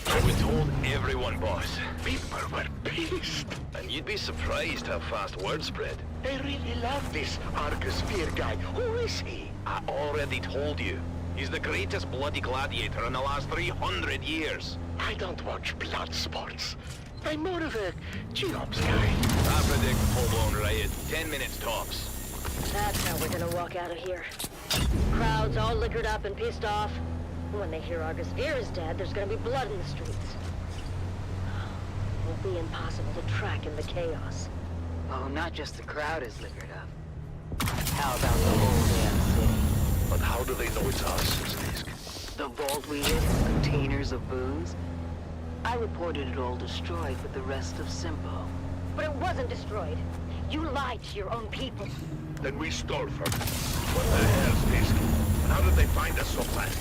out. We told everyone, boss. People were pissed. And you'd be surprised how fast word spread. They really love this Argus Fear guy. Who is he? I already told you. He's the greatest bloody gladiator in the last 300 years. I don't watch blood sports. I'm more of a jobs guy. I predict full-blown riot. 10 minutes tops. That's how we're gonna walk out of here. Crowds all liquored up and pissed off. When they hear Argus Fear is dead, there's gonna be blood in the streets. It'll be impossible to track in the chaos. Oh, not just the crowd is liquored up. How about the whole damn city? But how do they know it's us, Stisk? The vault we hit, containers of booze. I reported it all destroyed with the rest of Simpo. But it wasn't destroyed. You lied to your own people. Then we stole from them. What the hell, Stisk? How did they find us so fast?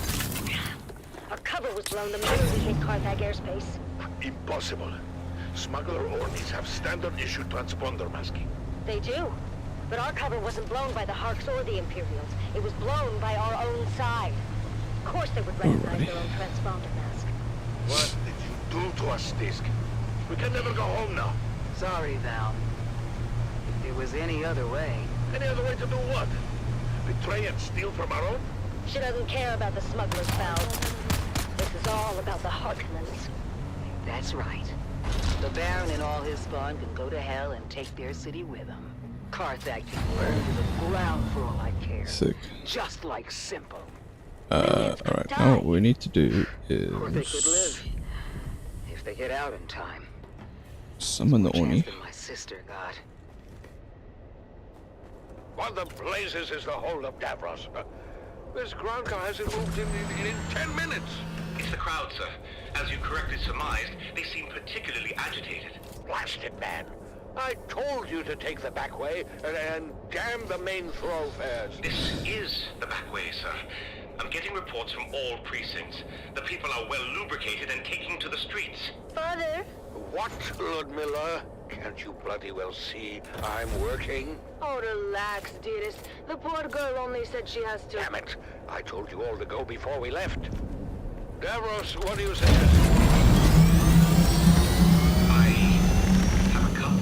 Our cover was blown the minute we hit Carthag airspace. Impossible. Smuggler Ornies have standard issue transponder masking. They do. But our cover wasn't blown by the Harks or the Imperials. It was blown by our own side. Of course they would recognize their own transponder mask. What did you do to us, Stisk? We can never go home now. Sorry, Val. If there was any other way... Any other way to do what? Betray and steal from our own? She doesn't care about the smugglers, Val. This is all about the Harkonnens. That's right. The Baron and all his spawn can go to hell and take their city with them. Carthag can burn to the ground for all I care. Sick. Just like Simpo. Alright, now what we need to do Or they could is live. If they get out in time. summon the Oni. Than my sister got. What the blazes is the hold of Davros? This ground car hasn't moved in 10 minutes. It's the crowd, sir. As you correctly surmised, they seem particularly agitated. Blast it, man. I told you to take the back way and damn the main thoroughfares. This is the back way, sir. I'm getting reports from all precincts. The people are well lubricated and taking to the streets. Father? What, Ludmilla? Can't you bloody well see I'm working? Oh, relax, dearest. The poor girl only said she has to... Damn it! I told you all to go before we left. Davros, what do you say? I have a cup,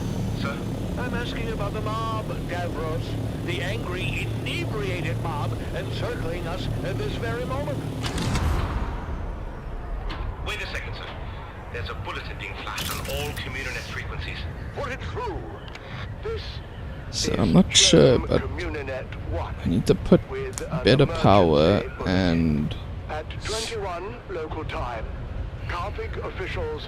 sir. I'm asking about the mob, Davros. The angry, inebriated mob encircling us at this very moment. Wait a second, sir. There's a bulletin being flashed on all Communinet frequencies. Put it through. This So I'm not sure, but I need to put better power and at 21 local time. Carthag officials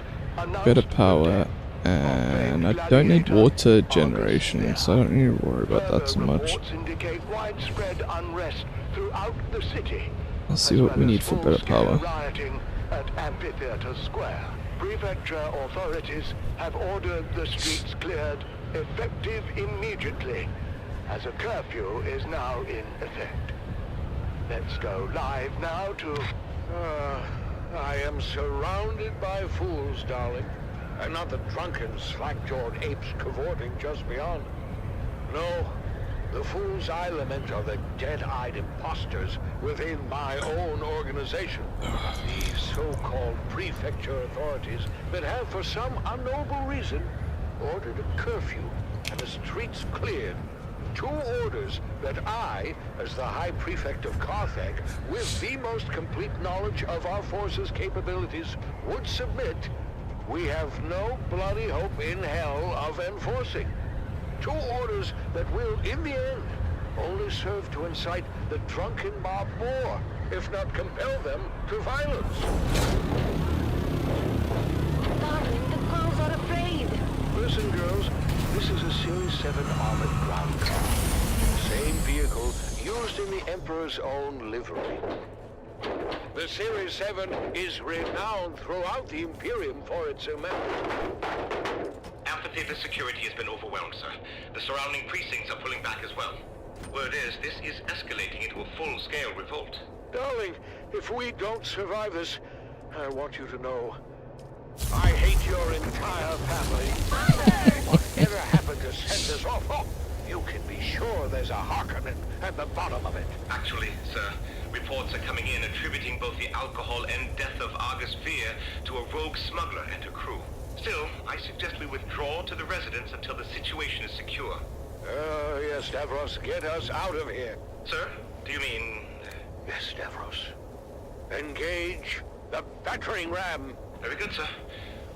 better power, and I don't need water generation, so I don't need to worry about that so much. Reports indicate widespread unrest throughout the city. I'll see what we need for better power. Rioting at Amphitheater Square. Prefecture authorities have ordered the streets cleared, effective immediately, as a curfew is now in effect. Let's go live now to... I am surrounded by fools, darling. And not the drunken, slack-jawed apes cavorting just beyond. No, the fools I lament are the dead-eyed imposters within my own organization. These so-called prefecture authorities that have, for some unknowable reason, ordered a curfew and the streets cleared. 2 orders that I, as the High Prefect of Carthag, with the most complete knowledge of our forces' capabilities, would submit. We have no bloody hope in hell of enforcing. 2 orders that will, in the end, only serve to incite the drunken mob more, if not compel them to violence. Darling, the girls are afraid. Listen, girls, this is a Series 7 armored ground car. Same vehicle used in the Emperor's own livery. The Series 7 is renowned throughout the Imperium for its immense. Amphitheater security has been overwhelmed, sir. The surrounding precincts are pulling back as well. Word is, this is escalating into a full-scale revolt. Darling, if we don't survive this, I want you to know, I hate your entire family. Whatever happened to send us off? Oh, you can be sure there's a Harkonnen at the bottom of it. Actually, sir, reports are coming in attributing both the alcohol and death of Argus Fear to a rogue smuggler and her crew. Still, I suggest we withdraw to the residence until the situation is secure. Yes, Davros, get us out of here. Sir, do you mean... Yes, Davros. Engage the battering ram. Very good, sir.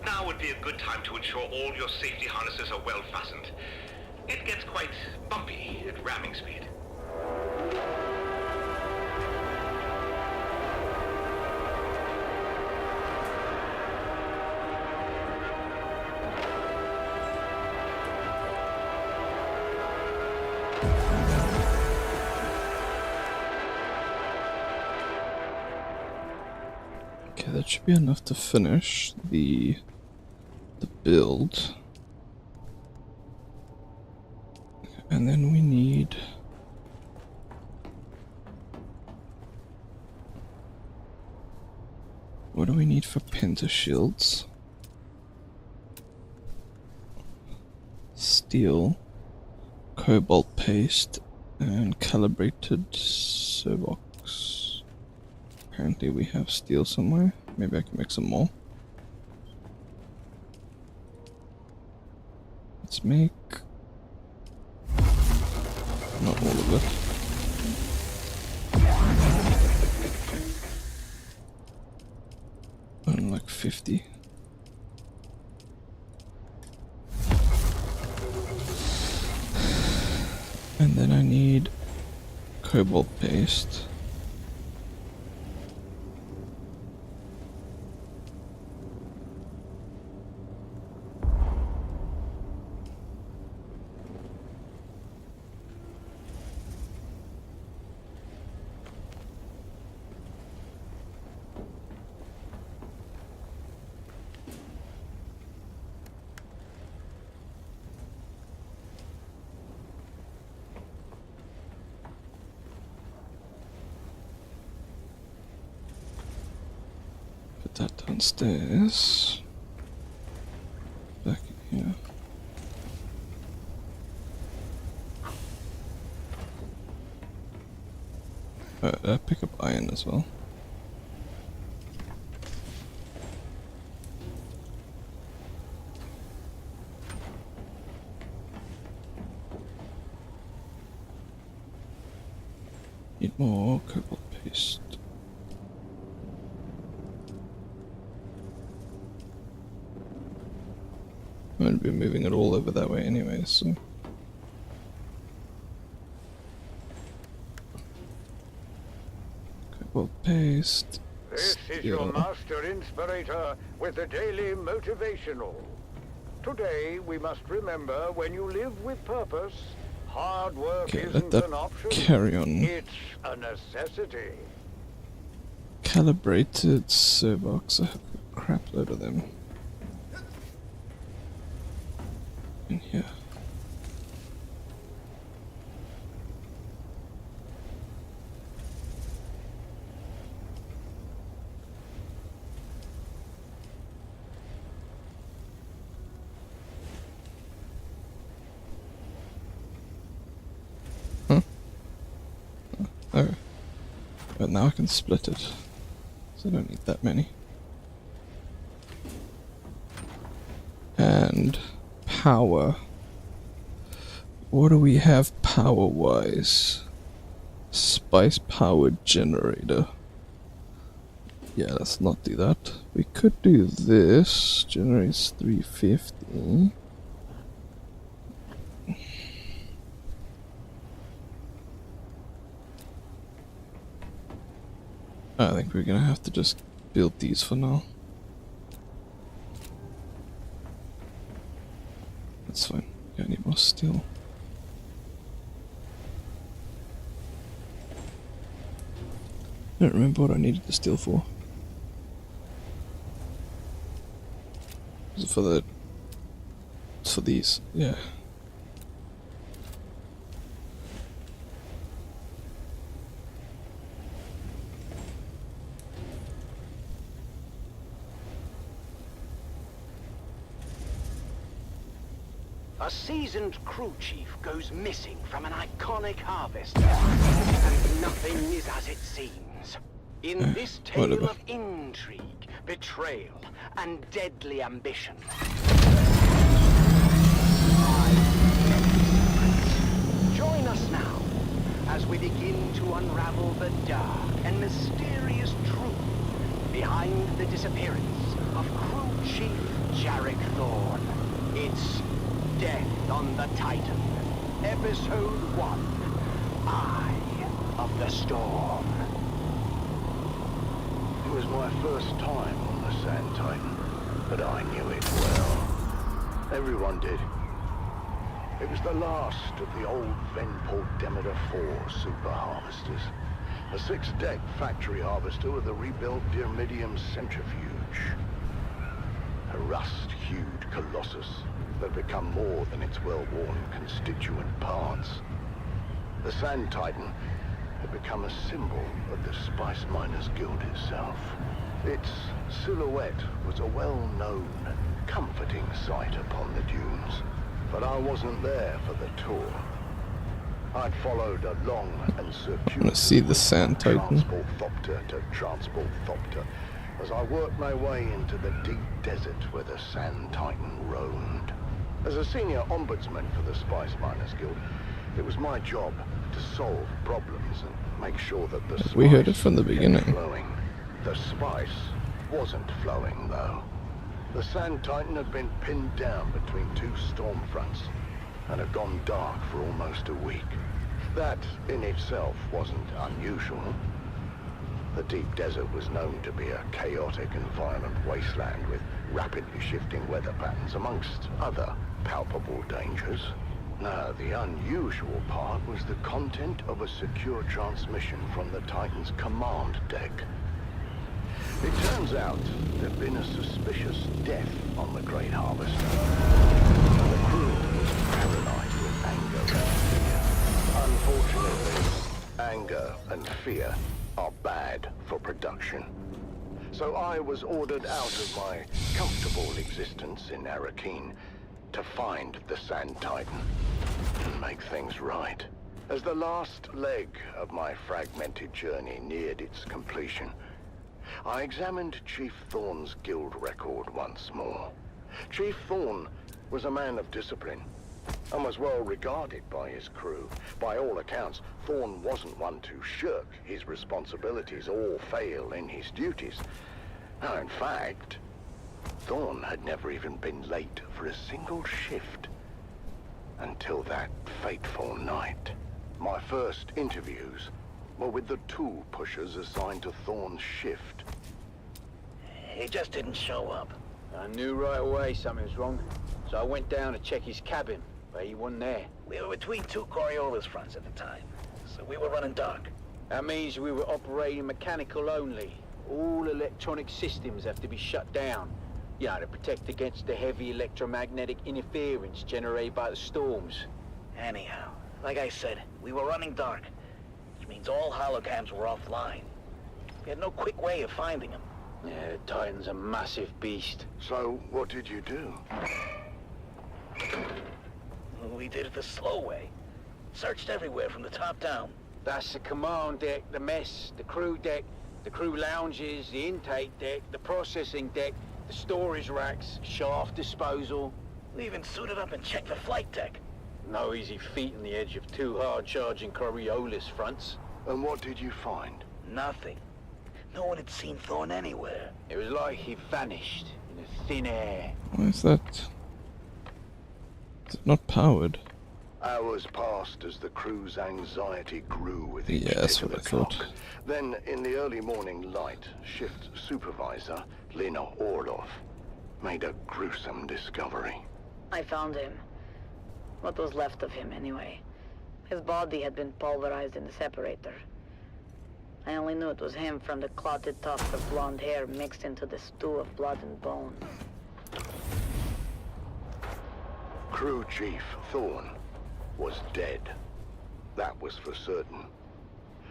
Now would be a good time to ensure all your safety harnesses are well fastened. It gets quite bumpy at ramming speed. Okay, that should be enough to finish the build. And then we need... What do we need for pentashields? Steel, cobalt paste, and calibrated servox. Apparently we have steel somewhere. Maybe I can make some more. Let's make... not all of it. And like 50. And then I need cobalt paste. Put that downstairs. Back in here. Pick up iron as well. Need more cobalt paste. I'm going to be moving it all over that way anyway, so... Cobalt paste. This is your master inspirator with the daily motivational. Today we must remember, when you live with purpose, hard work isn't an option. Carry on. It's a necessity. Calibrated servox. I have a crap load of them. In here. Huh? Oh. But now I can split it. So I don't need that many. And power. What do we have power-wise? Spice powered generator. Yeah, let's not do that. We could do this. Generates 350. I think we're gonna have to just build these for now. That's fine. Yeah, I need more steel. I don't remember what I needed the steel for. Was it for the... It's for these, yeah. A seasoned crew chief goes missing from an iconic harvester, and nothing is as it seems. In this tale of intrigue, betrayal, and deadly ambition, join us now as we begin to unravel the dark and mysterious truth behind the disappearance of crew chief Jarek Thorne. It's Death on the Titan, Episode 1, Eye of the Storm. It was my first time on the Sand Titan, but I knew it well. Everyone did. It was the last of the old Venport Demeter 4 super harvesters. A 6-deck factory harvester with a rebuilt Dyrmidium centrifuge. A rust-hued colossus that had become more than its well-worn constituent parts. The Sand Titan had become a symbol of the Spice Miners Guild itself. Its silhouette was a well-known, comforting sight upon the dunes. But I wasn't there for the tour. I'd followed a long and circuitous I want to see the Sand Titan. transporthopter to transporthopter as I worked my way into the deep desert where the Sand Titan roamed. As a senior ombudsman for the Spice Miners Guild, it was my job to solve problems and make sure that the spice We heard it from the beginning. kept flowing. The spice wasn't flowing, though. The Sand Titan had been pinned down between two storm fronts and had gone dark for almost a week. That, in itself, wasn't unusual. The deep desert was known to be a chaotic and violent wasteland with rapidly shifting weather patterns, amongst other palpable dangers. Now, the unusual part was the content of a secure transmission from the Titan's command deck. It turns out there'd been a suspicious death on the Great Harvester. The crew was paralyzed with anger and fear. Unfortunately, anger and fear are bad for production. So I was ordered out of my comfortable existence in Arrakeen to find the Sand Titan and make things right. As the last leg of my fragmented journey neared its completion, I examined Chief Thorne's guild record once more. Chief Thorne was a man of discipline and was well regarded by his crew. By all accounts, Thorne wasn't one to shirk his responsibilities or fail in his duties. Now, in fact, Thorne had never even been late for a single shift until that fateful night. My first interviews were with the tool pushers assigned to Thorne's shift. He just didn't show up. I knew right away something was wrong, so I went down to check his cabin, but he wasn't there. We were between two Coriolis fronts at the time, so we were running dark. That means we were operating mechanical only. All electronic systems have to be shut down, you know, to protect against the heavy electromagnetic interference generated by the storms. Anyhow, like I said, we were running dark, which means all holograms were offline. We had no quick way of finding them. Yeah, the Titan's a massive beast. So, what did you do? We did it the slow way. Searched everywhere from the top down. That's the command deck, the mess, the crew deck, the crew lounges, the intake deck, the processing deck, the storage racks, shaft disposal. We even suited up and checked the flight deck. No easy feat on the edge of two hard-charging Coriolis fronts. And what did you find? Nothing. No one had seen Thorne anywhere. It was like he vanished in the thin air. Why is that? Is it not powered? Hours passed as the crew's anxiety grew with each Yeah, that's tick of what the I thought. clock. Then, in the early morning light, shift supervisor Lena Orloff made a gruesome discovery. I found him. What was left of him, anyway. His body had been pulverized in the separator. I only knew it was him from the clotted tufts of blonde hair mixed into the stew of blood and bone. Crew Chief Thorne was dead. That was for certain.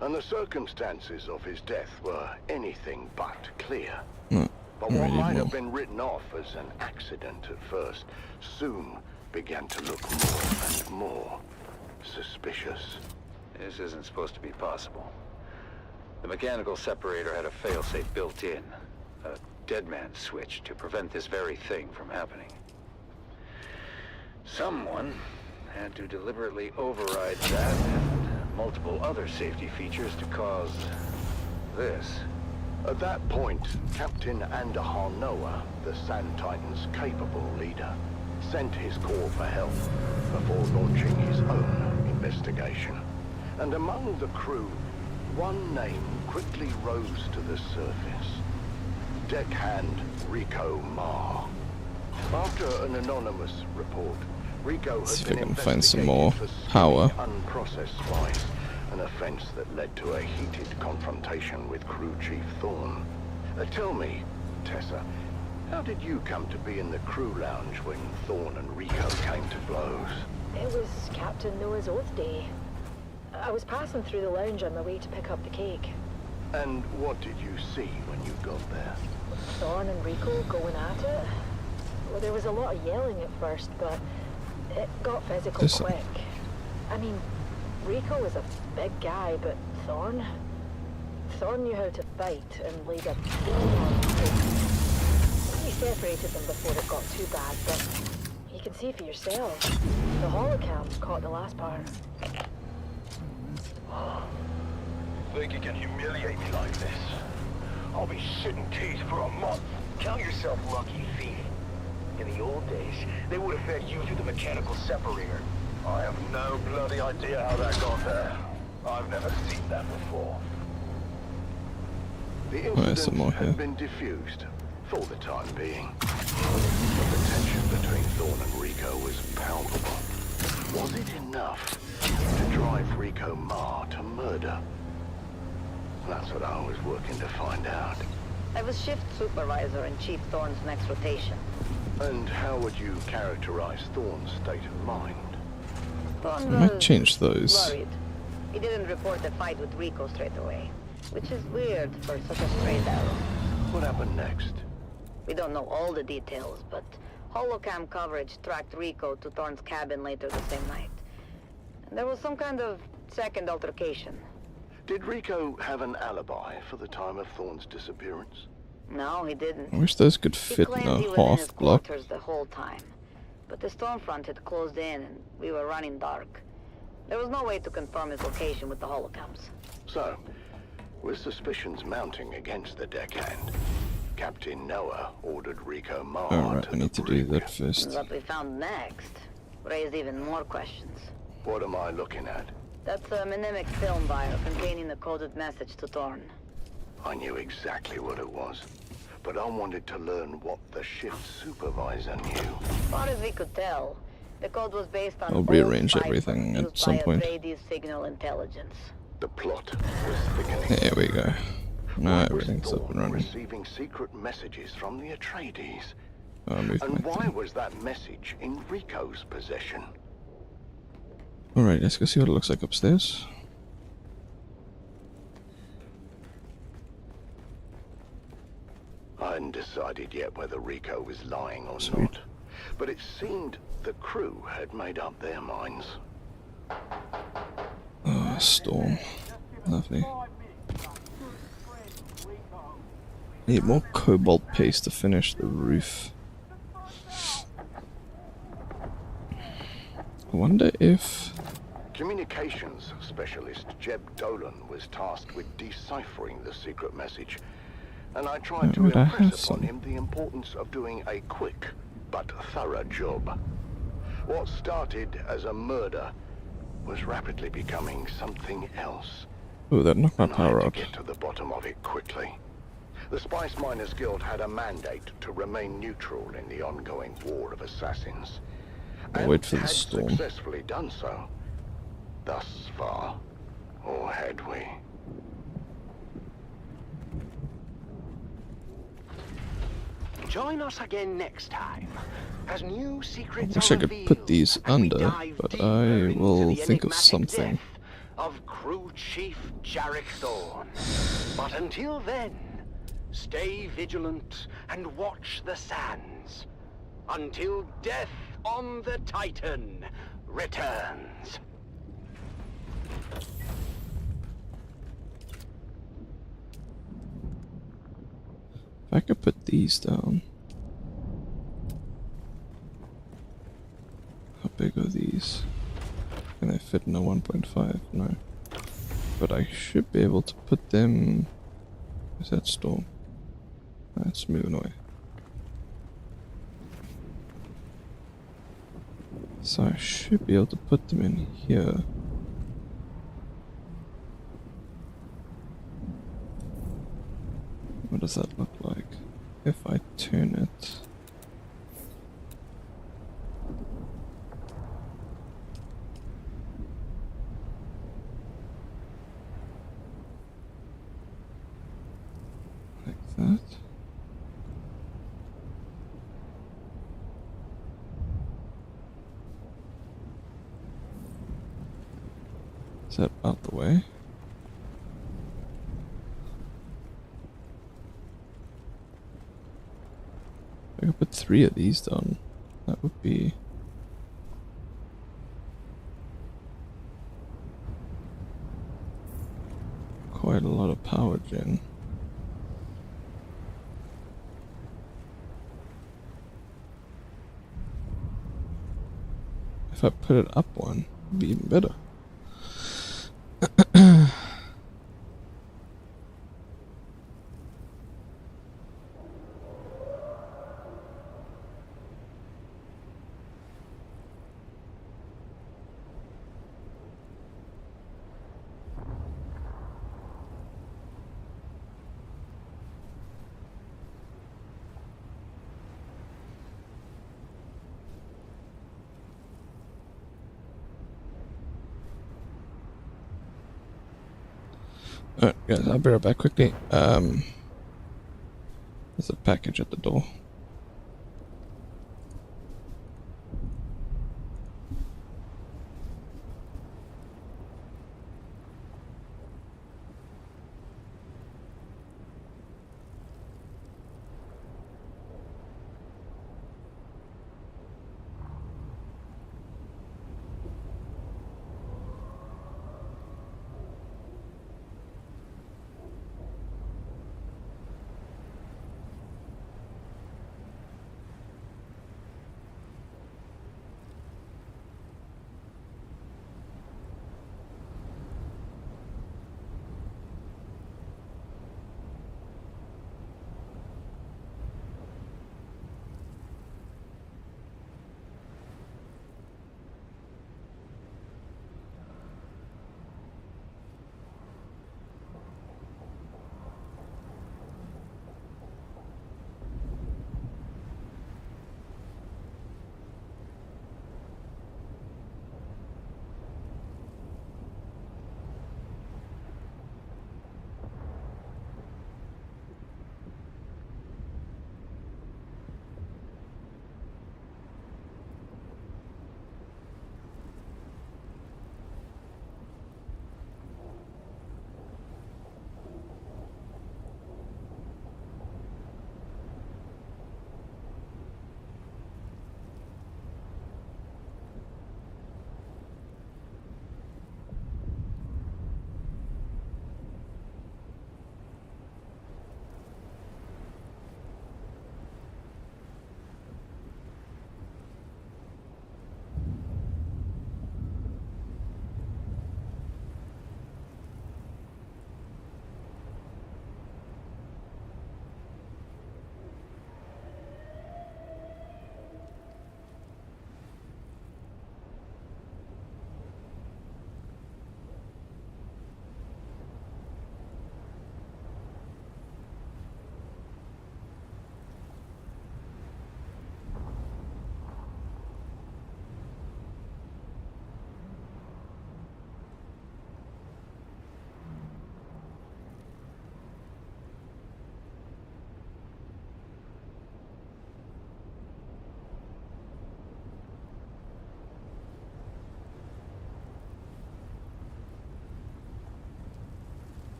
And the circumstances of his death were anything but clear. But what might have been written off as an accident at first soon began to look more and more suspicious. This isn't supposed to be possible. The mechanical separator had a failsafe built in, a dead man switch to prevent this very thing from happening. Someone had to deliberately override that and multiple other safety features to cause this. At that point, Captain Andahar Noah, the Sand Titan's capable leader, sent his call for help before launching his own investigation. And among the crew, one name quickly rose to the surface. Deckhand Rico Marr. After an anonymous report, Rico See had if I been can find some investigated more for power. unprocessed spice an offense that led to a heated confrontation with Crew Chief Thorne. Tell me, Tessa, how did you come to be in the crew lounge when Thorne and Rico came to blows? It was Captain Noah's Oath Day. I was passing through the lounge on my way to pick up the cake. And what did you see when you got there? Thorne and Rico going at it. Well, there was a lot of yelling at first, but it got physical quick. I mean, Rico was a big guy, but Thorne knew how to fight and laid a beating on him. We separated them before it got too bad, but you can see for yourself. The holocam caught the last part. Think you can humiliate me like this? I'll be shitting teeth for a month. Count yourself lucky, thief. In the old days, they would have fed you through the mechanical separator. I have no bloody idea how that got there. I've never seen that before. The incident had been diffused, for the time being. But the tension between Thorne and Rico was palpable. Was it enough to drive Rico Ma to murder? That's what I was working to find out. I was shift supervisor in Chief Thorne's next rotation. And how would you characterize Thorne's state of mind? Thorne I might was change those. worried. He didn't report the fight with Rico straight away, which is weird for such a straight arrow. What happened next? We don't know all the details, but holocam coverage tracked Rico to Thorne's cabin later the same night. And there was some kind of second altercation. Did Rico have an alibi for the time of Thorne's disappearance? No, he didn't. I wish those could fit in he a was in his half block. quarters the whole time. But the storm front had closed in and we were running dark. There was no way to confirm his location with the holocams. So, with suspicions mounting against the deckhand, Captain Noah ordered Rico Ma Alright, to we need to do that first. What we found next raised even more questions. What am I looking at? That's a mnemonic film vial containing the coded message to Thorne. I knew exactly what it was, but I wanted to learn what the shift supervisor knew. As far as we could tell, the code was based on I'll rearrange everything at some point. signal intelligence. The plot was thickening. There we go. Now everything's up and Thorne running. receiving secret messages from the Atreides. I'll move And my why thing. was that message in Rico's possession? Alright, let's go see what it looks like upstairs. I hadn't decided yet whether Rico was lying or Sweet. not, but it seemed the crew had made up their minds. Oh, storm. Lovely. Need more cobalt paste to finish the roof. I wonder if... Communications specialist Jeb Dolan was tasked with deciphering the secret message, and I tried to would I have impress upon some? him the importance of doing a quick but thorough job. What started as a murder was rapidly becoming something else. Oh, that knocked my And I had power to out. get to the bottom of it quickly. The Spice Miners Guild had a mandate to remain neutral in the ongoing war of assassins. I'll And wait for the had storm. successfully done so. Thus far, or had we? Join us again next time as new I secrets wish I are could put these revealed and we under, dive but deeper I into will the think of enigmatic something. death of Crew Chief Jarek Thorne. But until then, stay vigilant and watch the sands until death on the Titan returns. If I could put these down. How big are these? Can they fit in a 1.5? No. But I should be able to put them... Is that storm? That's moving away. So I should be able to put them in here. What does that look like? If I turn it... that. Is that out the way? I could put 3 of these down. That would be quite a lot of power gen. If I put it up one, it'd be even better. Alright, guys, I'll be right back quickly. There's a package at the door.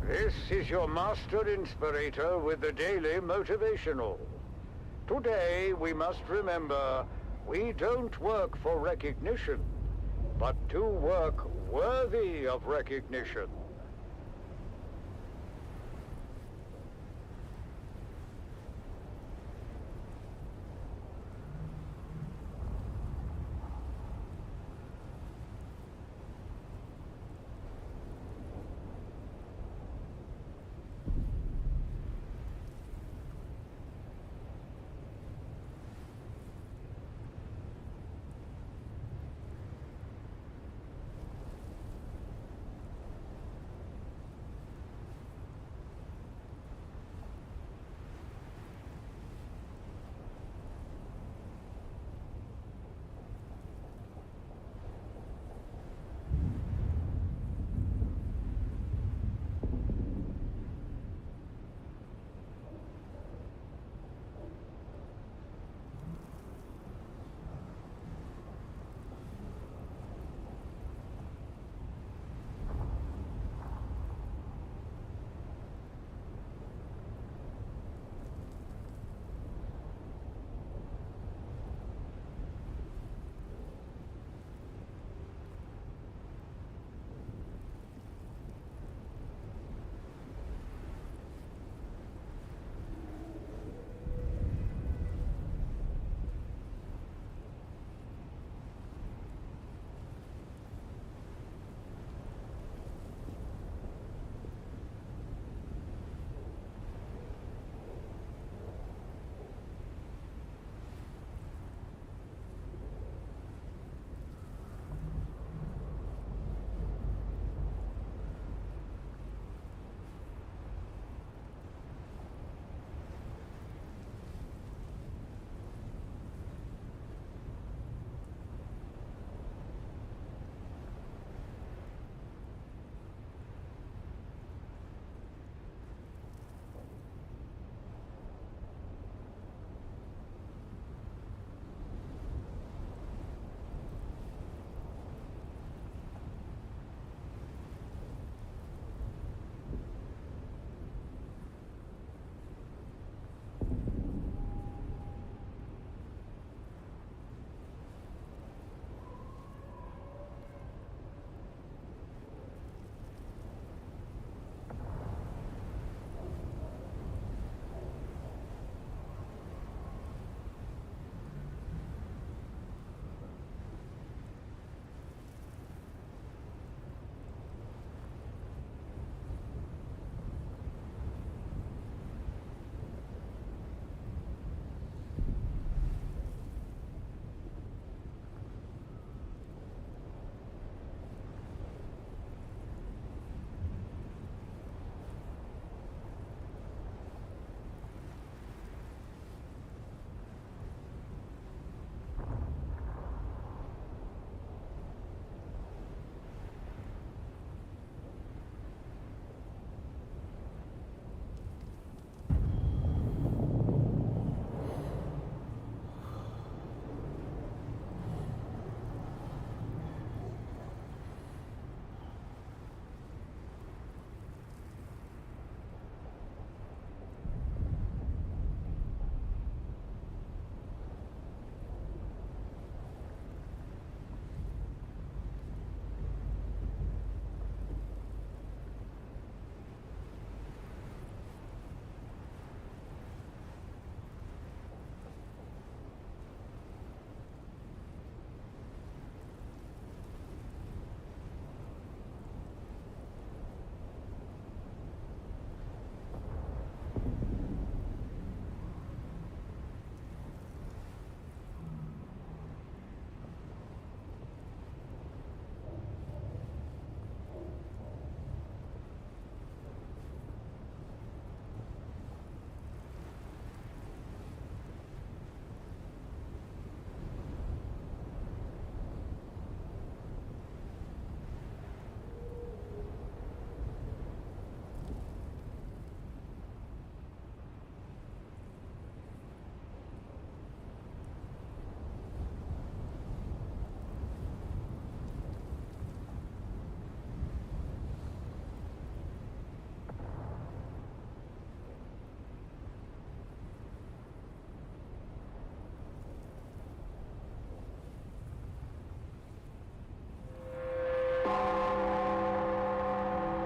This is your Master Inspirator with the Daily Motivational. Today, we must remember, we don't work for recognition, but to work worthy of recognition.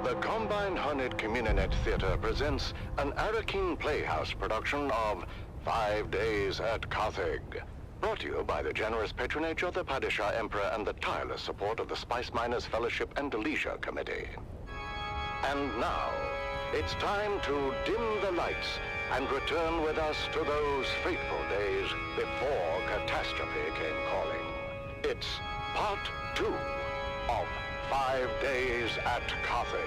The Combined Hunted Communinet Theater presents an Arakeen Playhouse production of 5 Days at Carthage. Brought to you by the generous patronage of the Padishah Emperor and the tireless support of the Spice Miners Fellowship and Leisure Committee. And now, it's time to dim the lights and return with us to those fateful days before catastrophe came calling. It's part 2 of 5 Days at Carthage.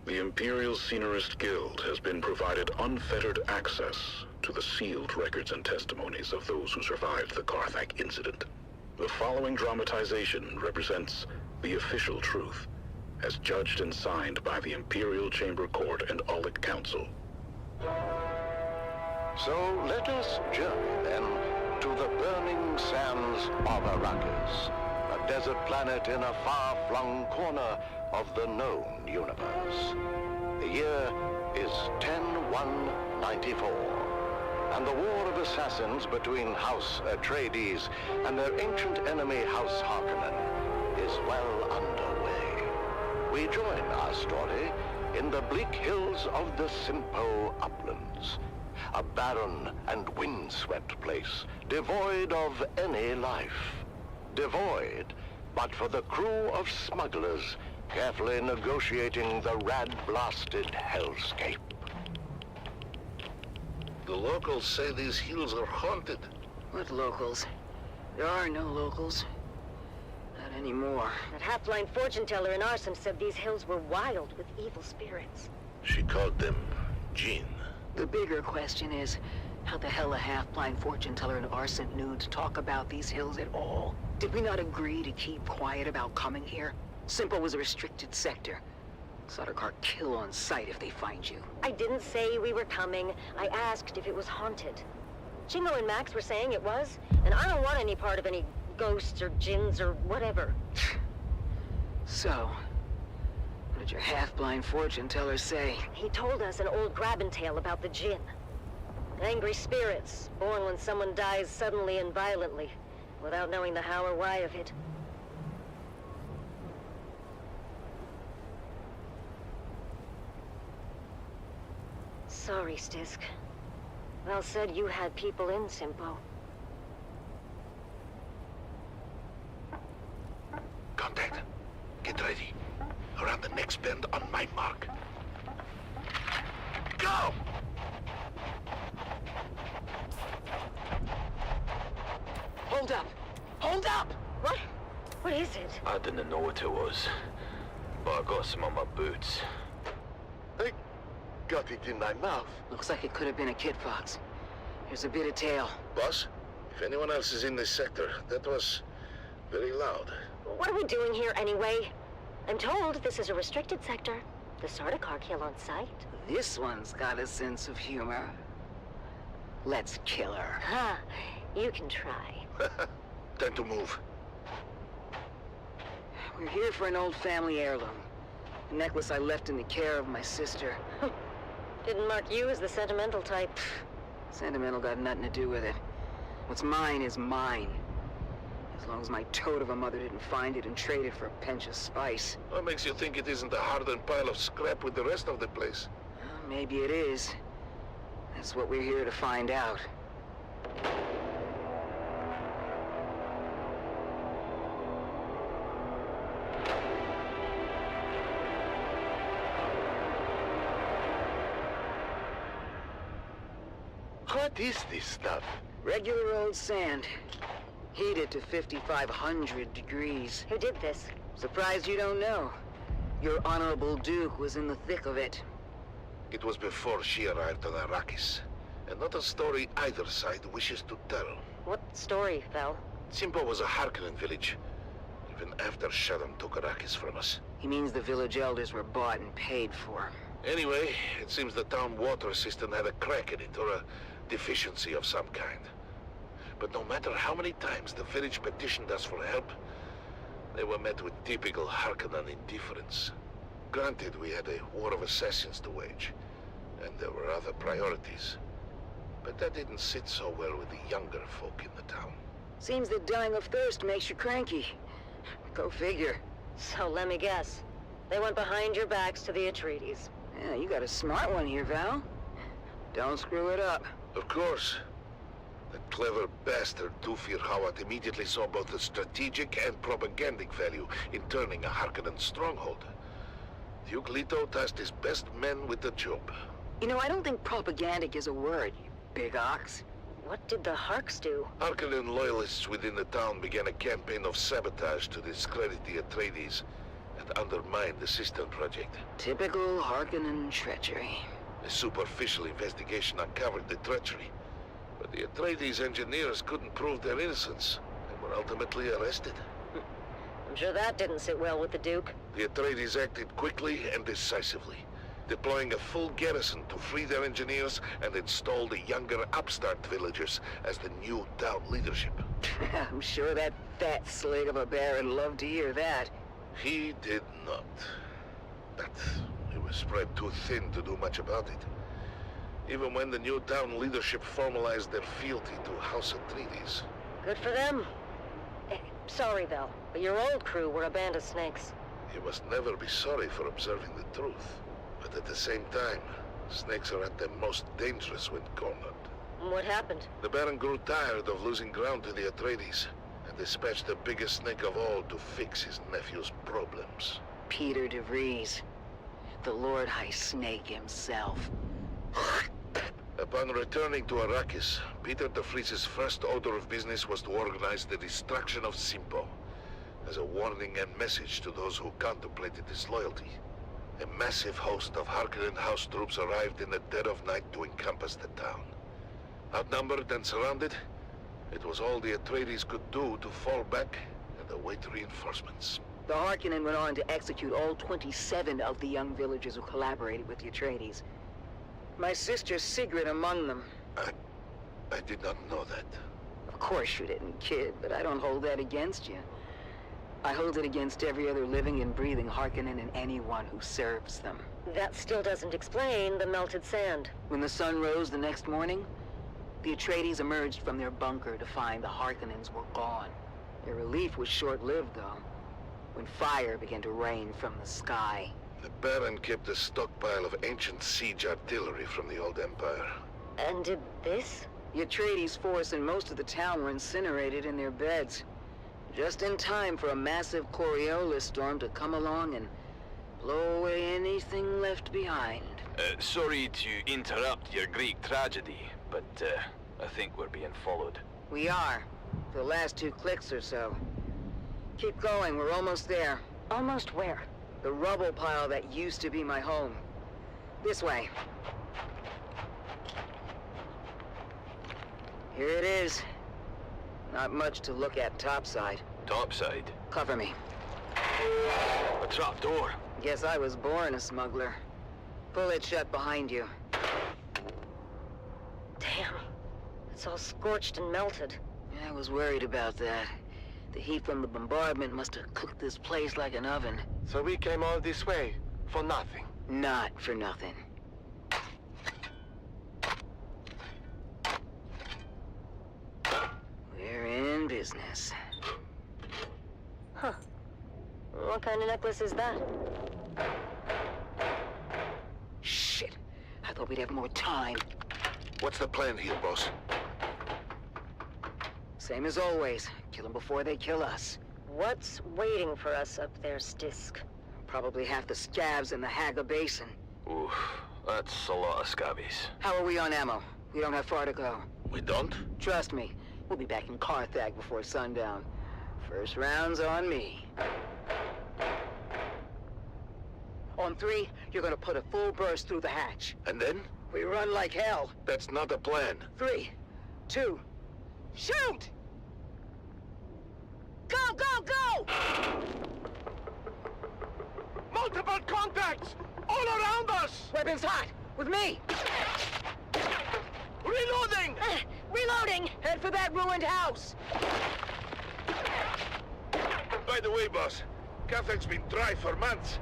The Imperial Scenarist Guild has been provided unfettered access to the sealed records and testimonies of those who survived the Carthage incident. The following dramatization represents the official truth, as judged and signed by the Imperial Chamber Court and Aulic Council. So let us journey then to the burning sands of Arrakis, a desert planet in a far-flung corner of the known universe. The year is 10-1-94, and the war of assassins between House Atreides and their ancient enemy House Harkonnen is well underway. We join our story in the bleak hills of the Simpo Uplands, a barren and windswept place, devoid of any life. Devoid, but for the crew of smugglers carefully negotiating the rad-blasted hellscape. The locals say these hills are haunted. What locals? There are no locals. Not anymore. That half-blind fortune teller in Arson said these hills were wild with evil spirits. She called them Jinn. The bigger question is, how the hell a half-blind fortune teller in Arson knew to talk about these hills at all? Did we not agree to keep quiet about coming here? Simple was a restricted sector. Sardaukar kill on sight if they find you. I didn't say we were coming. I asked if it was haunted. Chingo and Max were saying it was, and I don't want any part of any ghosts or jinns or whatever. So, what did your half-blind fortune teller say? He told us an old grabbing tale about the Jinn. Angry spirits, born when someone dies suddenly and violently, without knowing the how or why of it. Sorry, Stisk. Val said you had people in Simpo. Contact. Get ready. Around the next bend on my mark. Go! Hold up! Hold up! What? What is it? I didn't know what it was, but I got some on my boots. I got it in my mouth. Looks like it could have been a kit fox. Here's a bit of tail. Boss, if anyone else is in this sector, that was very loud. What are we doing here anyway? I'm told this is a restricted sector. The Sardaukar kill on sight. This one's got a sense of humor. Let's kill her. Ha! You can try. Time to move. We're here for an old family heirloom. A necklace I left in the care of my sister. Didn't mark you as the sentimental type. Sentimental got nothing to do with it. What's mine is mine. As long as my toad of a mother didn't find it and trade it for a pinch of spice. What makes you think it isn't a hardened pile of scrap with the rest of the place? Well, maybe it is. That's what we're here to find out. What is this stuff? Regular old sand. Heated to 5,500 degrees. Who did this? Surprised you don't know. Your Honorable Duke was in the thick of it. It was before she arrived on Arrakis. And not a story either side wishes to tell. What story, Val? Simpo was a Harkonnen village. Even after Shaddam took Arrakis from us. He means the village elders were bought and paid for. Anyway, it seems the town water system had a crack in it, or a deficiency of some kind. But no matter how many times the village petitioned us for help, they were met with typical Harkonnen indifference. Granted, we had a war of assassins to wage, and there were other priorities. But that didn't sit so well with the younger folk in the town. Seems that dying of thirst makes you cranky. Go figure. So let me guess. They went behind your backs to the Atreides. Yeah, you got a smart one here, Val. Don't screw it up. Of course. That clever bastard Dufir Hawat immediately saw both the strategic and propagandic value in turning a Harkonnen stronghold. Duke Leto tasked his best men with the job. You know, I don't think propagandic is a word, you big ox. What did the Harks do? Harkonnen loyalists within the town began a campaign of sabotage to discredit the Atreides and undermine the System Project. Typical Harkonnen treachery. A superficial investigation uncovered the treachery, but the Atreides engineers couldn't prove their innocence and were ultimately arrested. I'm sure that didn't sit well with the Duke. The Atreides acted quickly and decisively, deploying a full garrison to free their engineers and install the younger upstart villagers as the new town leadership. I'm sure that fat slig of a Baron loved to hear that. He did not. But he was spread too thin to do much about it. Even when the new town leadership formalized their fealty to House Atreides. Good for them. Sorry, Val, but your old crew were a band of snakes. You must never be sorry for observing the truth. But at the same time, snakes are at their most dangerous when cornered. What happened? The Baron grew tired of losing ground to the Atreides and dispatched the biggest snake of all to fix his nephew's problems. Peter de Vries, the Lord High Snake himself. Upon returning to Arrakis, Peter de Vries' first order of business was to organize the destruction of Simpo, as a warning and message to those who contemplated disloyalty. A massive host of Harkonnen house troops arrived in the dead of night to encompass the town. Outnumbered and surrounded, it was all the Atreides could do to fall back and await reinforcements. The Harkonnen went on to execute all 27 of the young villagers who collaborated with the Atreides. My sister Sigrid among them. I did not know that. Of course you didn't, kid, but I don't hold that against you. I hold it against every other living and breathing Harkonnen and anyone who serves them. That still doesn't explain the melted sand. When the sun rose the next morning, the Atreides emerged from their bunker to find the Harkonnens were gone. Their relief was short-lived, though, when fire began to rain from the sky. The Baron kept a stockpile of ancient siege artillery from the old Empire. And did this? The Atreides force and most of the town were incinerated in their beds. Just in time for a massive Coriolis storm to come along and blow away anything left behind. Sorry to interrupt your Greek tragedy, but I think we're being followed. We are. For the last 2 clicks or so. Keep going, we're almost there. Almost where? The rubble pile that used to be my home. This way. Here it is. Not much to look at topside. Topside? Cover me. A trapdoor. Guess I was born a smuggler. Pull it shut behind you. Damn. It's all scorched and melted. I was worried about that. The heat from the bombardment must have cooked this place like an oven. So we came all this way for nothing? Not for nothing. We're in business. Huh. What kind of necklace is that? Shit. I thought we'd have more time. What's the plan here, boss? Same as always. Kill them before they kill us. What's waiting for us up there, Stisk? Probably half the scabs in the Haga Basin. Oof, that's a lot of scabbies. How are we on ammo? We don't have far to go. We don't? Trust me. We'll be back in Carthag before sundown. First round's on me. On 3, you're gonna put a full burst through the hatch. And then? We run like hell. That's not a plan. 3, 2, shoot! Go, go, go! Multiple contacts! All around us! Weapons hot! With me! Reloading! Reloading! Head for that ruined house! By the way, boss, Carthag's been dry for months.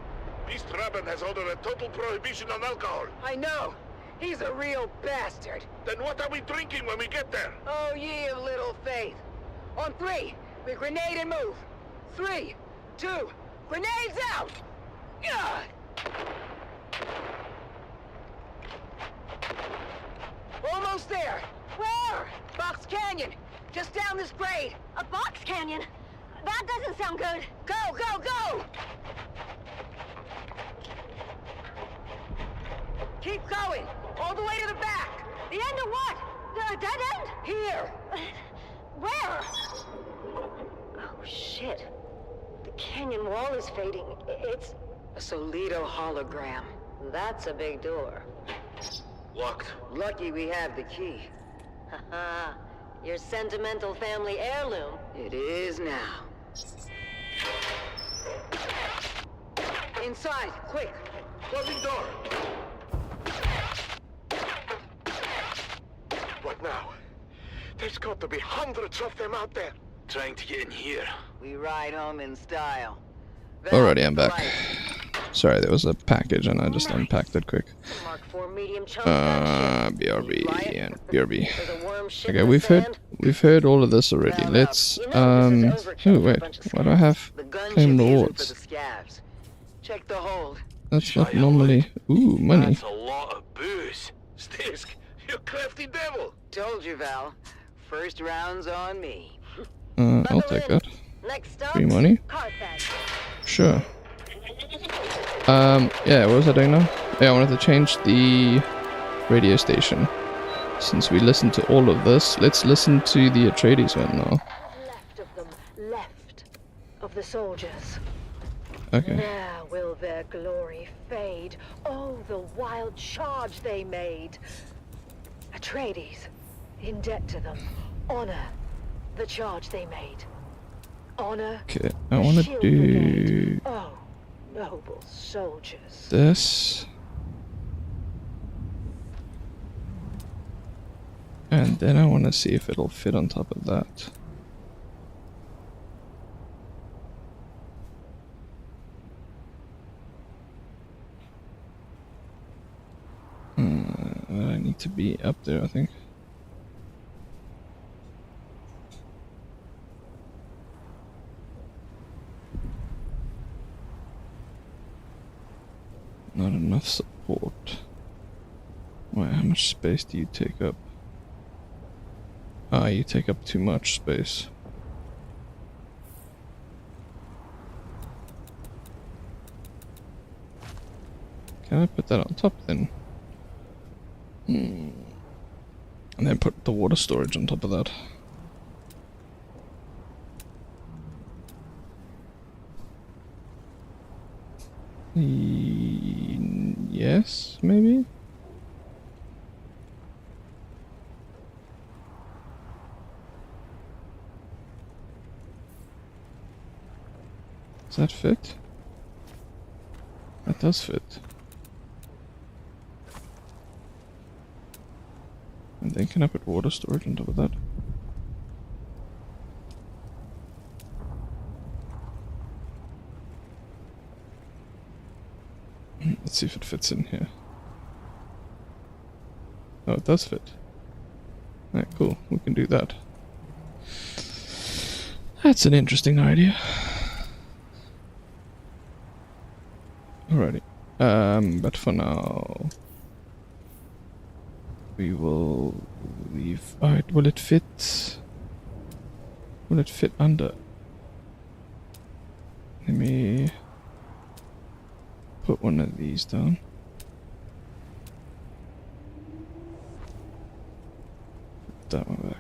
Beast Rabban has ordered a total prohibition on alcohol. I know! He's a real bastard! Then what are we drinking when we get there? Oh, ye of little faith! On 3, we grenade and move. 3, 2, grenades out! Yeah! Almost there! Where? Box Canyon! Just down this grade! A box canyon? That doesn't sound good. Go, go, go! Keep going! All the way to the back! The end of what? The dead end? Here! Where? Oh, shit. The canyon wall is fading. It's A Solido hologram. That's a big door. Locked. Lucky we have the key. Haha. Your sentimental family heirloom. It is now. Inside, quick! Closing door! What now? There's got to be hundreds of them out there. Trying to get in here. We ride home in style. Alrighty, I'm back. Sorry, there was a package and I just unpacked it quick. Mark 4 medium chunk BRB and BRB. Okay, we've heard all of this already. Let's oh wait, why do I have claim rewards? Check the hold. That's not normally. Ooh, money. That's a lot of booze. Stisk, you crafty devil. Told you, Val. First round's on me. I'll take that. Next stop, Free money? Sure. Yeah, what was I doing now? Yeah, I wanted to change the radio station. Since we listened to all of this, let's listen to the Atreides one now. Left of them, left of the soldiers. Okay. Now will their glory fade. Oh, the wild charge they made. Atreides, in debt to them. Honor the charge they made. Honor. Okay, I want to do Oh, noble soldiers. this. And then I want to see if it'll fit on top of that. I need to be up there, I think. Not enough support. Wait, how much space do you take up? Ah, you take up too much space. Can I put that on top then? And then put the water storage on top of that. Yes, maybe? Does that fit? That does fit. And then can I put water storage on top of that? Let's see if it fits in here. Oh, it does fit. Alright, cool. We can do that. That's an interesting idea. Alrighty. But for now, we will leave. Alright, will it fit? Will it fit under? Let me put one of these down. Put that one back.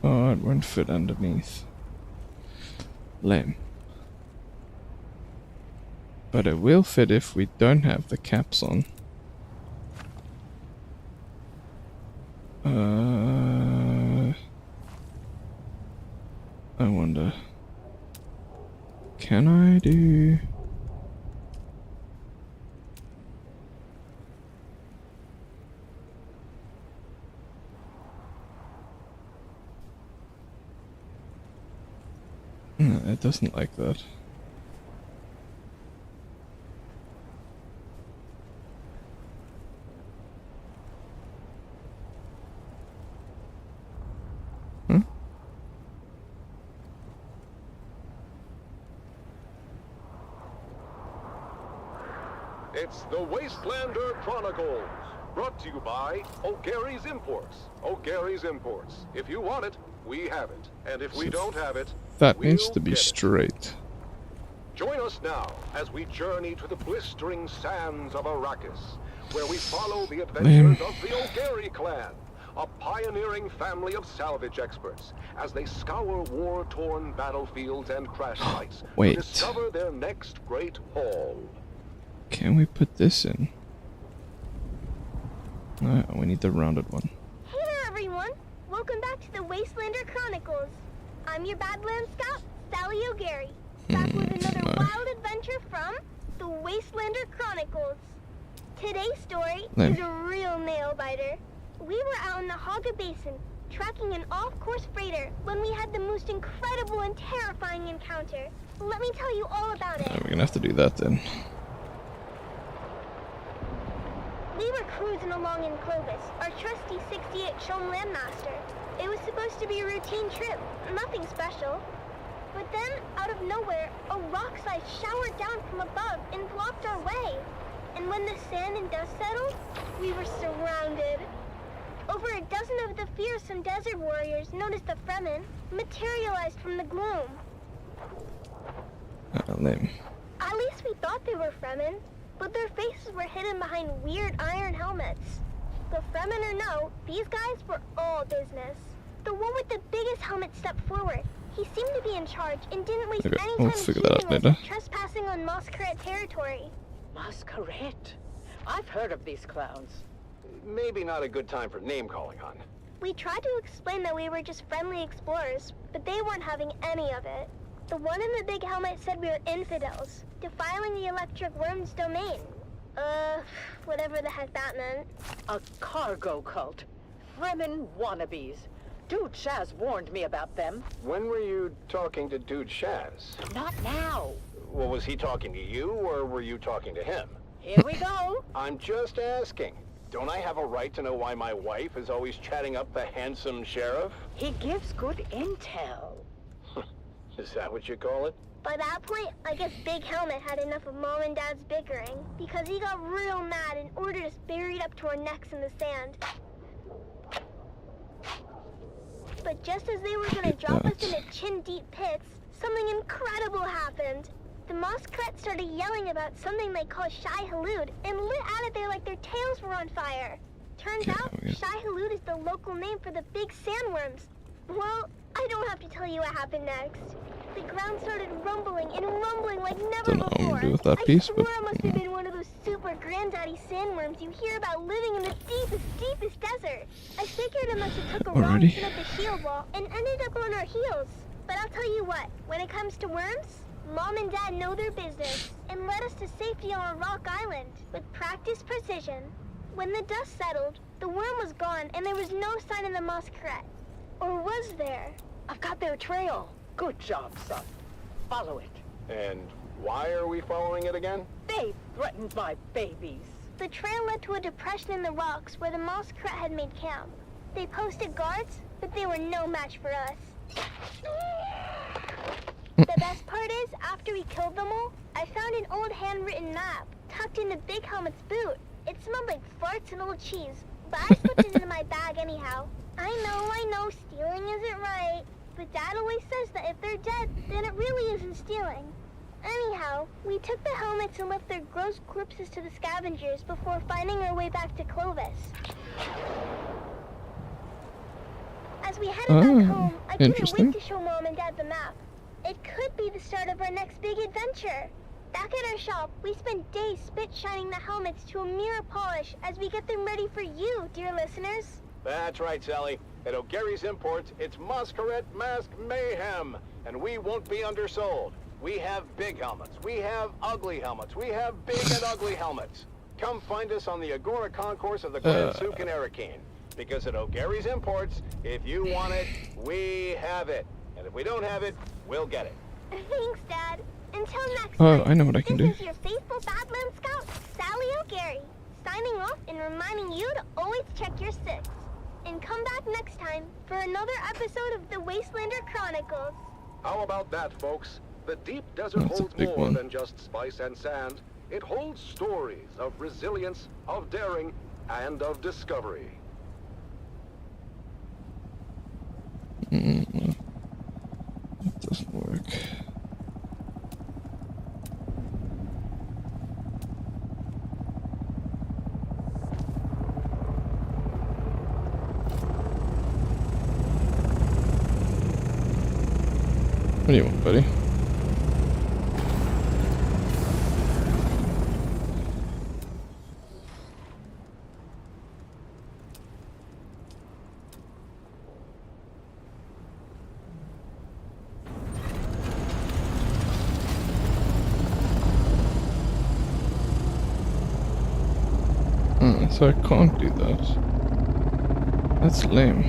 Oh, it won't fit underneath. Lame. But it will fit if we don't have the caps on. I wonder. Can I do... No, it doesn't like that. Hmm? It's the Wastelander Chronicles, brought to you by O'Gary's Imports. O'Gary's Imports. If you want it, we have it. And if we don't have it, that we'll needs to be get it. straight. Join us now as we journey to the blistering sands of Arrakis, where we follow the adventures of the O'Gary clan, a pioneering family of salvage experts, as they scour war-torn battlefields and crash sites Wait. to discover their next great haul. Can we put this in? No, we need the rounded one. Hey there, everyone! Welcome back to the Wastelander Chronicles. I'm your Badlands Scout, Sally O'Gary. Back with another wild adventure from the Wastelander Chronicles. Today's story is a real nail-biter. We were out in the Haga Basin, tracking an off-course freighter when we had the most incredible and terrifying encounter. Let me tell you all about it. We're gonna have to do that then. We were cruising along in Clovis, our trusty 68 Shom Landmaster. It was supposed to be a routine trip, nothing special. But then, out of nowhere, a rock slide showered down from above and blocked our way. And when the sand and dust settled, we were surrounded. Over a dozen of the fearsome desert warriors, known as the Fremen, materialized from the gloom. Lame. At least we thought they were Fremen, but their faces were hidden behind weird iron helmets. The Fremen or no, these guys were all business. The one with the biggest helmet stepped forward. He seemed to be in charge and didn't waste any time figure that out accusing later. us of trespassing on Masquerade territory. Masquerade? I've heard of these clowns. Maybe not a good time for name-calling, hon. We tried to explain that we were just friendly explorers, but they weren't having any of it. The one in the big helmet said we were infidels, defiling the electric worm's domain. Whatever the heck that meant. A cargo cult. Fremen wannabes. Dude Shaz warned me about them. When were you talking to Dude Shaz? Not now. Well, was he talking to you, or were you talking to him? Here we go. I'm just asking. Don't I have a right to know why my wife is always chatting up the handsome sheriff? He gives good intel. Is that what you call it? By that point, I guess Big Helmet had enough of Mom and Dad's bickering, because he got real mad and ordered us buried up to our necks in the sand. But just as they were gonna drop us into chin-deep pits, something incredible happened. The Moskret started yelling about something they call Shai Halud and lit out of there like their tails were on fire. Turns out, Shai Halud is the local name for the big sandworms. Well, I don't have to tell you what happened next. The ground started rumbling and rumbling like never before. I swear it must have been one of those super granddaddy sandworms you hear about living in the deepest desert. I figured it must have took a wrong turn up the shield wall and ended up on our heels. But I'll tell you what, when it comes to worms, Mom and Dad know their business and led us to safety on a rock island with practiced precision. When the dust settled, the worm was gone and there was no sign of the Moskret. Or was there? I've got their trail. Good job, son. Follow it. And why are we following it again? They threatened my babies. The trail led to a depression in the rocks where the Moskret had made camp. They posted guards, but they were no match for us. The best part is, after we killed them all, I found an old handwritten map tucked in the Big Helmet's boot. It smelled like farts and old cheese, but I slipped it into my bag anyhow. I know, stealing isn't right, but Dad always says that if they're dead, then it really isn't stealing. Anyhow, we took the helmets and left their gross corpses to the scavengers before finding our way back to Clovis. As we headed back home, I couldn't wait to show Mom and Dad the map. It could be the start of our next big adventure. Back at our shop, we spent days spit-shining the helmets to a mirror polish as we get them ready for you, dear listeners. That's right, Sally. At O'Gary's Imports, it's Masquerade Mask Mayhem, and we won't be undersold. We have big helmets, we have ugly helmets, we have big and ugly helmets. Come find us on the Agora Concourse of the Grand Souk in Arakeen. Because at O'Gary's Imports, if you want it, we have it. And if we don't have it, we'll get it. Thanks, Dad. Until next Oh, time. I know what I can do. This is your faithful Badland Scout, Sally O'Gary, signing off and reminding you to always check your six. And come back next time for another episode of the Wastelander Chronicles. How about that, folks? The deep desert holds more than just spice and sand. It holds stories of resilience, of daring, and of discovery. That doesn't work. What do you want, buddy? So I can't do that. That's lame.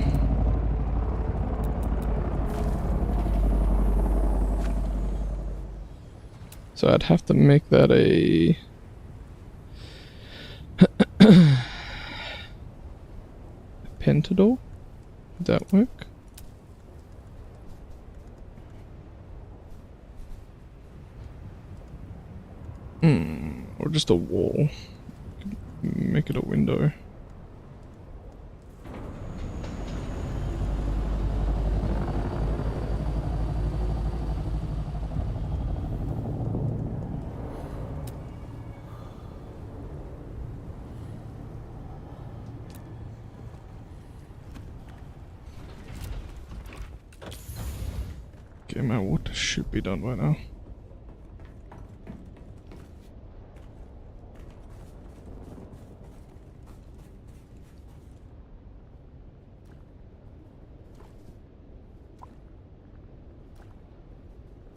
So I'd have to make that a pentadol? Would that work? Or just a wall. Make it a window. Okay, my water should be done by now.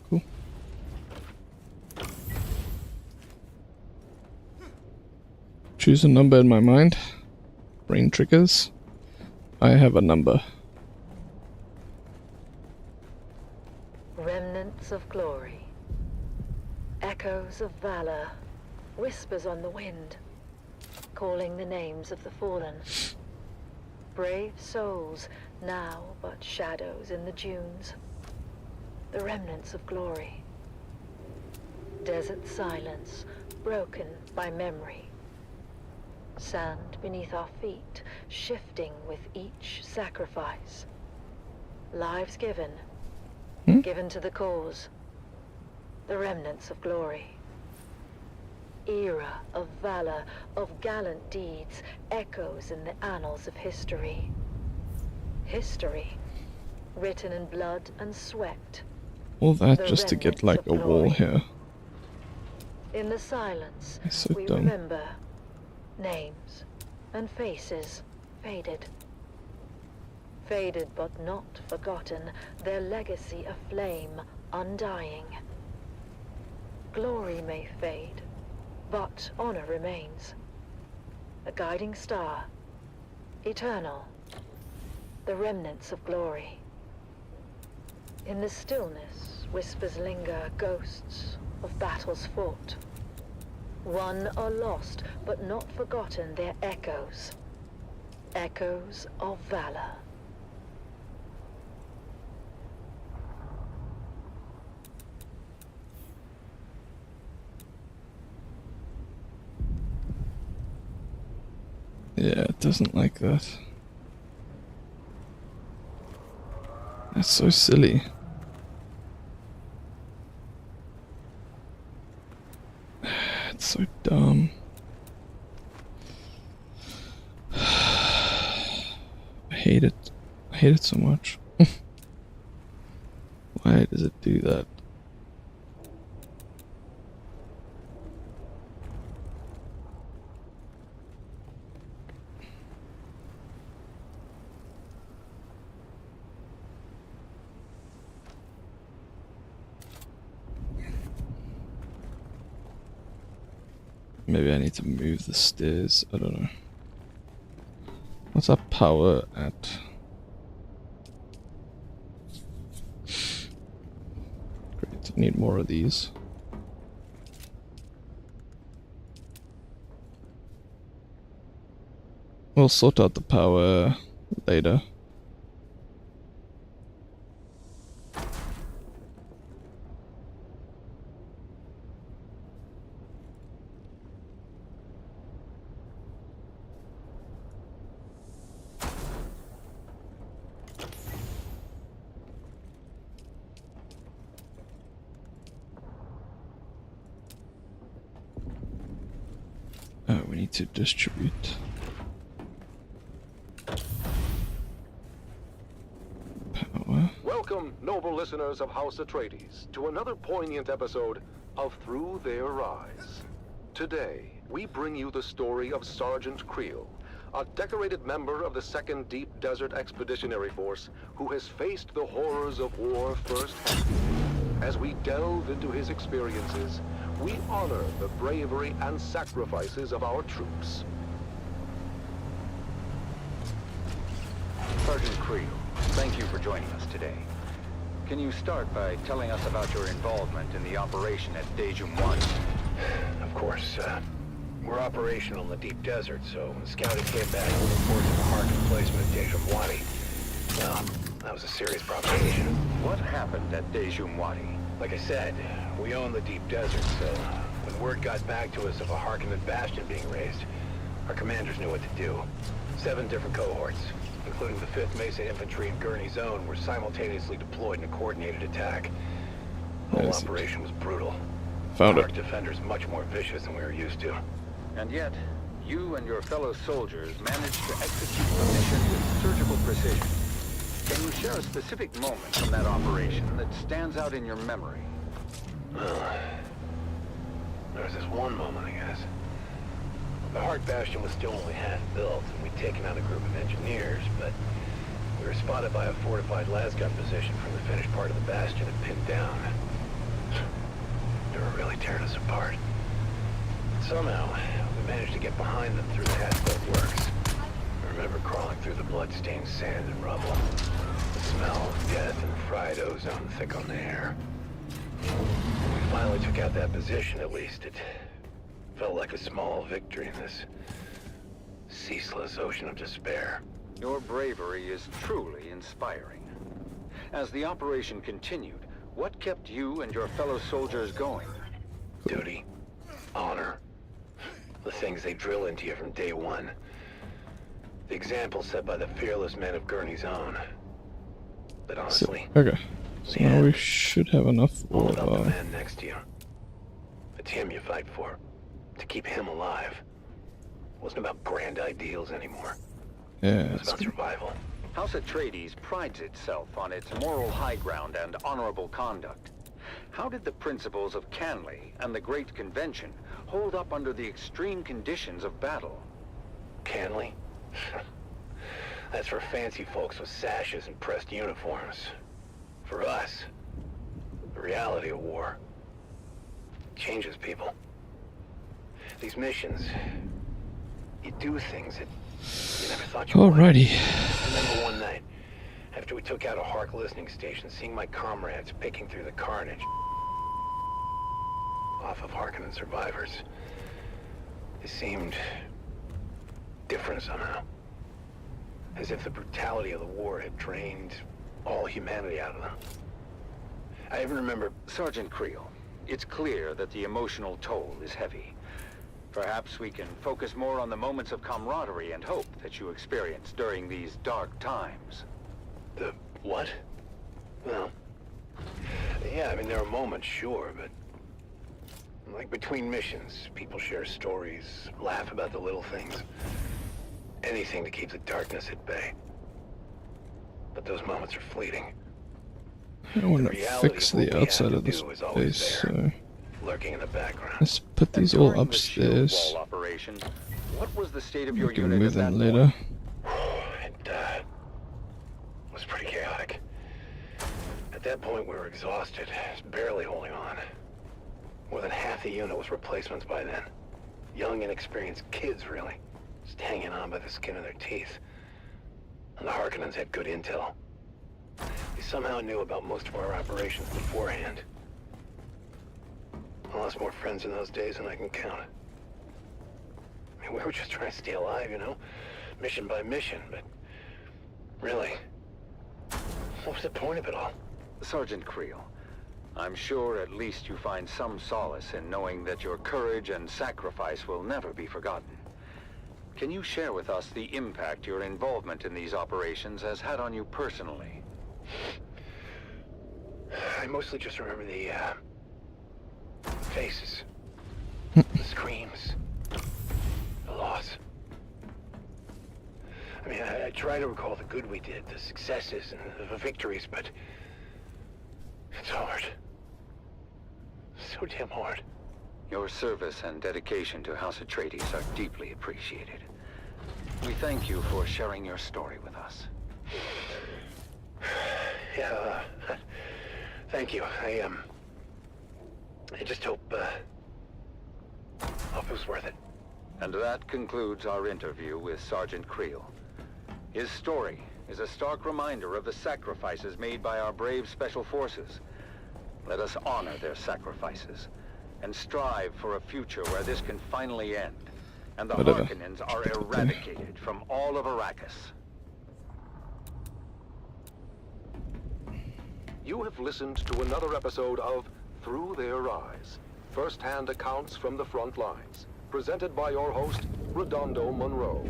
Cool. Choose a number in my mind. Brain triggers. I have a number. Remnants of glory. Echoes of valor. Whispers on the wind. Calling the names of the fallen. Brave souls, now but shadows in the dunes. The remnants of glory. Desert silence, broken by memory. Sand beneath our feet, shifting with each sacrifice. Lives given, given to the cause. The remnants of glory. Era of valor, of gallant deeds, echoes in the annals of history. History, written in blood and sweat. All that just to get like a wall here. In the silence, It's so we dumb. remember names and faces faded. Faded but not forgotten, their legacy a flame undying. Glory may fade, but honor remains. A guiding star, eternal, the remnants of glory. In the stillness, whispers linger, ghosts of battles fought. Won or lost, but not forgotten, their echoes. Echoes of valor. Yeah, it doesn't like that. That's so silly. It's so dumb. I hate it. I hate it so much. Why does it do that? Maybe I need to move the stairs. I don't know. What's our power at? Great. Need more of these. We'll sort out the power later. We need to distribute. Power. Welcome, noble listeners of House Atreides, to another poignant episode of Through Their Eyes. Today, we bring you the story of Sergeant Creel, a decorated member of the 2nd Deep Desert Expeditionary Force who has faced the horrors of war firsthand. As we delve into his experiences, we honor the bravery and sacrifices of our troops. Sergeant Creel, thank you for joining us today. Can you start by telling us about your involvement in the operation at Dejum 1? Of course, we're operational in the deep desert, so the scouting came back with reports of a Harkin placement at Dejum Wadi. That was a serious provocation. What happened at Dejum Wadi? Like I said, we own the deep desert, so when word got back to us of a Harkonnen bastion being raised, our commanders knew what to do. 7 different cohorts, including the 5th Mesa Infantry and Gurney Zone, were simultaneously deployed in a coordinated attack. The whole operation was brutal. Found Our it. defenders much more vicious than we were used to. And yet, you and your fellow soldiers managed to execute the mission with surgical precision. Can you share a specific moment from that operation that stands out in your memory? Well, there was this one moment, I guess. The Hart Bastion was still only half built, and we'd taken out a group of engineers, but we were spotted by a fortified lasgun position from the finished part of the bastion and pinned down. They were really tearing us apart. Somehow, we managed to get behind them through the half-built works. I remember crawling through the blood-stained sand and rubble. The smell of death and fried ozone thick on the air. When we finally took out that position, at least, it felt like a small victory in this ceaseless ocean of despair. Your bravery is truly inspiring. As the operation continued, what kept you and your fellow soldiers going? Duty, honor, the things they drill into you from day one. The example set by the fearless men of Gurney's Own. But honestly, Okay. So now we should have enough all for about the man next to you. It's him you fight for. To keep him alive. It wasn't about grand ideals anymore. yeah, It was about survival. House Atreides prides itself on its moral high ground and honorable conduct. How did the principles of Canley and the Great Convention hold up under the extreme conditions of battle? Canley? That's for fancy folks with sashes and pressed uniforms. For us, the reality of war changes people. These missions, you do things that you never thought you would. Alrighty. I remember one night, after we took out a Hark listening station, seeing my comrades picking through the carnage off of Harkonnen survivors. They seemed different somehow. As if the brutality of the war had drained all humanity out of them. I even remember... Sergeant Creel, it's clear that the emotional toll is heavy. Perhaps we can focus more on the moments of camaraderie and hope that you experienced during these dark times. The what? Well, yeah, I mean, there are moments, sure, but... like between missions, people share stories, laugh about the little things. Anything to keep the darkness at bay. But those moments are fleeting. I want to fix the outside of this place, so... lurking in the background. Let's put these all upstairs. Operation, what was the state of your We can unit move at that them later. It was pretty chaotic. At that point, we were exhausted, just barely holding on. More than half the unit was replacements by then. Young, inexperienced kids, really. Just hanging on by the skin of their teeth. And the Harkonnens had good intel. They somehow knew about most of our operations beforehand. I lost more friends in those days than I can count. I mean, we were just trying to stay alive, you know? Mission by mission, but... really? What was the point of it all? Sergeant Creel, I'm sure at least you find some solace in knowing that your courage and sacrifice will never be forgotten. Can you share with us the impact your involvement in these operations has had on you personally? I mostly just remember the faces, the screams, the loss. I mean, I try to recall the good we did, the successes and the victories, but it's hard. So damn hard. Your service and dedication to House Atreides are deeply appreciated. We thank you for sharing your story with us. Yeah, thank you. I just hope it was worth it. And that concludes our interview with Sergeant Creel. His story is a stark reminder of the sacrifices made by our brave special forces. Let us honor their sacrifices and strive for a future where this can finally end and the Harkonnens are eradicated from all of Arrakis. You have listened to another episode of Through Their Eyes, first-hand accounts from the front lines, presented by your host, Redondo Monroe.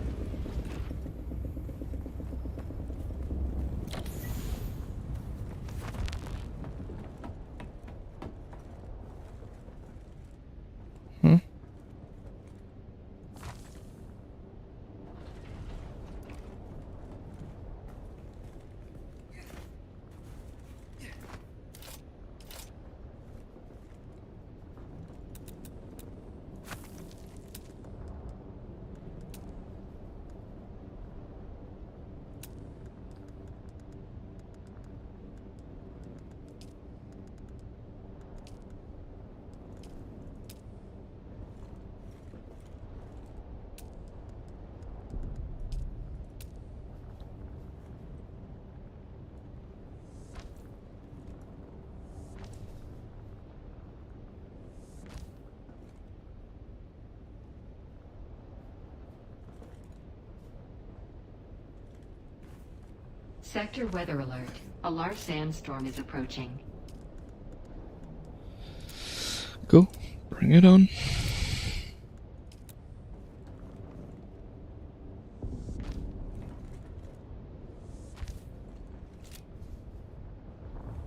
Sector weather alert. A large sandstorm is approaching. Cool. Bring it on.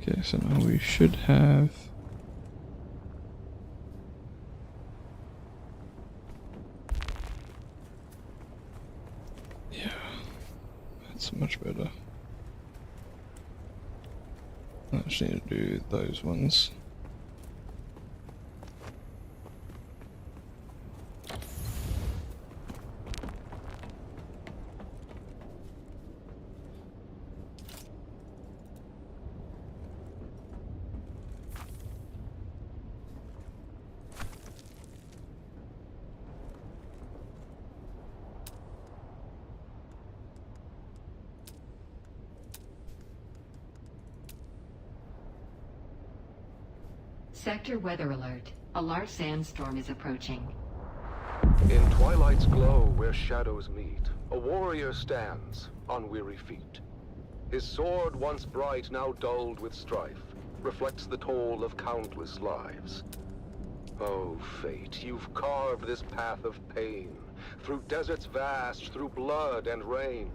Okay, so now we should have... yeah, that's much better. I actually need to do those ones. Sector weather alert. A large sandstorm is approaching. In twilight's glow where shadows meet, a warrior stands on weary feet. His sword, once bright, now dulled with strife, reflects the toll of countless lives. Oh, fate, you've carved this path of pain, through deserts vast, through blood and rain.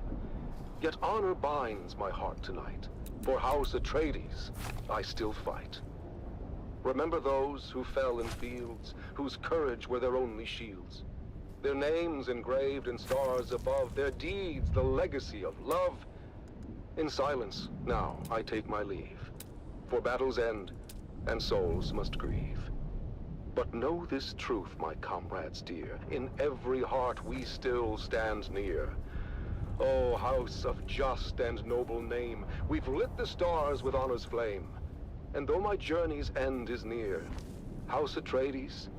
Yet honor binds my heart tonight. For House Atreides, I still fight. Remember those who fell in fields, whose courage were their only shields. Their names engraved in stars above, their deeds the legacy of love. In silence, now I take my leave, for battles end, and souls must grieve. But know this truth, my comrades dear, in every heart we still stand near. O house of just and noble name, we've lit the stars with honor's flame. And though my journey's end is near, House Atreides,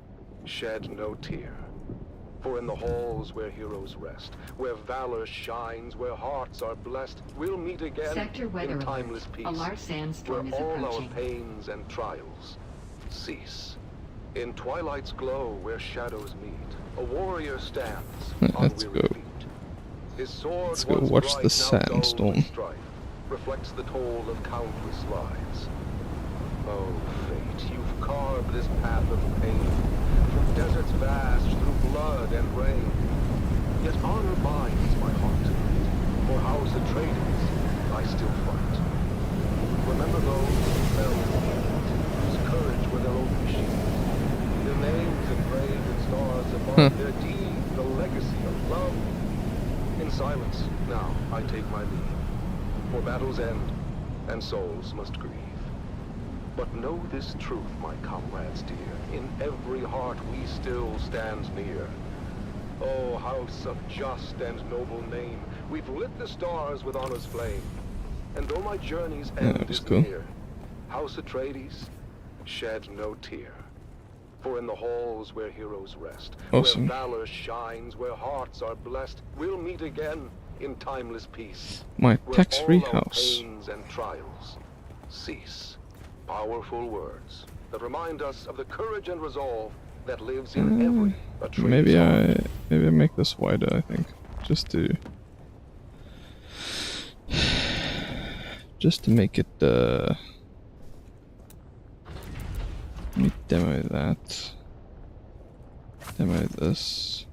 shed no tear. For in the halls where heroes rest, where valor shines, where hearts are blessed, we'll meet again Sector weather in alert. timeless peace, A large sandstorm where is all approaching. our pains and trials cease. In twilight's glow where shadows meet, a warrior stands on Let's weary go. feet. His sword Let's go once watch bright, the now dull with sandstorm. strife, reflects the toll of countless lives. Oh, fate, you've carved this path of pain, through deserts vast, through blood and rain. Yet honor binds my heart tonight, for House Atreides I still fight. Remember those who fell in the field, whose courage were their only shield. Their names engraved in stars above, their deeds the legacy of love. In silence, now I take my leave, for battles end, and souls must grieve. But know this truth, my comrades dear, in every heart we still stand near. O house of just and noble name, we've lit the stars with honor's flame. And though my journey's end is near, House Atreides shed no tear. For in the halls where heroes rest, Awesome. where valor shines, where hearts are blessed, we'll meet again in timeless peace. My where tax-free all our house. pains and trials cease. Powerful words that remind us of the courage and resolve that lives in every Atreides. Maybe I make this wider, I think. Just to make it let me demo that. Demo this.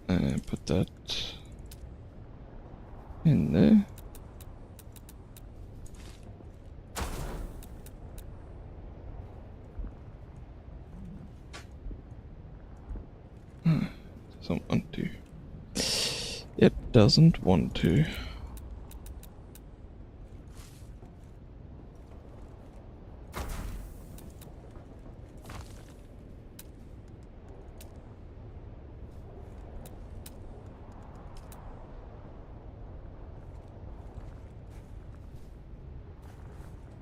And put that in there. Doesn't want to. It doesn't want to.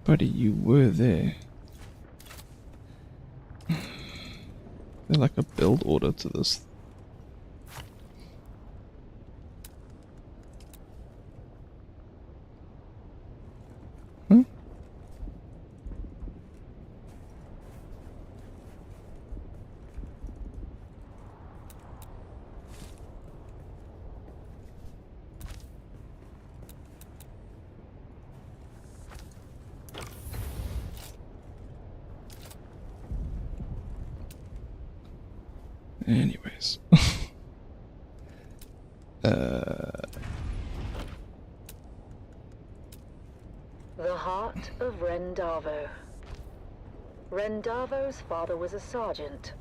Buddy, you were there. There's like a build order to this. Huh? Anyways. The heart of Rendavo. Rendavo's father was a sergeant,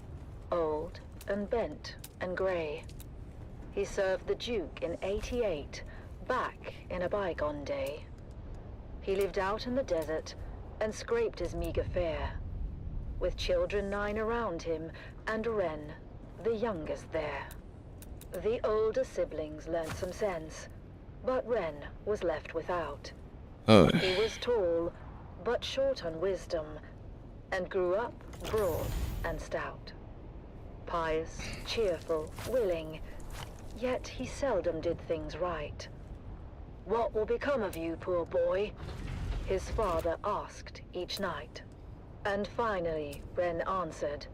old and bent and grey. He served the Duke in '88, back in a bygone day. He lived out in the desert and scraped his meager fare, with children 9 around him and Ren, the youngest there. The older siblings learnt some sense, but Ren was left without. Oh. He was tall, but short on wisdom, and grew up broad and stout. Pious, cheerful, willing, yet he seldom did things right. "What will become of you, poor boy?" his father asked each night. And finally, Ren answered,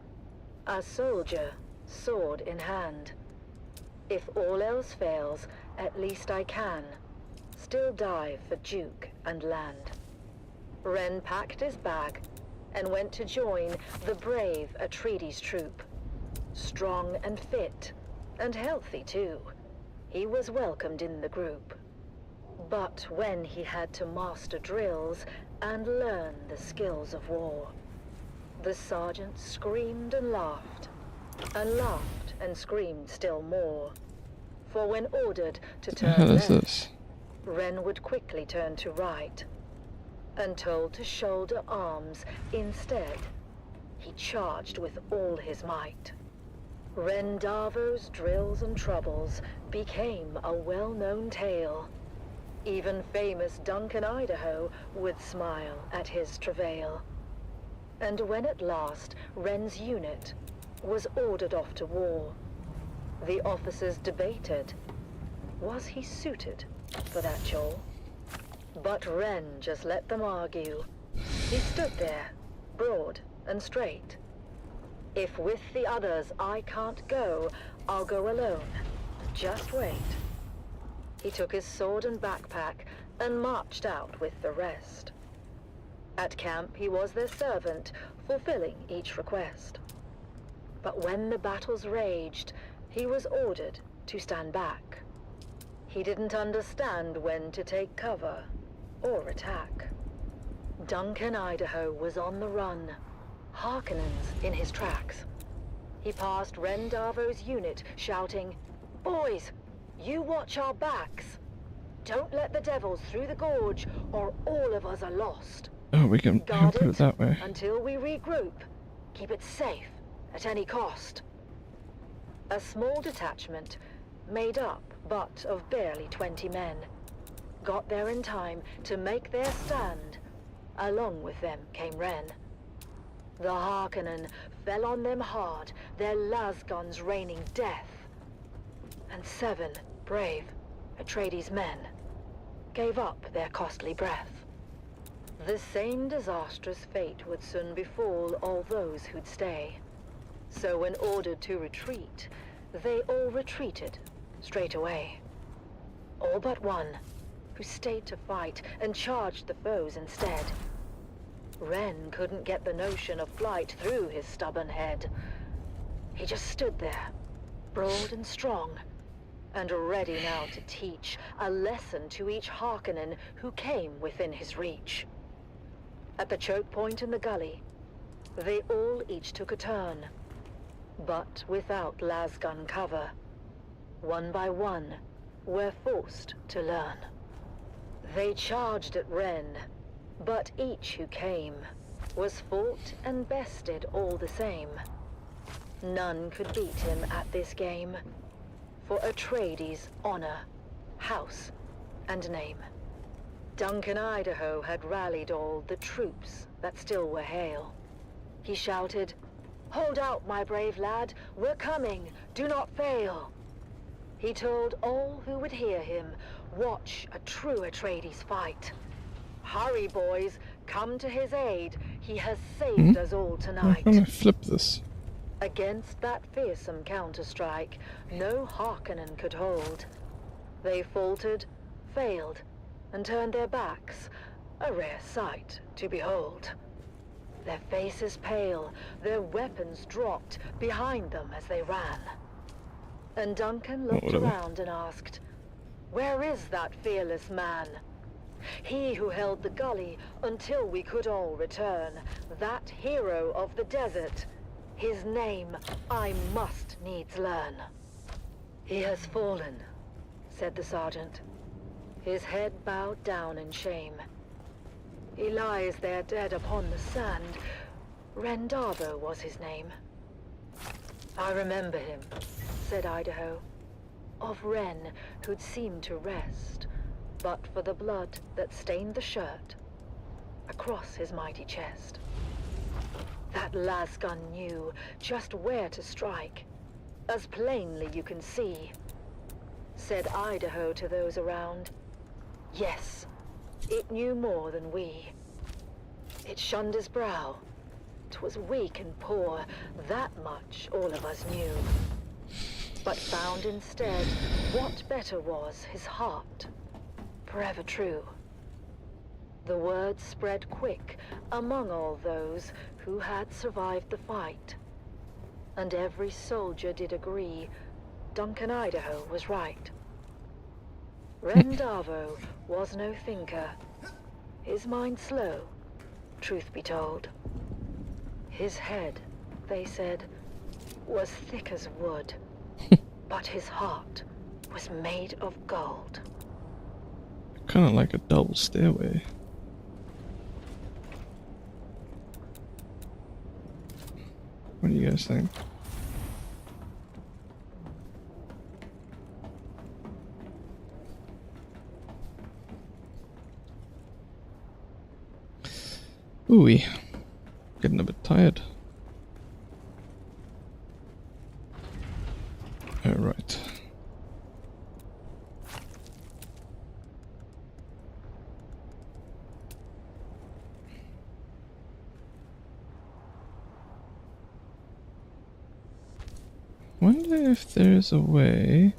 "A soldier, sword in hand. If all else fails, at least I can still die for Duke and land." Ren packed his bag and went to join the brave Atreides troop. Strong and fit, and healthy too, he was welcomed in the group. But when he had to master drills and learn the skills of war, the sergeant screamed and laughed and screamed still more. For when ordered to What the hell turn is left, this? Ren would quickly turn to right, and told to shoulder arms instead, he charged with all his might. Rendavo's drills and troubles became a well-known tale. Even famous Duncan, Idaho, would smile at his travail. And when at last Ren's unit was ordered off to war, the officers debated, was he suited for that chore? But Ren just let them argue. He stood there, broad and straight. If with the others I can't go, I'll go alone. Just wait. He took his sword and backpack and marched out with the rest. At camp, he was their servant, fulfilling each request. But when the battles raged, he was ordered to stand back. He didn't understand when to take cover or attack. Duncan Idaho was on the run, Harkonnens in his tracks. He passed Ren Darvo's unit, shouting, "Boys, you watch our backs. Don't let the devils through the gorge, or all of us are lost. Oh, we can put it that way. Until we regroup. Keep it safe at any cost." A small detachment, made up but of barely 20 men, got there in time to make their stand. Along with them came Ren. The Harkonnen fell on them hard, their lasguns raining death. And 7 brave Atreides men gave up their costly breath. The same disastrous fate would soon befall all those who'd stay. So when ordered to retreat, they all retreated straight away. All but one, who stayed to fight and charged the foes instead. Ren couldn't get the notion of flight through his stubborn head. He just stood there, broad and strong, and ready now to teach a lesson to each Harkonnen who came within his reach. At the choke point in the gully, they all each took a turn, but without lasgun cover. One by one, were forced to learn. They charged at Ren, but each who came was fought and bested all the same. None could beat him at this game, for Atreides' honor, house, and name. Duncan Idaho had rallied all the troops that still were hale. He shouted, "Hold out, my brave lad, we're coming, do not fail." He told all who would hear him, watch a true Atreides fight. Hurry, boys, come to his aid, he has saved us all tonight. How can I flip this? Against that fearsome counter-strike, no Harkonnen could hold. They faltered, failed, and turned their backs, a rare sight to behold. Their faces pale, their weapons dropped behind them as they ran. And Duncan looked around and asked, "Where is that fearless man? He who held the gully until we could all return, that hero of the desert. His name I must needs learn." "He has fallen," said the sergeant, his head bowed down in shame. "He lies there dead upon the sand. Ren Darvo was his name." "I remember him," said Idaho, of Ren who'd seemed to rest, but for the blood that stained the shirt across his mighty chest. "That lasgun knew just where to strike, as plainly you can see," said Idaho to those around. "Yes, it knew more than we. It shunned his brow. 'Twas weak and poor, that much all of us knew. But found instead what better was his heart, forever true." The word spread quick among all those who had survived the fight. And every soldier did agree Duncan Idaho was right. Ren Darvo was no thinker. His mind slow, truth be told. His head, they said, was thick as wood, but his heart was made of gold. Kind of like a double stairway. What do you guys think? Ooh, getting a bit tired. All right. wonder if there's a way.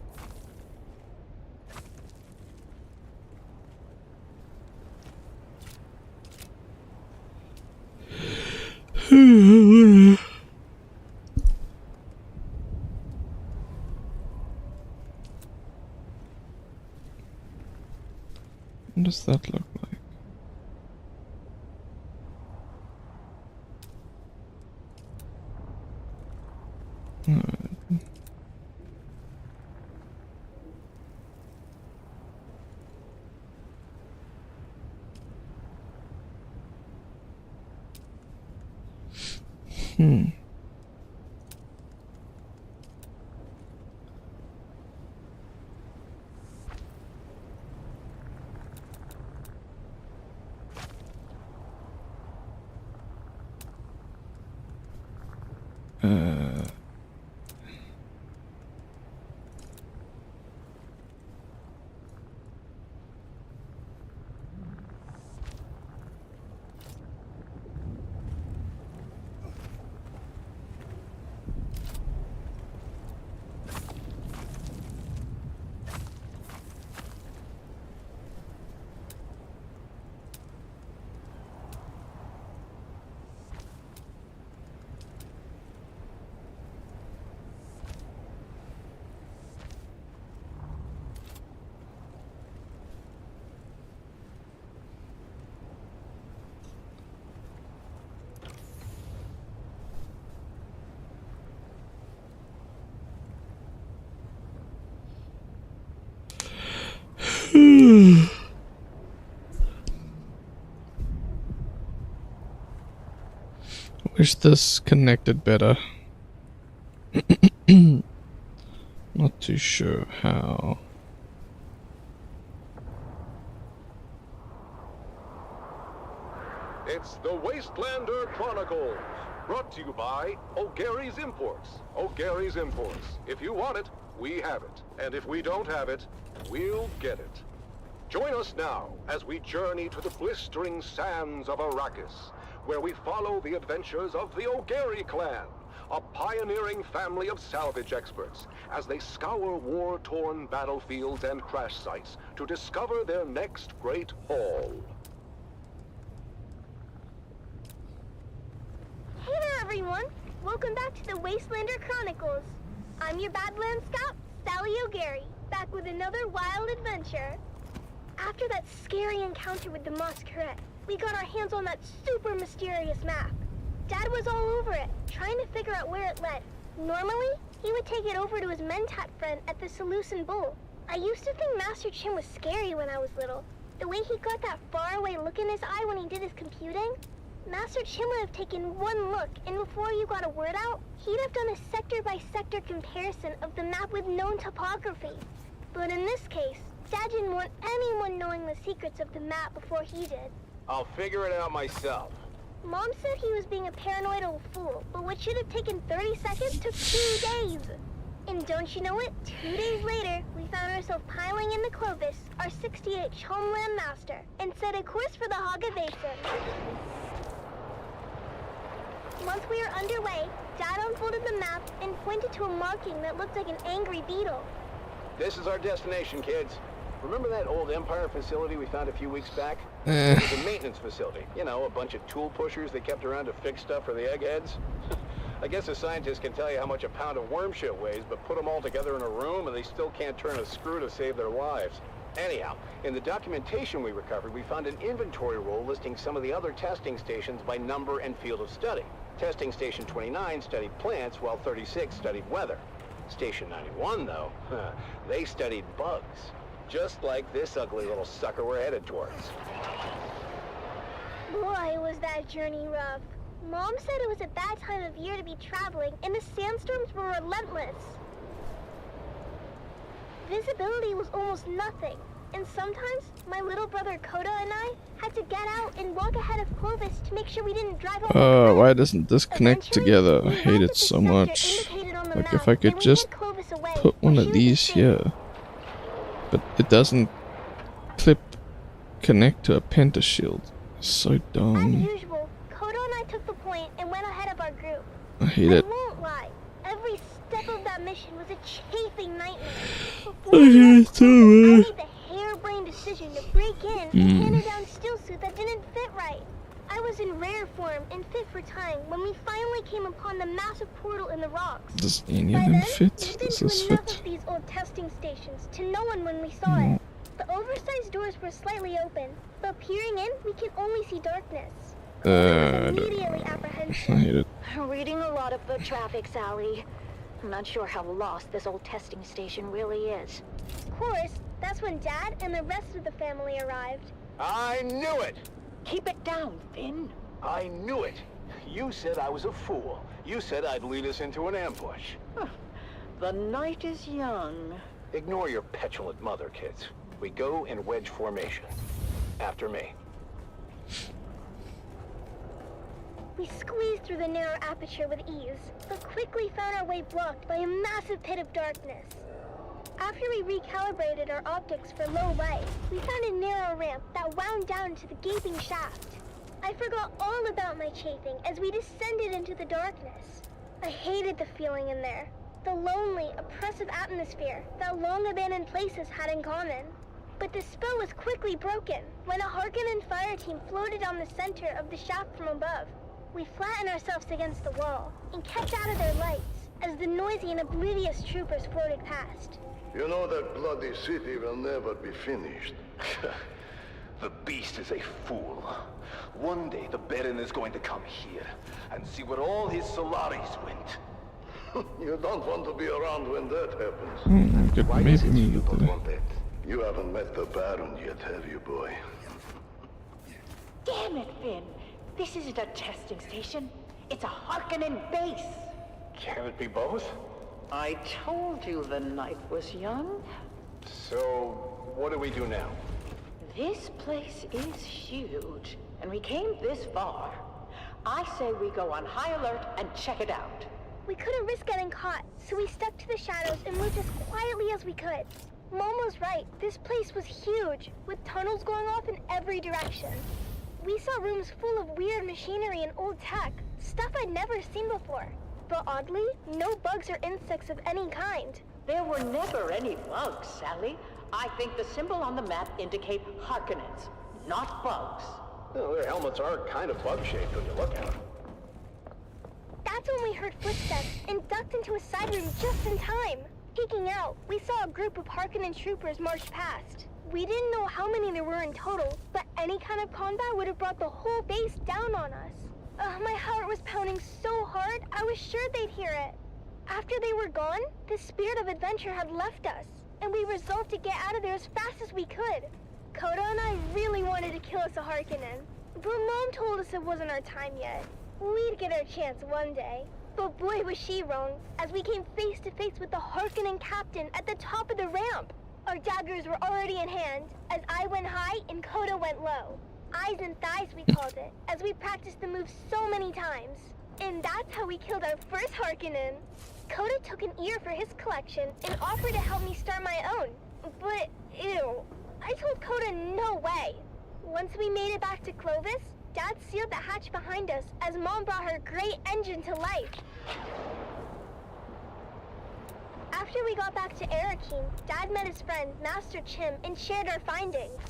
What does that look like? Alright. Wish this connected better. Not too sure how. It's the Wastelander Chronicles, brought to you by O'Gary's Imports. O'Gary's Imports. If you want it, we have it. And if we don't have it, we'll get it. Join us now as we journey to the blistering sands of Arrakis, where we follow the adventures of the O'Gary clan, a pioneering family of salvage experts, as they scour war-torn battlefields and crash sites to discover their next great haul. Hey there, everyone! Welcome back to the Wastelander Chronicles. I'm your Badlands Scout, Sally O'Gary, back with another wild adventure. After that scary encounter with the Masquerade, we got our hands on that super mysterious map. Dad was all over it, trying to figure out where it led. Normally, he would take it over to his Mentat friend at the Seleucid Bull. I used to think Master Chim was scary when I was little. The way he got that faraway look in his eye when he did his computing. Master Chim would have taken one look, and before you got a word out, he'd have done a sector-by-sector comparison of the map with known topography. But in this case, Dad didn't want anyone knowing the secrets of the map before he did. I'll figure it out myself. Mom said he was being a paranoid old fool, but what should have taken 30 seconds took 2 days. And don't you know it, 2 days later, we found ourselves piling into Clovis, our 68th Homeland Master, and set a course for the Hog Evasion. Once we were underway, Dad unfolded the map and pointed to a marking that looked like an angry beetle. This is our destination, kids. Remember that old Empire facility we found a few weeks back? It was a maintenance facility. You know, a bunch of tool pushers they kept around to fix stuff for the eggheads. I guess a scientist can tell you how much a pound of worm shit weighs, but put them all together in a room and they still can't turn a screw to save their lives. Anyhow, in the documentation we recovered, we found an inventory roll listing some of the other testing stations by number and field of study. Testing Station 29 studied plants, while 36 studied weather. Station 91, though, they studied bugs. Just like this ugly little sucker we're headed towards. Boy, was that journey rough. Mom said it was a bad time of year to be traveling, and the sandstorms were relentless. Visibility was almost nothing, and sometimes my little brother Coda and I had to get out and walk ahead of Clovis to make sure we didn't drive over. Why doesn't this connect together? I hate it so much. Like if I could just put one of these here. But it doesn't connect to a pentashield. It's so dumb. As usual, Kodo and I took the point and went ahead of our group. I hate it. I won't lie. Every step of that mission made the harebrained decision to break in and hand a down steel suit that didn't fit right. I was in rare form and fit for time when we finally came upon the massive portal in the rocks. Does any of them fit? Does this enough fit? of these old testing stations to know one when we saw it. The oversized doors were slightly open, but peering in, we could only see darkness. Immediately apprehensive. I hate it. Reading a lot of foot traffic, Sally. I'm not sure how lost this old testing station really is. Of course, that's when Dad and the rest of the family arrived. I knew it! Keep it down, Finn. I knew it! You said I was a fool. You said I'd lead us into an ambush. The night is young. Ignore your petulant mother, kids. We go in wedge formation. After me. We squeezed through the narrow aperture with ease, but quickly found our way blocked by a massive pit of darkness. After we recalibrated our optics for low light, we found a narrow ramp that wound down to the gaping shaft. I forgot all about my chafing as we descended into the darkness. I hated the feeling in there, the lonely, oppressive atmosphere that long-abandoned places had in common. But the spell was quickly broken when a Harkonnen fire team floated on the center of the shaft from above. We flattened ourselves against the wall and kept out of their lights as the noisy and oblivious troopers floated past. You know that bloody city will never be finished. The beast is a fool. One day the Baron is going to come here and see where all his Solaris went. You don't want to be around when that happens. Why is it you don't want that? You haven't met the Baron yet, have you, boy? Damn it, Finn. This isn't a testing station. It's a Harkonnen base. Can it be both? I told you the night was young. So, what do we do now? This place is huge, and we came this far. I say we go on high alert and check it out. We couldn't risk getting caught, so we stuck to the shadows and moved as quietly as we could. Mom was right. This place was huge, with tunnels going off in every direction. We saw rooms full of weird machinery and old tech, stuff I'd never seen before. But oddly, no bugs or insects of any kind. There were never any bugs, Sally. I think the symbol on the map indicate Harkonnens, not bugs. Well, their helmets are kind of bug-shaped when you look at them. That's when we heard footsteps and ducked into a side room just in time. Peeking out, we saw a group of Harkonnen troopers march past. We didn't know how many there were in total, but any kind of combat would have brought the whole base down on us. My heart was pounding so hard, I was sure they'd hear it. After they were gone, the spirit of adventure had left us, and we resolved to get out of there as fast as we could. Koda and I really wanted to kill us a Harkonnen, but Mom told us it wasn't our time yet. We'd get our chance one day. But boy was she wrong, as we came face to face with the Harkonnen captain at the top of the ramp. Our daggers were already in hand, as I went high and Koda went low. Eyes and thighs, we called it, as we practiced the move so many times. And that's how we killed our first Harkonnen. Koda took an ear for his collection and offered to help me start my own. But, ew, I told Koda no way. Once we made it back to Clovis, Dad sealed the hatch behind us as Mom brought her great engine to life. After we got back to Arakeen, Dad met his friend, Master Chim, and shared our findings.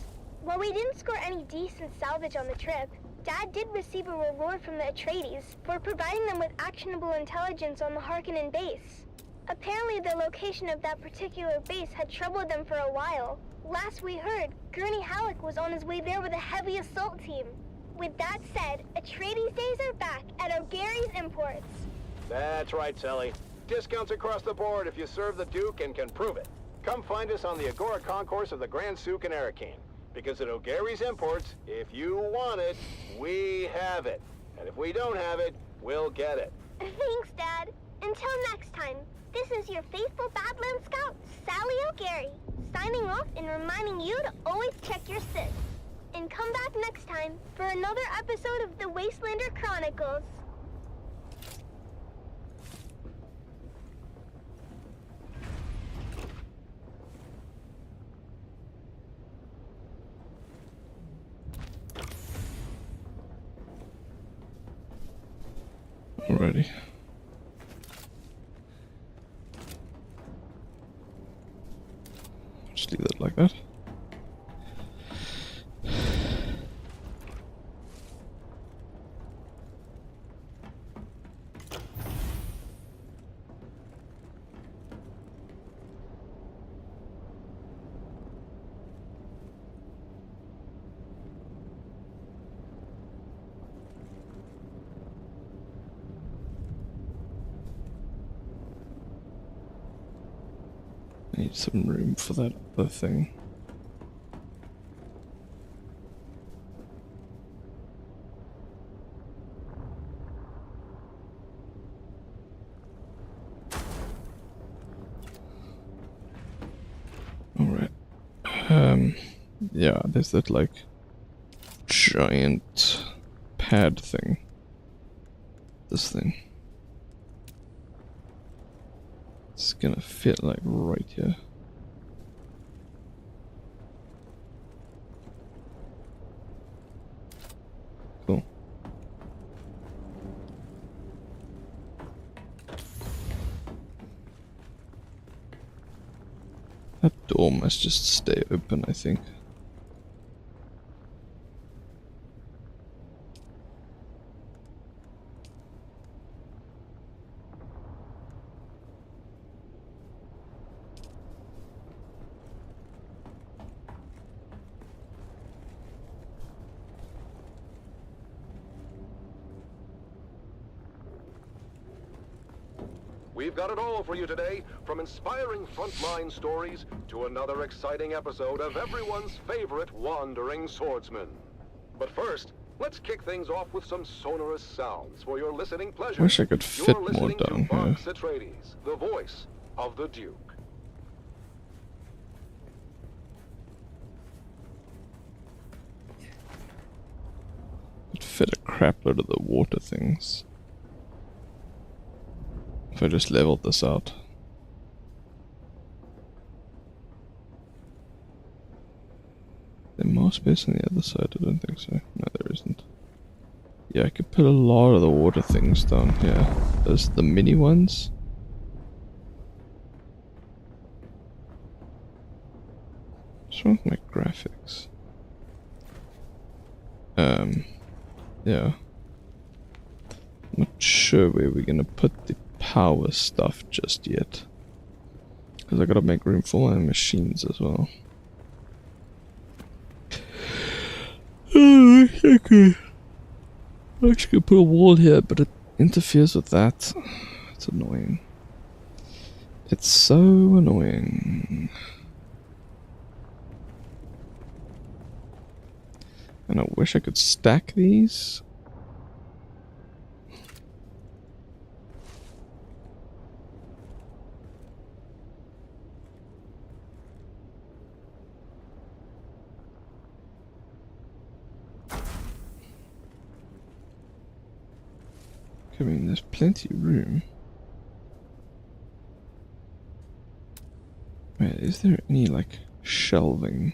While we didn't score any decent salvage on the trip, Dad did receive a reward from the Atreides for providing them with actionable intelligence on the Harkonnen base. Apparently the location of that particular base had troubled them for a while. Last we heard, Gurney Halleck was on his way there with a heavy assault team. With that said, Atreides days are back at O'Gary's Imports. That's right, Sally. Discounts across the board if you serve the Duke and can prove it. Come find us on the Agora Concourse of the Grand Souk in Arakeen. Because at O'Gary's Imports, if you want it, we have it. And if we don't have it, we'll get it. Thanks, Dad. Until next time, this is your faithful Badland Scout, Sally O'Gary, signing off and reminding you to always check your sys. And come back next time for another episode of the Wastelander Chronicles. Alrighty. that. I need some room for that other thing. Alright. Yeah, there's that like giant pad thing. This thing. It's gonna fit like right here. Cool. That door must just stay open, I think. We've got it all for you today, from inspiring frontline stories to another exciting episode of everyone's favorite wandering swordsman. But first, let's kick things off with some sonorous sounds for your listening pleasure. Wish I could fit more down here. Atreides, the voice of the Duke. Could fit a crap load of the water things. If I just leveled this out. There's more space on the other side? I don't think so. No, there isn't. Yeah, I could put a lot of the water things down here. Those are the mini ones. What's wrong with my graphics? Yeah. I'm not sure where we're gonna put the power stuff just yet, because I gotta make room for my machines as well. Okay. I actually could put a wall here, but it interferes with that. It's annoying. It's so annoying. And I wish I could stack these. I mean, there's plenty of room. Wait, is there any, like, shelving?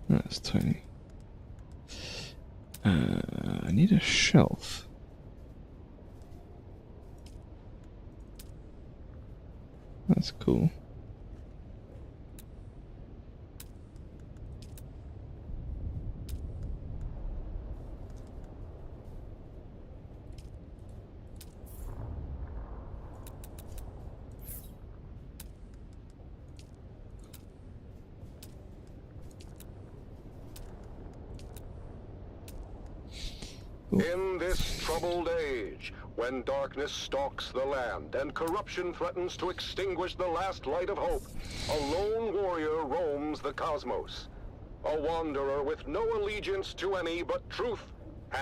That's tiny. I need a shelf. That's cool. In this troubled age, when darkness stalks the land and corruption threatens to extinguish the last light of hope, a lone warrior roams the cosmos. A wanderer with no allegiance to any but truth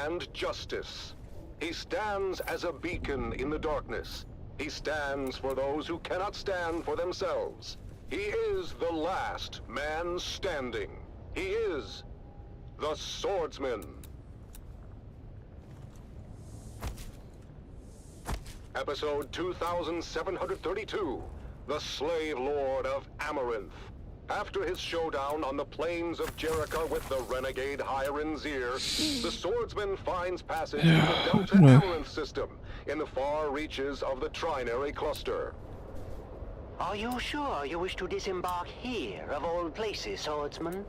and justice. He stands as a beacon in the darkness. He stands for those who cannot stand for themselves. He is the last man standing. He is the swordsman. Episode 2732, The Slave Lord of Amaranth. After his showdown on the plains of Jericho with the renegade Hyranzir, the swordsman finds passage to the Delta Amaranth system in the far reaches of the Trinary Cluster. Are you sure you wish to disembark here, of all places, swordsman?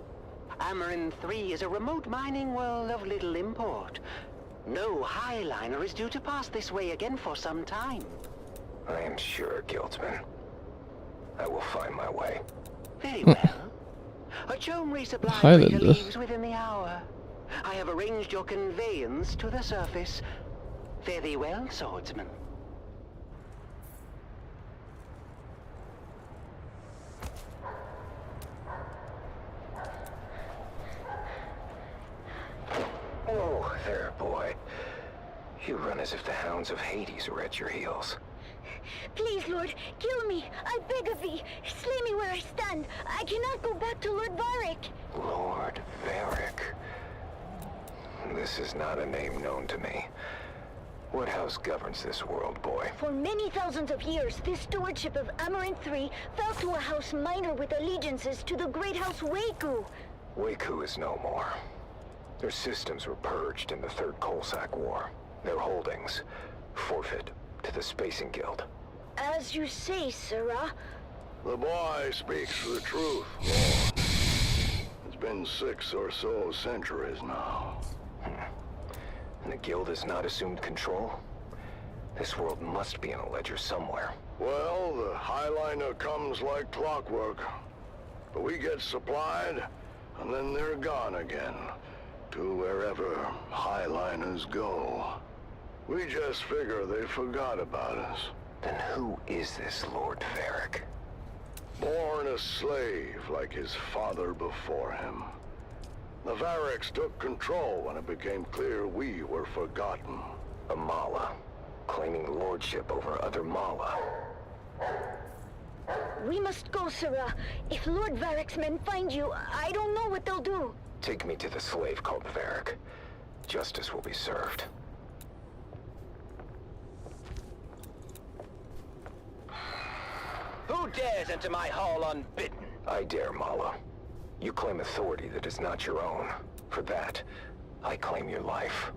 Amaranth 3 is a remote mining world of little import. No highliner is due to pass this way again for some time. I am sure, Guildsman. I will find my way. Very well. A chome resupply freighter leaves within the hour. I have arranged your conveyance to the surface. Fare thee well, swordsman. Oh, there, boy. You run as if the hounds of Hades were at your heels. Please, Lord, kill me. I beg of thee. Slay me where I stand. I cannot go back to Lord Varric. Lord Varric. This is not a name known to me. What house governs this world, boy? For many thousands of years, this stewardship of Amaranth 3 fell to a house minor with allegiances to the great house Waku. Waku is no more. Their systems were purged in the Third Colsack War. Their holdings forfeit to the Spacing Guild. As you say, Sirrah. The boy speaks the truth, Lord. It's been 6 or so centuries now. And the Guild has not assumed control? This world must be in a ledger somewhere. Well, the Highliner comes like clockwork. But we get supplied, and then they're gone again. To wherever Highliners go. We just figure they forgot about us. Then who is this Lord Varric? Born a slave like his father before him. The Varrics took control when it became clear we were forgotten. A Mala, claiming lordship over other Mala. We must go, Sirrah. If Lord Varric's men find you, I don't know what they'll do. Take me to the slave called Varric. Justice will be served. Who dares enter my hall unbidden? I dare, Mala. You claim authority that is not your own. For that, I claim your life.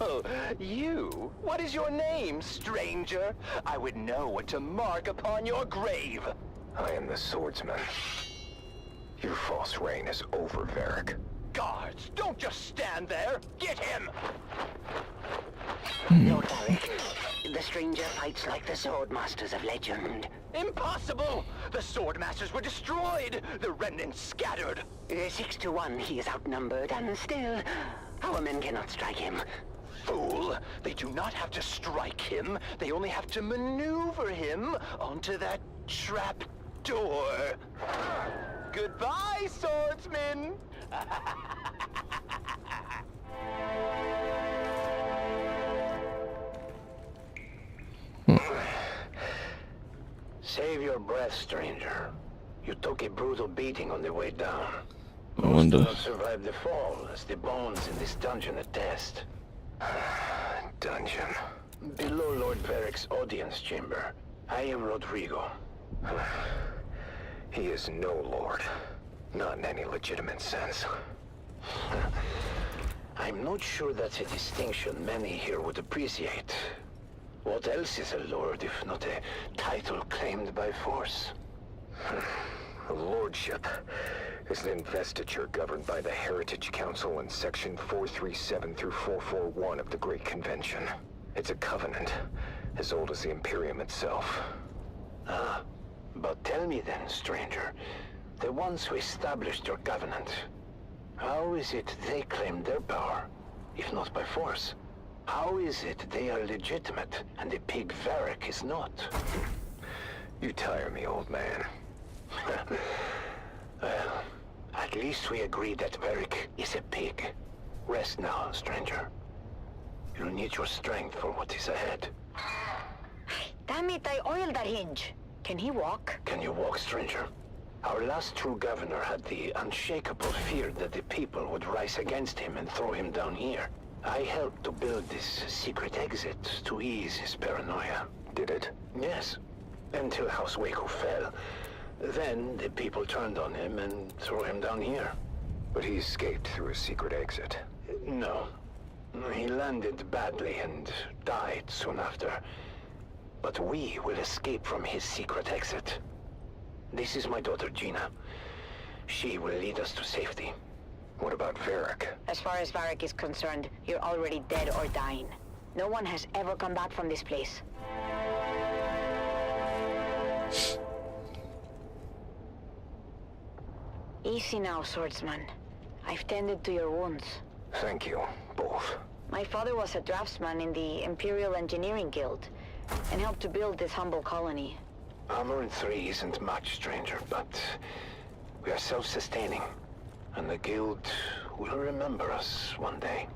Oh, you? What is your name, stranger? I would know what to mark upon your grave. I am the swordsman. Your false reign is over, Varric. Guards, don't just stand there. Get him! Lord Varric, the stranger fights like the swordmasters of legend. Impossible! The swordmasters were destroyed! The remnants scattered! 6 to 1, he is outnumbered, and still, our men cannot strike him. Fool! They do not have to strike him. They only have to maneuver him onto that trap door. Goodbye, swordsman! Save your breath, stranger. You took a brutal beating on the way down. I wonder. Most do not survive the fall, as the bones in this dungeon attest. Dungeon. Below Lord Varric's audience chamber, I am Rodrigo. He is no lord. Not in any legitimate sense. I'm not sure that's a distinction many here would appreciate. What else is a lord if not a title claimed by force? A lordship is an investiture governed by the Heritage Council in Section 437 through 441 of the Great Convention. It's a covenant, as old as the Imperium itself. Ah, but tell me then, stranger, the ones who established your covenant, how is it they claimed their power, if not by force? How is it they are legitimate, and the pig Varric is not? You tire me, old man. Well, at least we agree that Varric is a pig. Rest now, stranger. You'll need your strength for what is ahead. Damn it, I oiled that hinge. Can he walk? Can you walk, stranger? Our last true governor had the unshakable fear that the people would rise against him and throw him down here. I helped to build this secret exit to ease his paranoia. Did it? Yes. Until House Waco fell. Then the people turned on him and threw him down here. But he escaped through a secret exit. No. He landed badly and died soon after. But we will escape from his secret exit. This is my daughter, Gina. She will lead us to safety. What about Varric? As far as Varric is concerned, you're already dead or dying. No one has ever come back from this place. Easy now, swordsman. I've tended to your wounds. Thank you, both. My father was a draftsman in the Imperial Engineering Guild and helped to build this humble colony. Armor in 3 isn't much, stranger, but we are self-sustaining, and the Guild will remember us one day.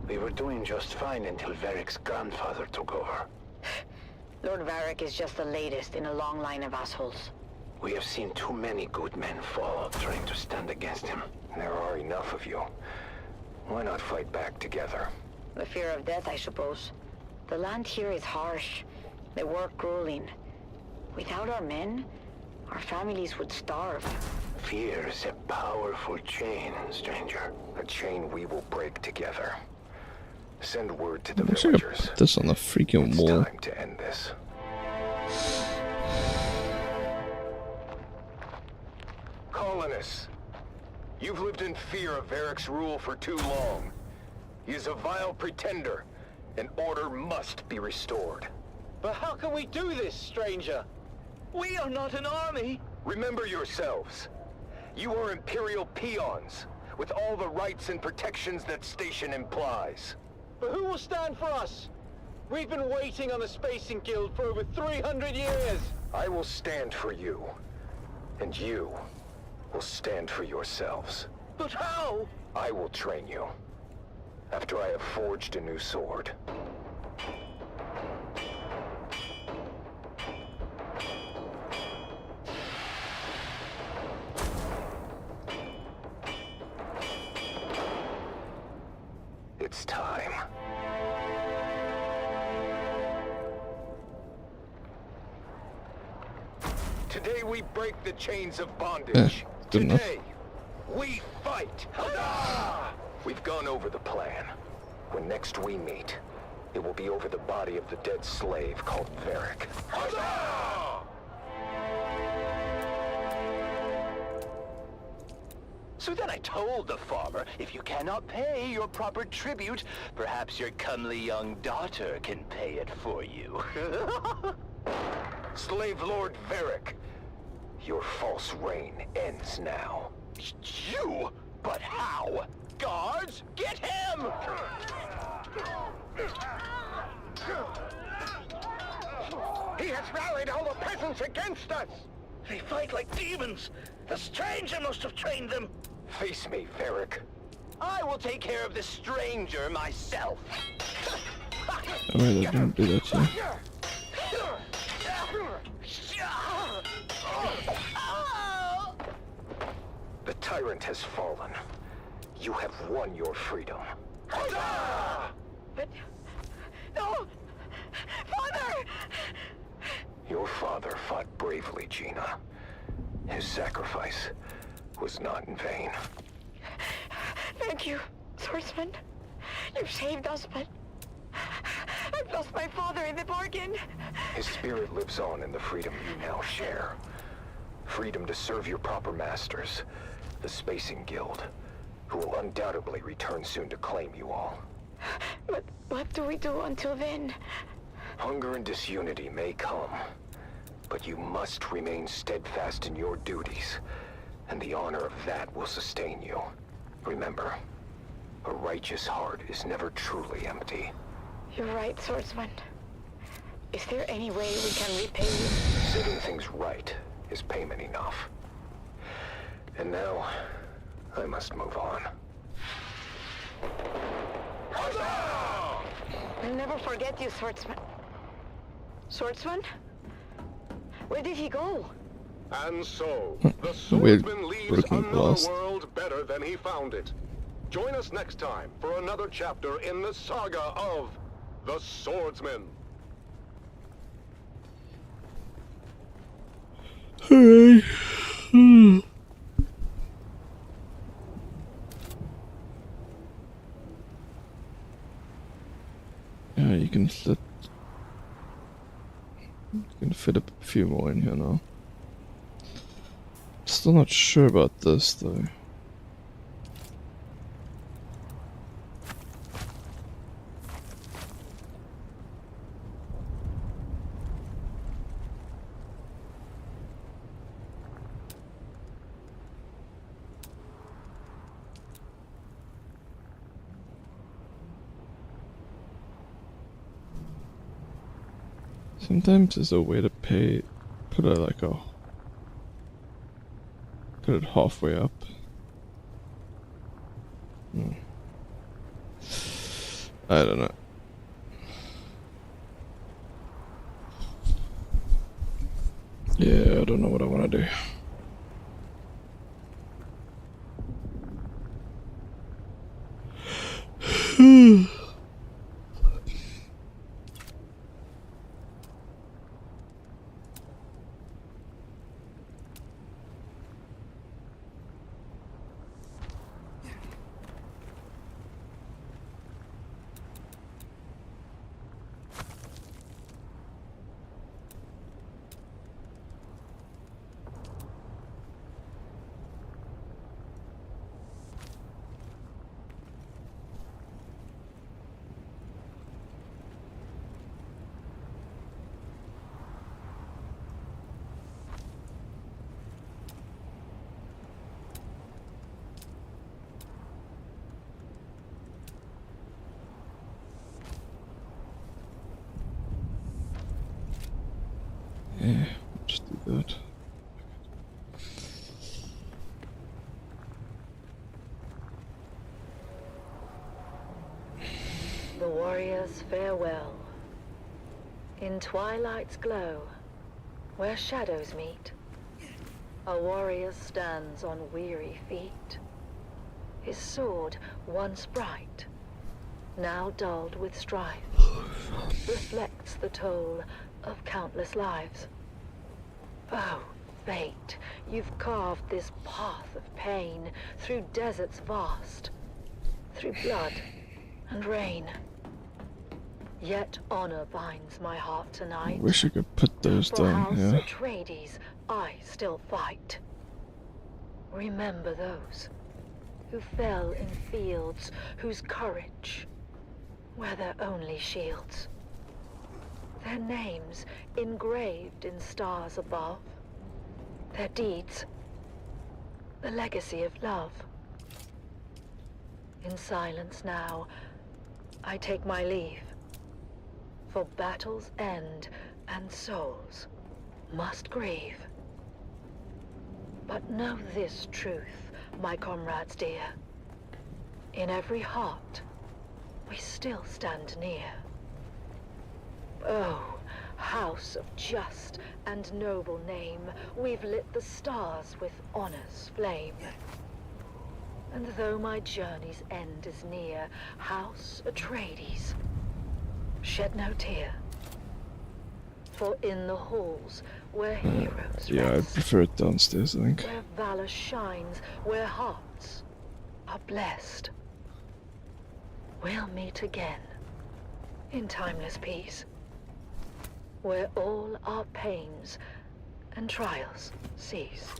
We were doing just fine until Varric's grandfather took over. Lord Varric is just the latest in a long line of assholes. We have seen too many good men fall trying to stand against him. There are enough of you. Why not fight back together? The fear of death, I suppose. The land here is harsh. The work grueling. Without our men, our families would starve. Fear is a powerful chain, stranger. A chain we will break together. Send word to the villagers. Put this on the freaking wall. It's time to end this. Colonists, you've lived in fear of Varric's rule for too long. He is a vile pretender, and order must be restored. But how can we do this, stranger? We are not an army. Remember yourselves. You are Imperial peons, with all the rights and protections that station implies. But who will stand for us? We've been waiting on the Spacing Guild for over 300 years. I will stand for you, and you will stand for yourselves. But how? I will train you, after I have forged a new sword. It's time. Today we break the chains of bondage. Today, we fight! Huzzah! We've gone over the plan. When next we meet, it will be over the body of the dead slave called Varric. Huzzah! So then I told the farmer, if you cannot pay your proper tribute, perhaps your comely young daughter can pay it for you. Slave Lord Varric, your false reign ends now. You? But how? Guards, get him! He has rallied all the peasants against us! They fight like demons! The stranger must have trained them! Face me, Varric. I will take care of the stranger myself! I really didn't do that to you. The tyrant has fallen. You have won your freedom. But... no! Father! Your father fought bravely, Gina. His sacrifice was not in vain. Thank you, swordsman. You've saved us, but... I've lost my father in the bargain. His spirit lives on in the freedom you now share. Freedom to serve your proper masters, the Spacing Guild, who will undoubtedly return soon to claim you all. But what do we do until then? Hunger and disunity may come, but you must remain steadfast in your duties, and the honor of that will sustain you. Remember, a righteous heart is never truly empty. You're right, swordsman. Is there any way we can repay you? Setting things right is payment enough. And now, I must move on. I'll never forget you, swordsman. Swordsman? Where did he go? And so, the Weird swordsman leaves broken another glass. world better than he found it. Join us next time for another chapter in the saga of the Swordsman. Alright. Yeah, you can fit. You can fit a few more in here now. Still not sure about this though. Sometimes there's a way to put it halfway up. I don't know. Yeah, I don't know what I want to do. Yeah, just do that. The warriors farewell. In twilight's glow, where shadows meet, a warrior stands on weary feet. His sword, once bright, now dulled with strife, reflects the toll of countless lives. Oh, fate, you've carved this path of pain through deserts vast, through blood and rain. Yet honor binds my heart tonight. Wish I could put those For down, House yeah. Atreides, I still fight. Remember those who fell in fields whose courage were their only shields. Their names engraved in stars above. Their deeds, the legacy of love. In silence now, I take my leave. For battles end and souls must grieve. But know this truth, my comrades dear. In every heart, we still stand near. Oh, house of just and noble name, we've lit the stars with honor's flame. And though my journey's end is near, House Atreides, shed no tear. For in the halls where heroes Yeah, I rest, prefer it downstairs, I think. where valor shines, where hearts are blessed, we'll meet again in timeless peace, where all our pains and trials cease.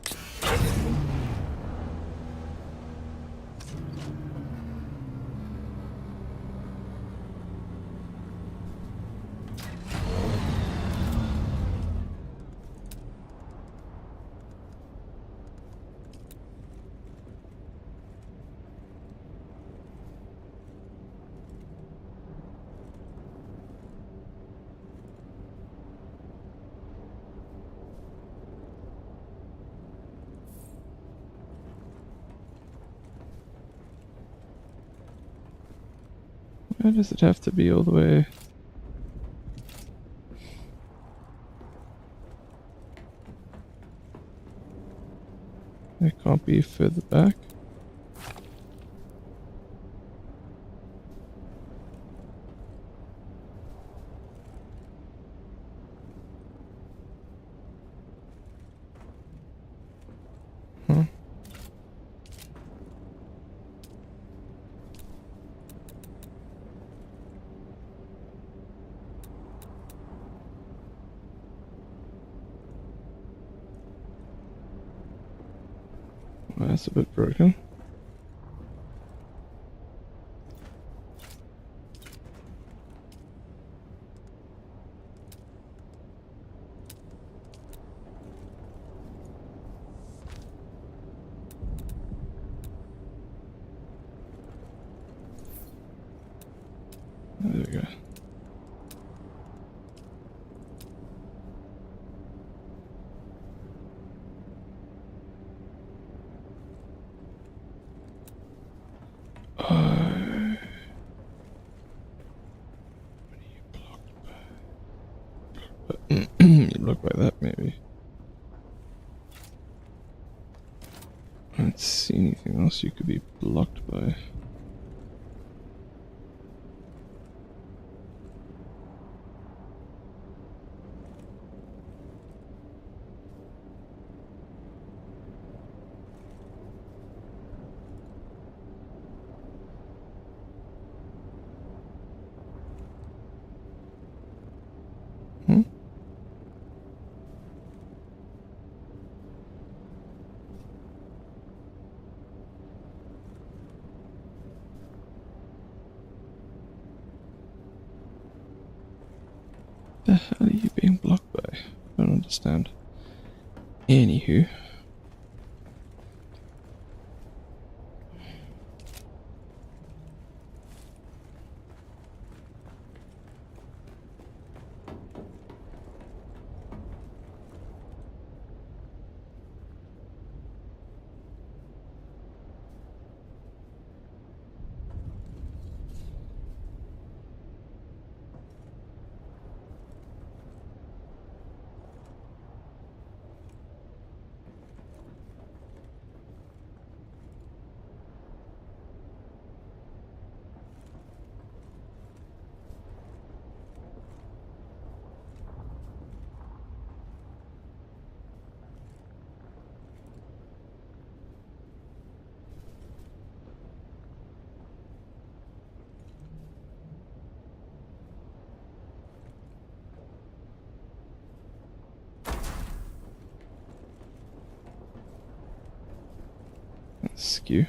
Why does it have to be all the way? It can't be further back. Huh? That's a bit broken. There we go. You block by that, maybe. I don't see anything else you could be blocked by. Hmm? The hell are you being blocked by? I don't understand. Anywho. Skew.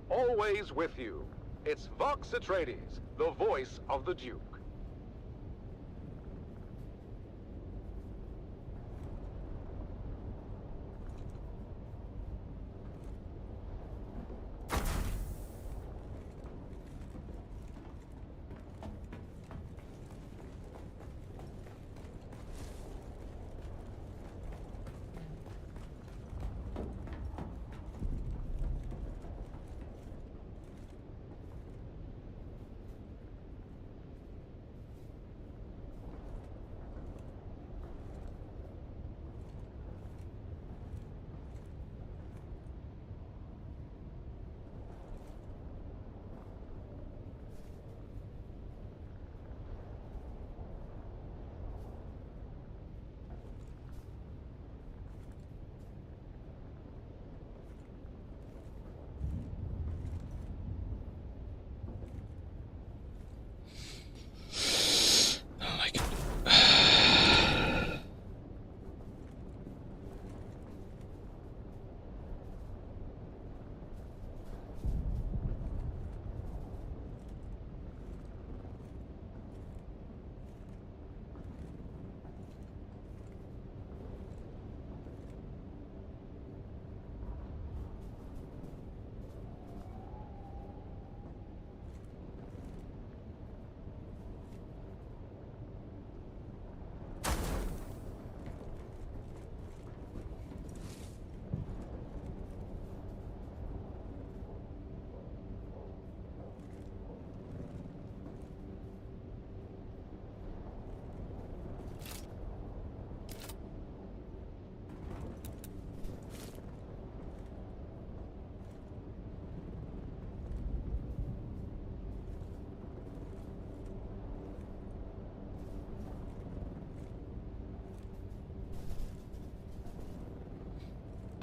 Always with you. It's Vox Atreides, the voice of the Duke.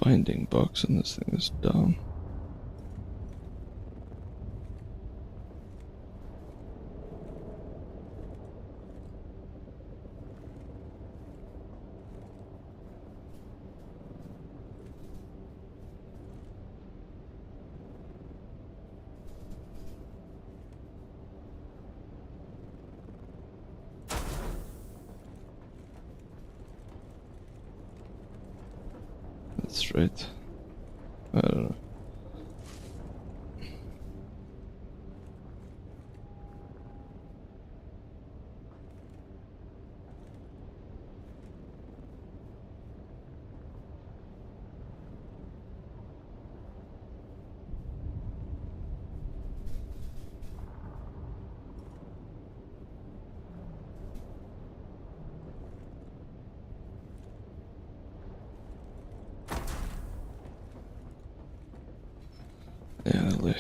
binding box and this thing is down. That's right. I don't know. Yeah, that'll do.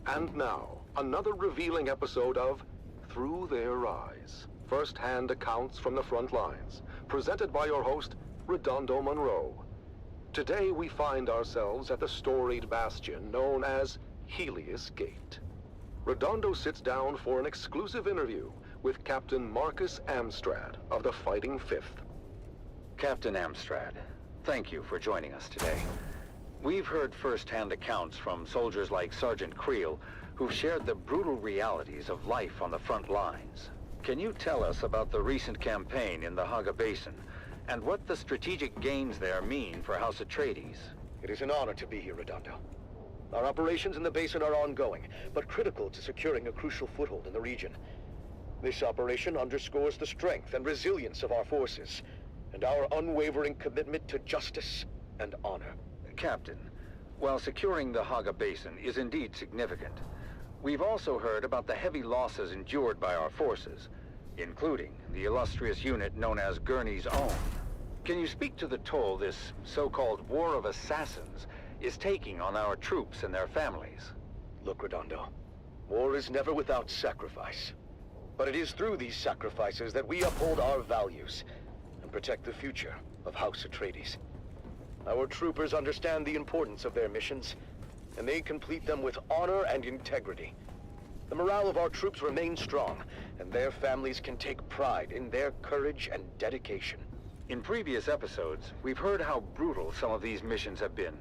And now, another revealing episode of Through Their Eyes. First-hand accounts from the front lines, presented by your host, Redondo Monroe. Today we find ourselves at the storied bastion known as Helios Gate. Redondo sits down for an exclusive interview with Captain Marcus Amstrad of the Fighting Fifth. Captain Amstrad, thank you for joining us today. We've heard first-hand accounts from soldiers like Sergeant Creel, who've shared the brutal realities of life on the front lines. Can you tell us about the recent campaign in the Haga Basin, and what the strategic gains there mean for House Atreides? It is an honor to be here, Redondo. Our operations in the basin are ongoing, but critical to securing a crucial foothold in the region. This operation underscores the strength and resilience of our forces, and our unwavering commitment to justice and honor. Captain, while securing the Haga Basin is indeed significant, we've also heard about the heavy losses endured by our forces, including the illustrious unit known as Gurney's Own. Can you speak to the toll this so-called War of Assassins is taking on our troops and their families? Look, Redondo, war is never without sacrifice. But it is through these sacrifices that we uphold our values and protect the future of House Atreides. Our troopers understand the importance of their missions, and they complete them with honor and integrity. The morale of our troops remains strong, and their families can take pride in their courage and dedication. In previous episodes, we've heard how brutal some of these missions have been,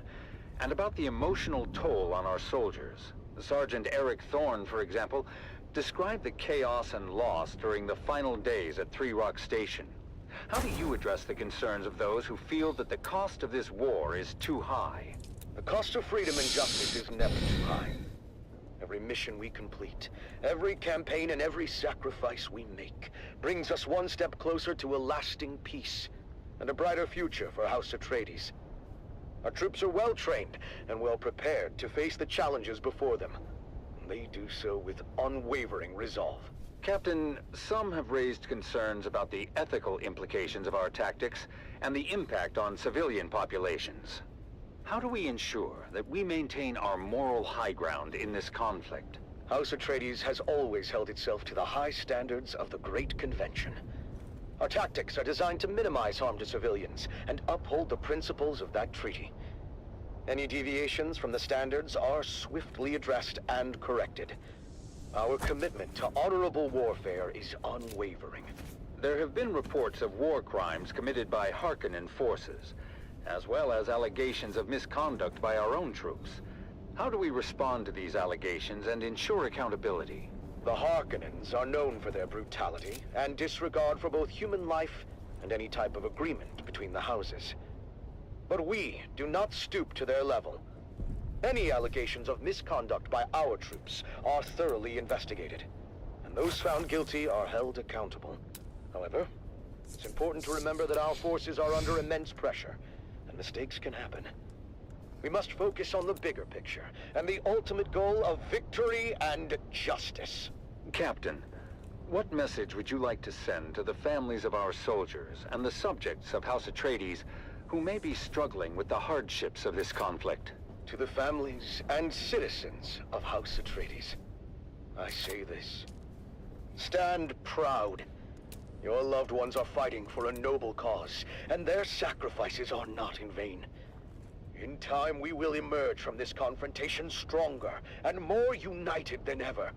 and about the emotional toll on our soldiers. Sergeant Eric Thorne, for example, described the chaos and loss during the final days at Three Rock Station. How do you address the concerns of those who feel that the cost of this war is too high? The cost of freedom and justice is never too high. Every mission we complete, every campaign and every sacrifice we make brings us one step closer to a lasting peace and a brighter future for House Atreides. Our troops are well trained and well prepared to face the challenges before them. They do so with unwavering resolve. Captain, some have raised concerns about the ethical implications of our tactics and the impact on civilian populations. How do we ensure that we maintain our moral high ground in this conflict? House Atreides has always held itself to the high standards of the Great Convention. Our tactics are designed to minimize harm to civilians and uphold the principles of that treaty. Any deviations from the standards are swiftly addressed and corrected. Our commitment to honorable warfare is unwavering. There have been reports of war crimes committed by Harkonnen forces, as well as allegations of misconduct by our own troops. How do we respond to these allegations and ensure accountability? The Harkonnens are known for their brutality and disregard for both human life and any type of agreement between the houses. But we do not stoop to their level. Any allegations of misconduct by our troops are thoroughly investigated, and those found guilty are held accountable. However, it's important to remember that our forces are under immense pressure, and mistakes can happen. We must focus on the bigger picture, and the ultimate goal of victory and justice. Captain, what message would you like to send to the families of our soldiers and the subjects of House Atreides who may be struggling with the hardships of this conflict? To the families and citizens of House Atreides, I say this. Stand proud. Your loved ones are fighting for a noble cause, and their sacrifices are not in vain. In time, we will emerge from this confrontation stronger and more united than ever.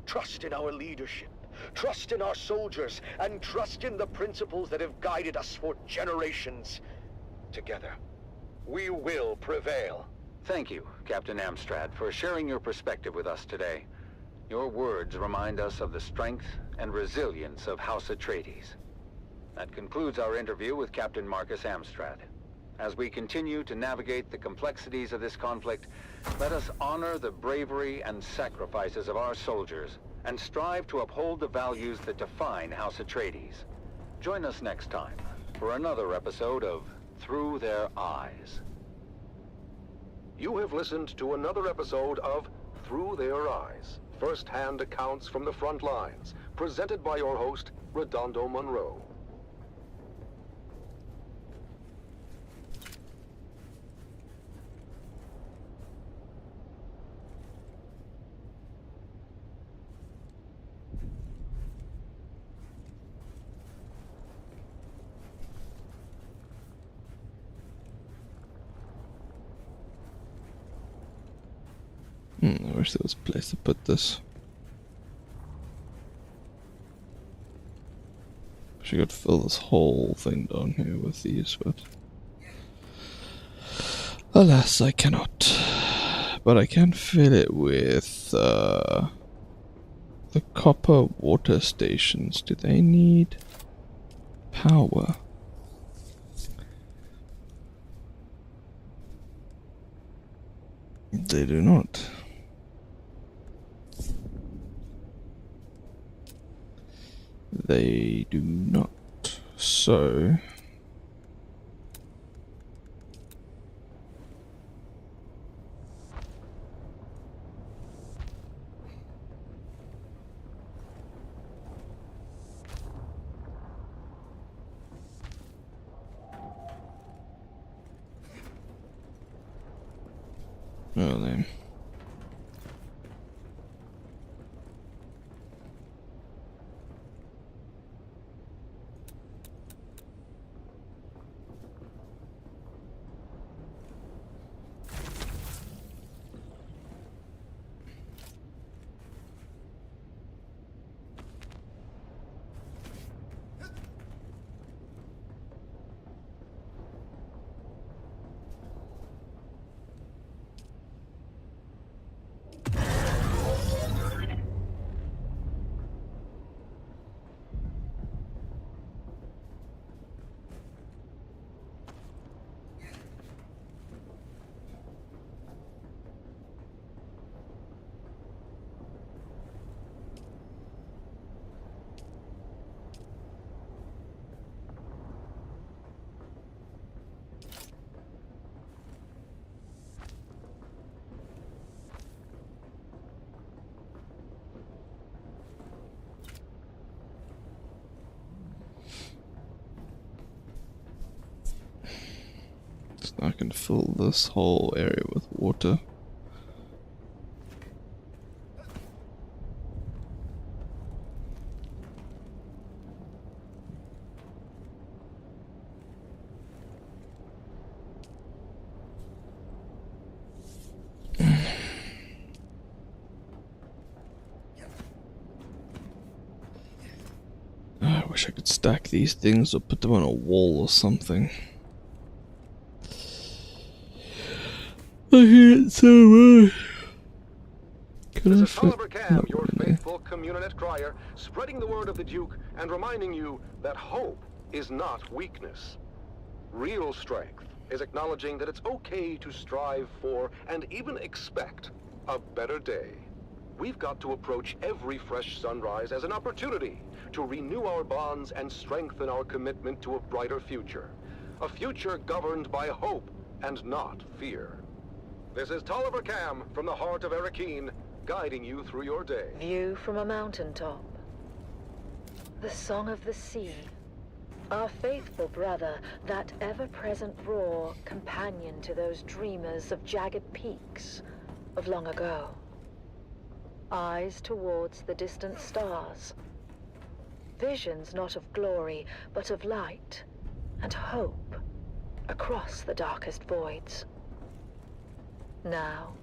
Trust in our leadership, trust in our soldiers, and trust in the principles that have guided us for generations. Together, we will prevail. Thank you, Captain Amstrad, for sharing your perspective with us today. Your words remind us of the strength and resilience of House Atreides. That concludes our interview with Captain Marcus Amstrad. As we continue to navigate the complexities of this conflict, let us honor the bravery and sacrifices of our soldiers and strive to uphold the values that define House Atreides. Join us next time for another episode of Through Their Eyes. You have listened to another episode of Through Their Eyes, first-hand accounts from the front lines, presented by your host, Redondo Monroe. I wish there was a place to put this. Wish I could fill this whole thing down here with these, but alas, I cannot. But I can fill it with the copper water stations. Do they need power? They do not. They do not. So well then. I can fill this whole area with water. wish I could stack these things or put them on a wall or something. I hate it so much. This is Tolliver Cam, your faithful community crier, spreading the word of the Duke and reminding you that hope is not weakness. Real strength is acknowledging that it's okay to strive for and even expect a better day. We've got to approach every fresh sunrise as an opportunity to renew our bonds and strengthen our commitment to a brighter future. A future governed by hope and not fear. This is Tolliver Cam from the heart of Arakeen, guiding you through your day. View from a mountaintop. The song of the sea. Our faithful brother, that ever-present roar, companion to those dreamers of jagged peaks of long ago. Eyes towards the distant stars. Visions not of glory, but of light and hope across the darkest voids. Now,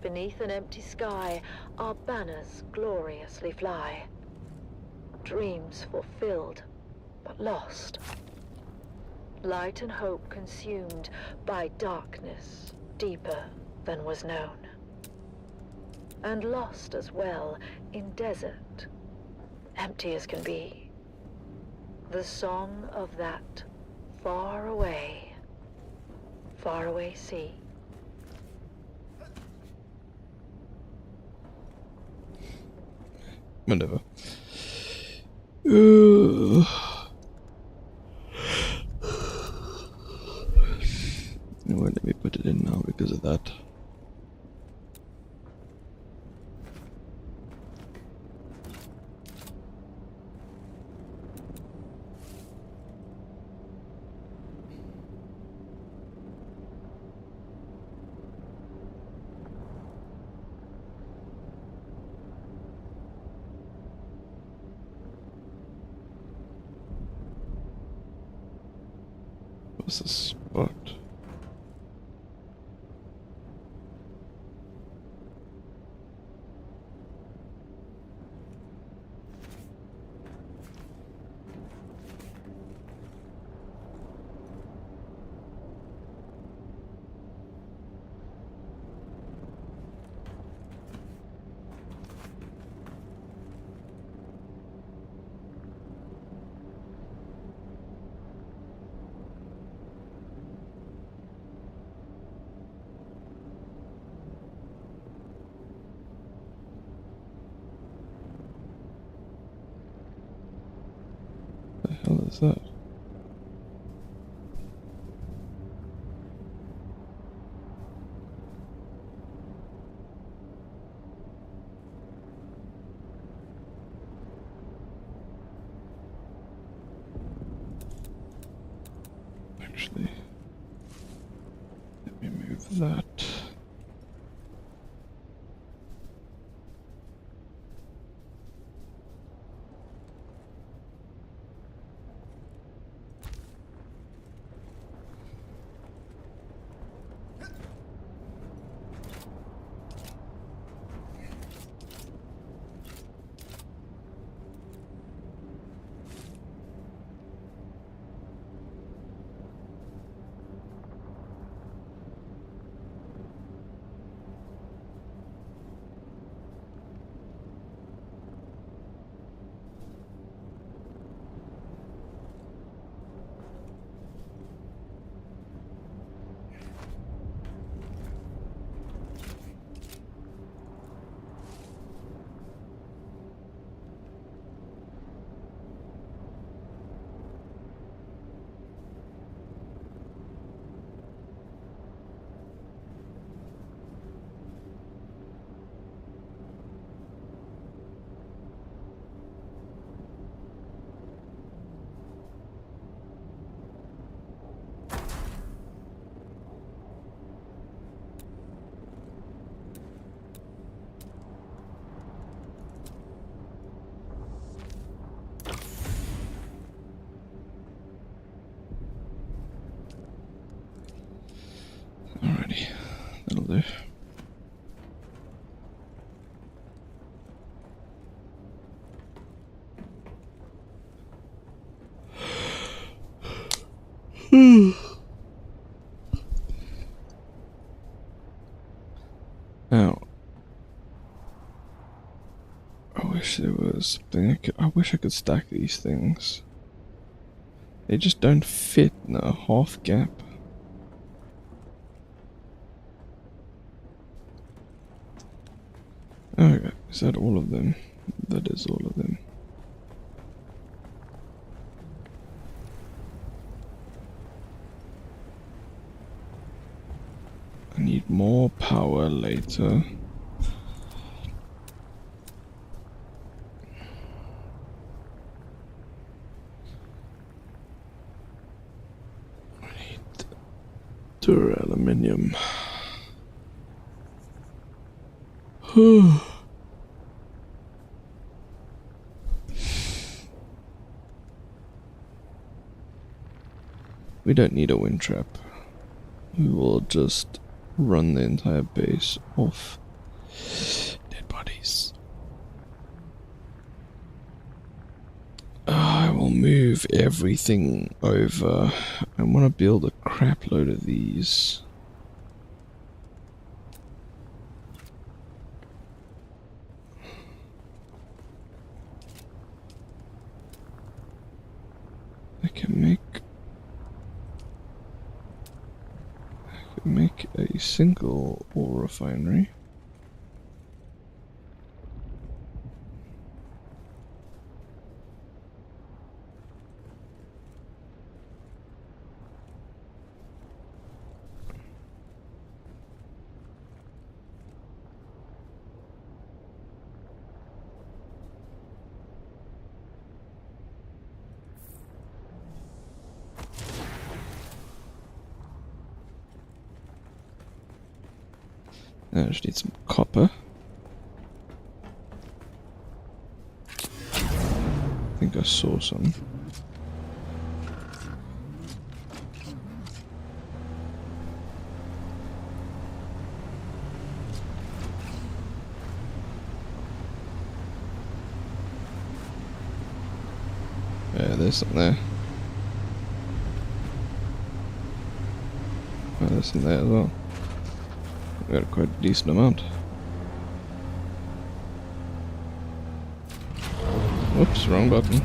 beneath an empty sky, our banners gloriously fly. Dreams fulfilled, but lost. Light and hope consumed by darkness deeper than was known. And lost as well in desert, empty as can be. The song of that far away sea. Whatever. It won't let me put it in now because of that. What's the spot? The hell is that? Actually, let me move that. wish there was something I wish I could stack these things. They just don't fit in a half gap. Okay, is that all of them? That is all of them. I need more power later. I need duraluminum. We don't need a wind trap. We will just run the entire base off dead bodies. I will move everything over. I want to build a crap load of these. I can make a single ore refinery. I just need some copper. I think I saw some. Yeah, there's some there. Oh, there's some there as well. We got quite a decent amount. Whoops, wrong button.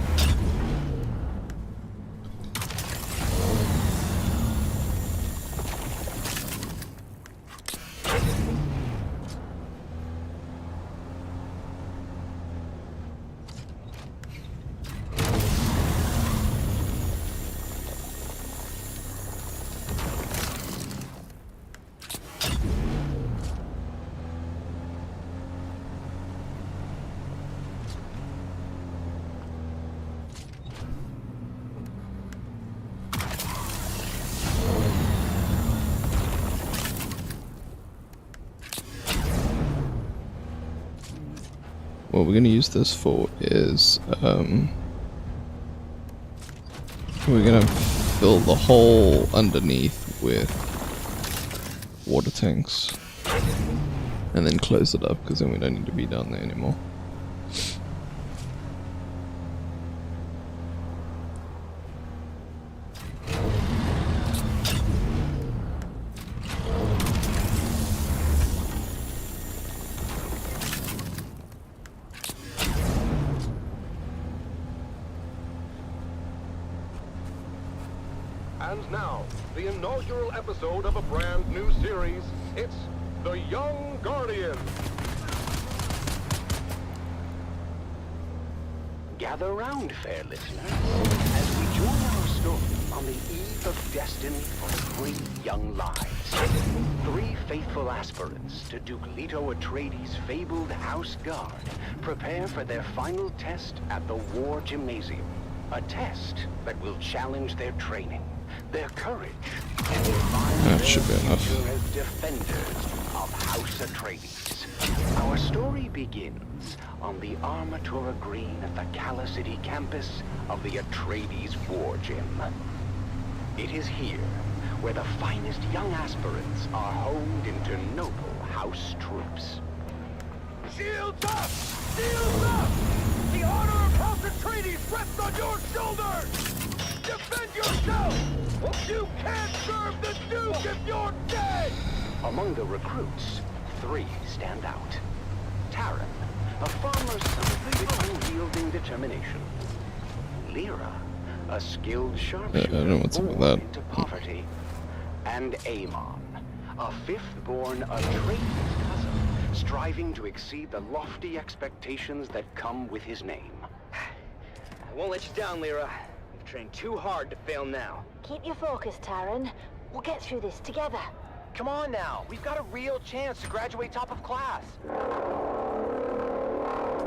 What we're going to use this for is, we're going to fill the hole underneath with water tanks and then close it up, because then we don't need to be down there anymore. And now, the inaugural episode of a brand new series. It's The Young Guardian. Gather round, fair listeners, as we join our story on the eve of destiny for 3 young lives. 3 faithful aspirants to Duke Leto Atreides' fabled House Guard prepare for their final test at the War Gymnasium. A test that will challenge their training, their courage, and define their future as defenders of House Atreides. Our story begins on the Armatura Green at the Cala City campus of the Atreides War Gym. It is here where the finest young aspirants are honed into noble House troops. Shields up! Shields up! The honor of House Atreides rests on your shoulders! Defend yourself! You can't serve the Duke if you're dead! Among the recruits, 3 stand out. Taran, a farmer's son determination. Lyra, a skilled I sharpshooter don't know what's up with born that. into poverty. And Amon, a fifth-born Atreides cousin, striving to exceed the lofty expectations that come with his name. I won't let you down, Lyra. You've trained too hard to fail now. Keep your focus, Taran. We'll get through this together. Come on now. We've got a real chance to graduate top of class.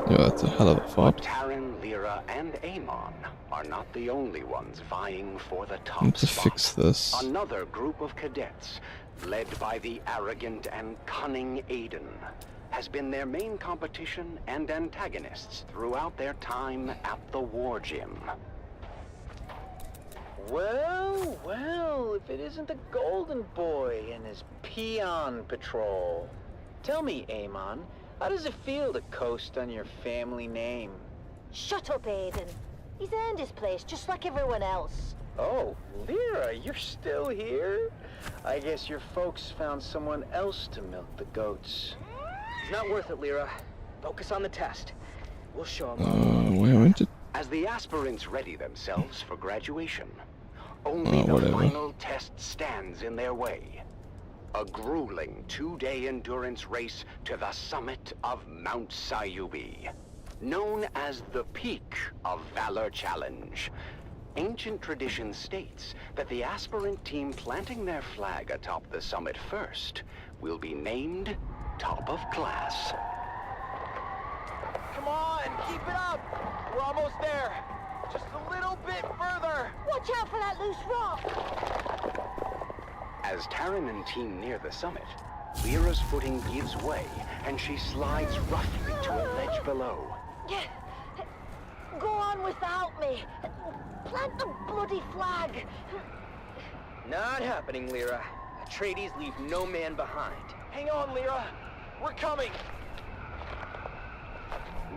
Yeah, that's a hell of a fight. But Taran, Lyra, and Amon are not the only ones vying for the top Need to spot. fix this. Another group of cadets, led by the arrogant and cunning Aiden, has been their main competition and antagonists throughout their time at the war gym. Well, well, if it isn't the Golden Boy and his peon patrol. Tell me, Amon, how does it feel to coast on your family name? Shut up, Aiden. He's earned his place just like everyone else. Oh, Lyra, you're still here? I guess your folks found someone else to milk the goats. It's not worth it, Lyra. Focus on the test. We'll show them. Where I went to? As the aspirants ready themselves for graduation, only the whatever. final test stands in their way. A grueling 2-day endurance race to the summit of Mount Sayubi, known as the Peak of Valor Challenge. Ancient tradition states that the aspirant team planting their flag atop the summit first will be named top of class. Come on, keep it up. We're almost there. Just a little bit further. Watch out for that loose rock. As Taran and team near the summit, Lyra's footing gives way, and she slides roughly to a ledge below. Go on without me. Plant the bloody flag. Not happening, Lyra. Atreides leave no man behind. Hang on, Lyra. We're coming.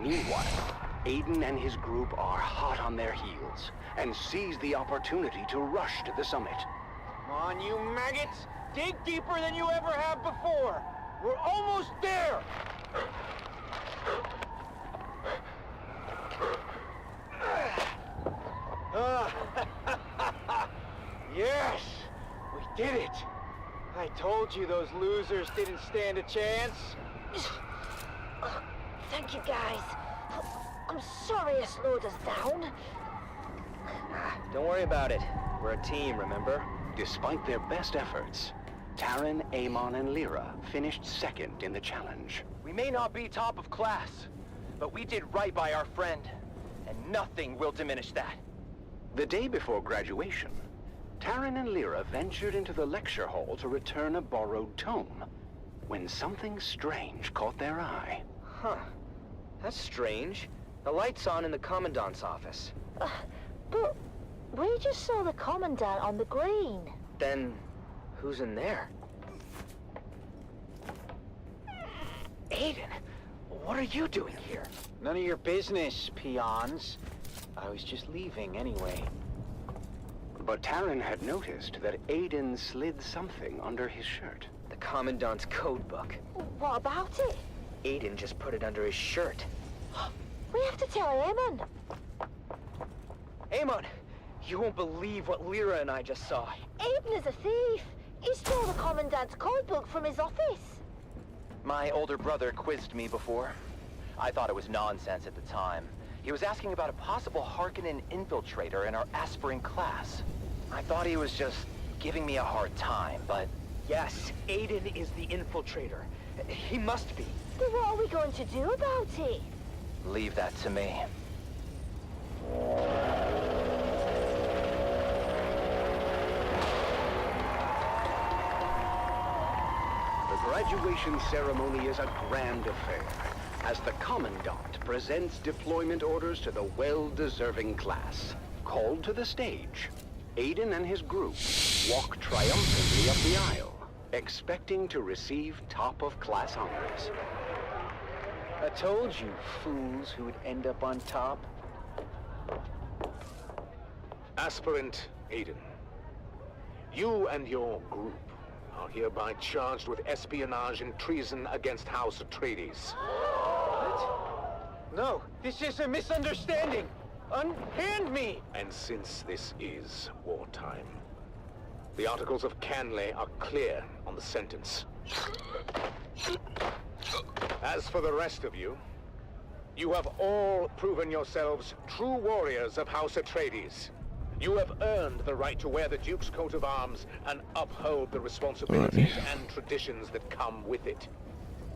Meanwhile, Aiden and his group are hot on their heels and seize the opportunity to rush to the summit. Come on, you maggots. Dig deeper than you ever have before. We're almost there. Yes, we did it. I told you those losers didn't stand a chance. Thank you, guys. I'm sorry I slowed us down. Don't worry about it. We're a team, remember? Despite their best efforts, Taran, Amon, and Lyra finished second in the challenge. We may not be top of class, but we did right by our friend, and nothing will diminish that. The day before graduation, Taran and Lyra ventured into the lecture hall to return a borrowed tome, when something strange caught their eye. Huh. That's strange. The light's on in the Commandant's office. But we just saw the Commandant on the green. Then, who's in there? Aiden, what are you doing here? None of your business, peons. I was just leaving anyway. But Taran had noticed that Aiden slid something under his shirt. The Commandant's code book. What about it? Aiden just put it under his shirt. We have to tell Amon. Amon, you won't believe what Lyra and I just saw. Aiden is a thief. He stole the Commandant's code book from his office. My older brother quizzed me before. I thought it was nonsense at the time. He was asking about a possible Harkonnen infiltrator in our aspirant class. I thought he was just giving me a hard time, but... Yes, Aiden is the infiltrator. He must be. Then what are we going to do about it? Leave that to me. The graduation ceremony is a grand affair, as the Commandant presents deployment orders to the well-deserving class. Called to the stage, Aiden and his group walk triumphantly up the aisle, expecting to receive top-of-class honors. I told you, fools, who would end up on top. Aspirant Aiden, you and your group are hereby charged with espionage and treason against House Atreides. What? No, this is a misunderstanding. Unhand me! And since this is wartime, the Articles of Canley are clear on the sentence. As for the rest of you, you have all proven yourselves true warriors of House Atreides. You have earned the right to wear the Duke's coat of arms and uphold the responsibilities and traditions that come with it.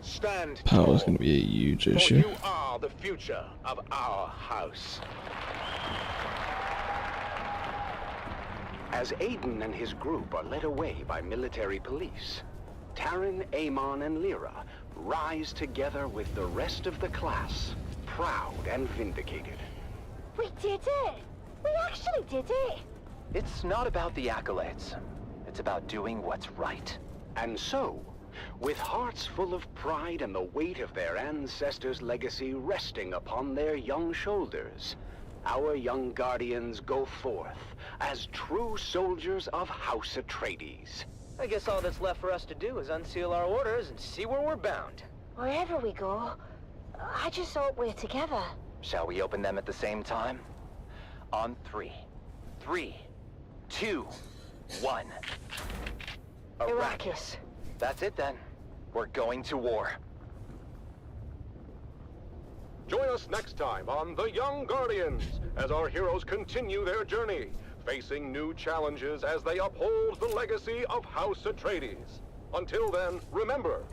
Stand tall, Power's going to be a huge issue. for you are the future of our house. As Aiden and his group are led away by military police, Taryn, Amon, and Lyra rise together with the rest of the class, proud and vindicated. We did it! We actually did it! It's not about the accolades. It's about doing what's right. And so, with hearts full of pride and the weight of their ancestors' legacy resting upon their young shoulders, our young guardians go forth as true soldiers of House Atreides. I guess all that's left for us to do is unseal our orders and see where we're bound. Wherever we go, I just hope we're together. Shall we open them at the same time? On 3. 3, 2, 1. Arrakis. That's it then. We're going to war. Join us next time on The Young Guardians as our heroes continue their journey, facing new challenges as they uphold the legacy of House Atreides. Until then, remember,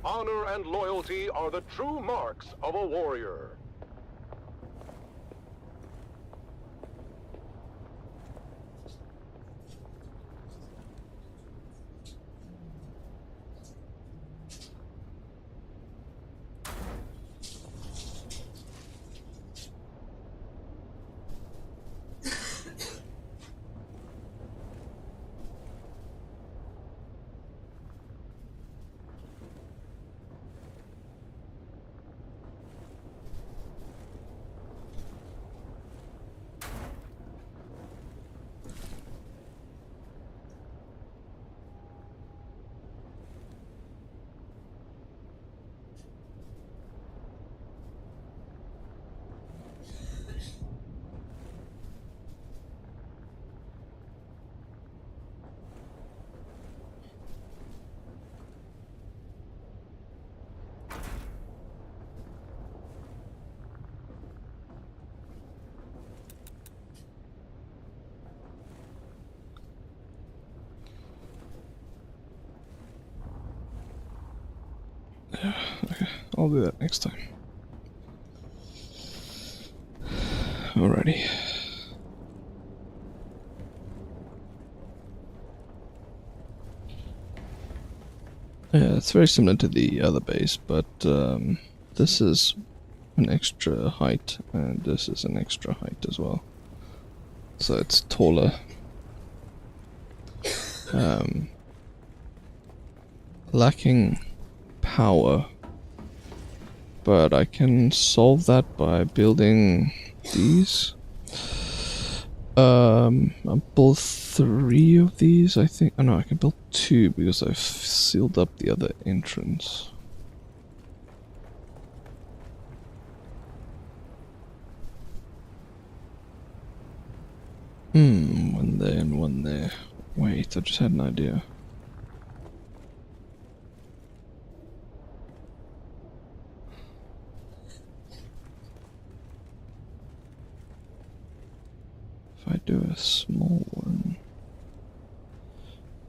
honor and loyalty are the true marks of a warrior. Okay, I'll do that next time. Alrighty. Yeah, it's very similar to the other base, but this is an extra height, and this is an extra height as well. So it's taller. Lacking power, but I can solve that by building these. I'll build 3 of these, I think. Oh no, I can build 2 because I've sealed up the other entrance. One there and one there. Wait, I just had an idea. If I do a small one...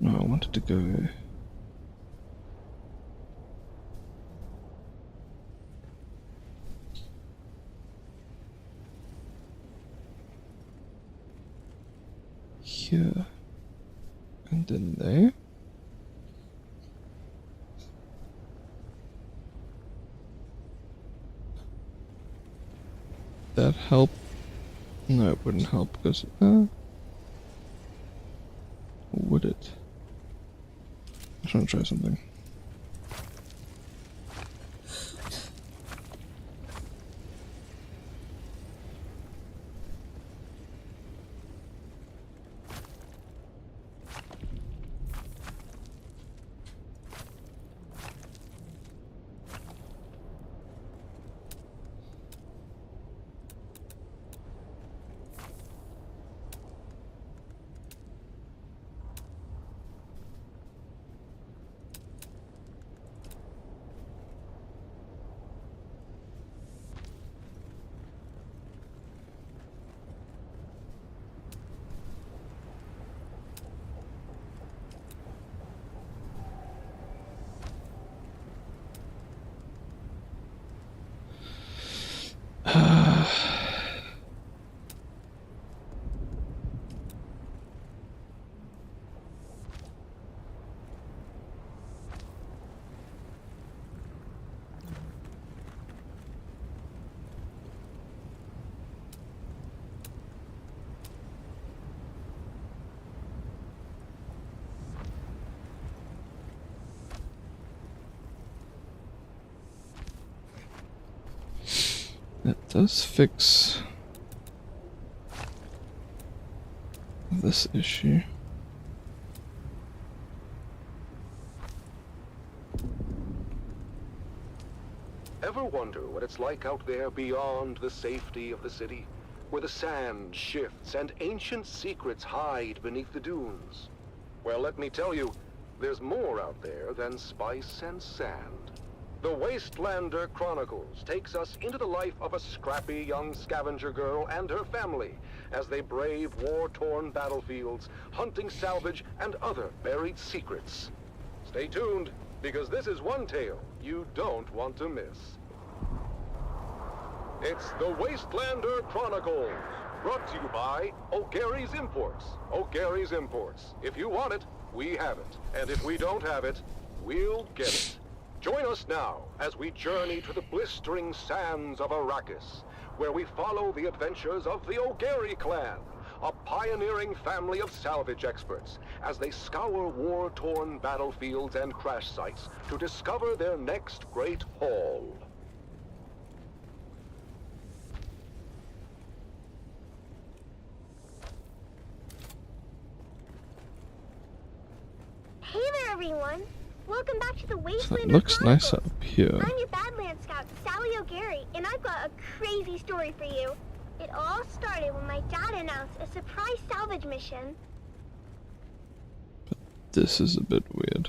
No, I wanted to go... here. And then there. That help? No, it wouldn't help because would it? I'm trying to try something. That does fix this issue. Ever wonder what it's like out there beyond the safety of the city? Where the sand shifts and ancient secrets hide beneath the dunes? Well, let me tell you, there's more out there than spice and sand. The Wastelander Chronicles takes us into the life of a scrappy young scavenger girl and her family as they brave war-torn battlefields, hunting salvage and other buried secrets. Stay tuned, because this is one tale you don't want to miss. It's the Wastelander Chronicles, brought to you by O'Gary's Imports. O'Gary's Imports. If you want it, we have it. And if we don't have it, we'll get it. Join us now as we journey to the blistering sands of Arrakis, where we follow the adventures of the O'Gary clan, a pioneering family of salvage experts, as they scour war-torn battlefields and crash sites to discover their next great haul. Hey there, everyone. Welcome back to the Wastelander It looks Chronicles. nice up here. I'm your Badlands Scout, Sally O'Gary, and I've got a crazy story for you. It all started when my dad announced a surprise salvage mission. This is a bit weird.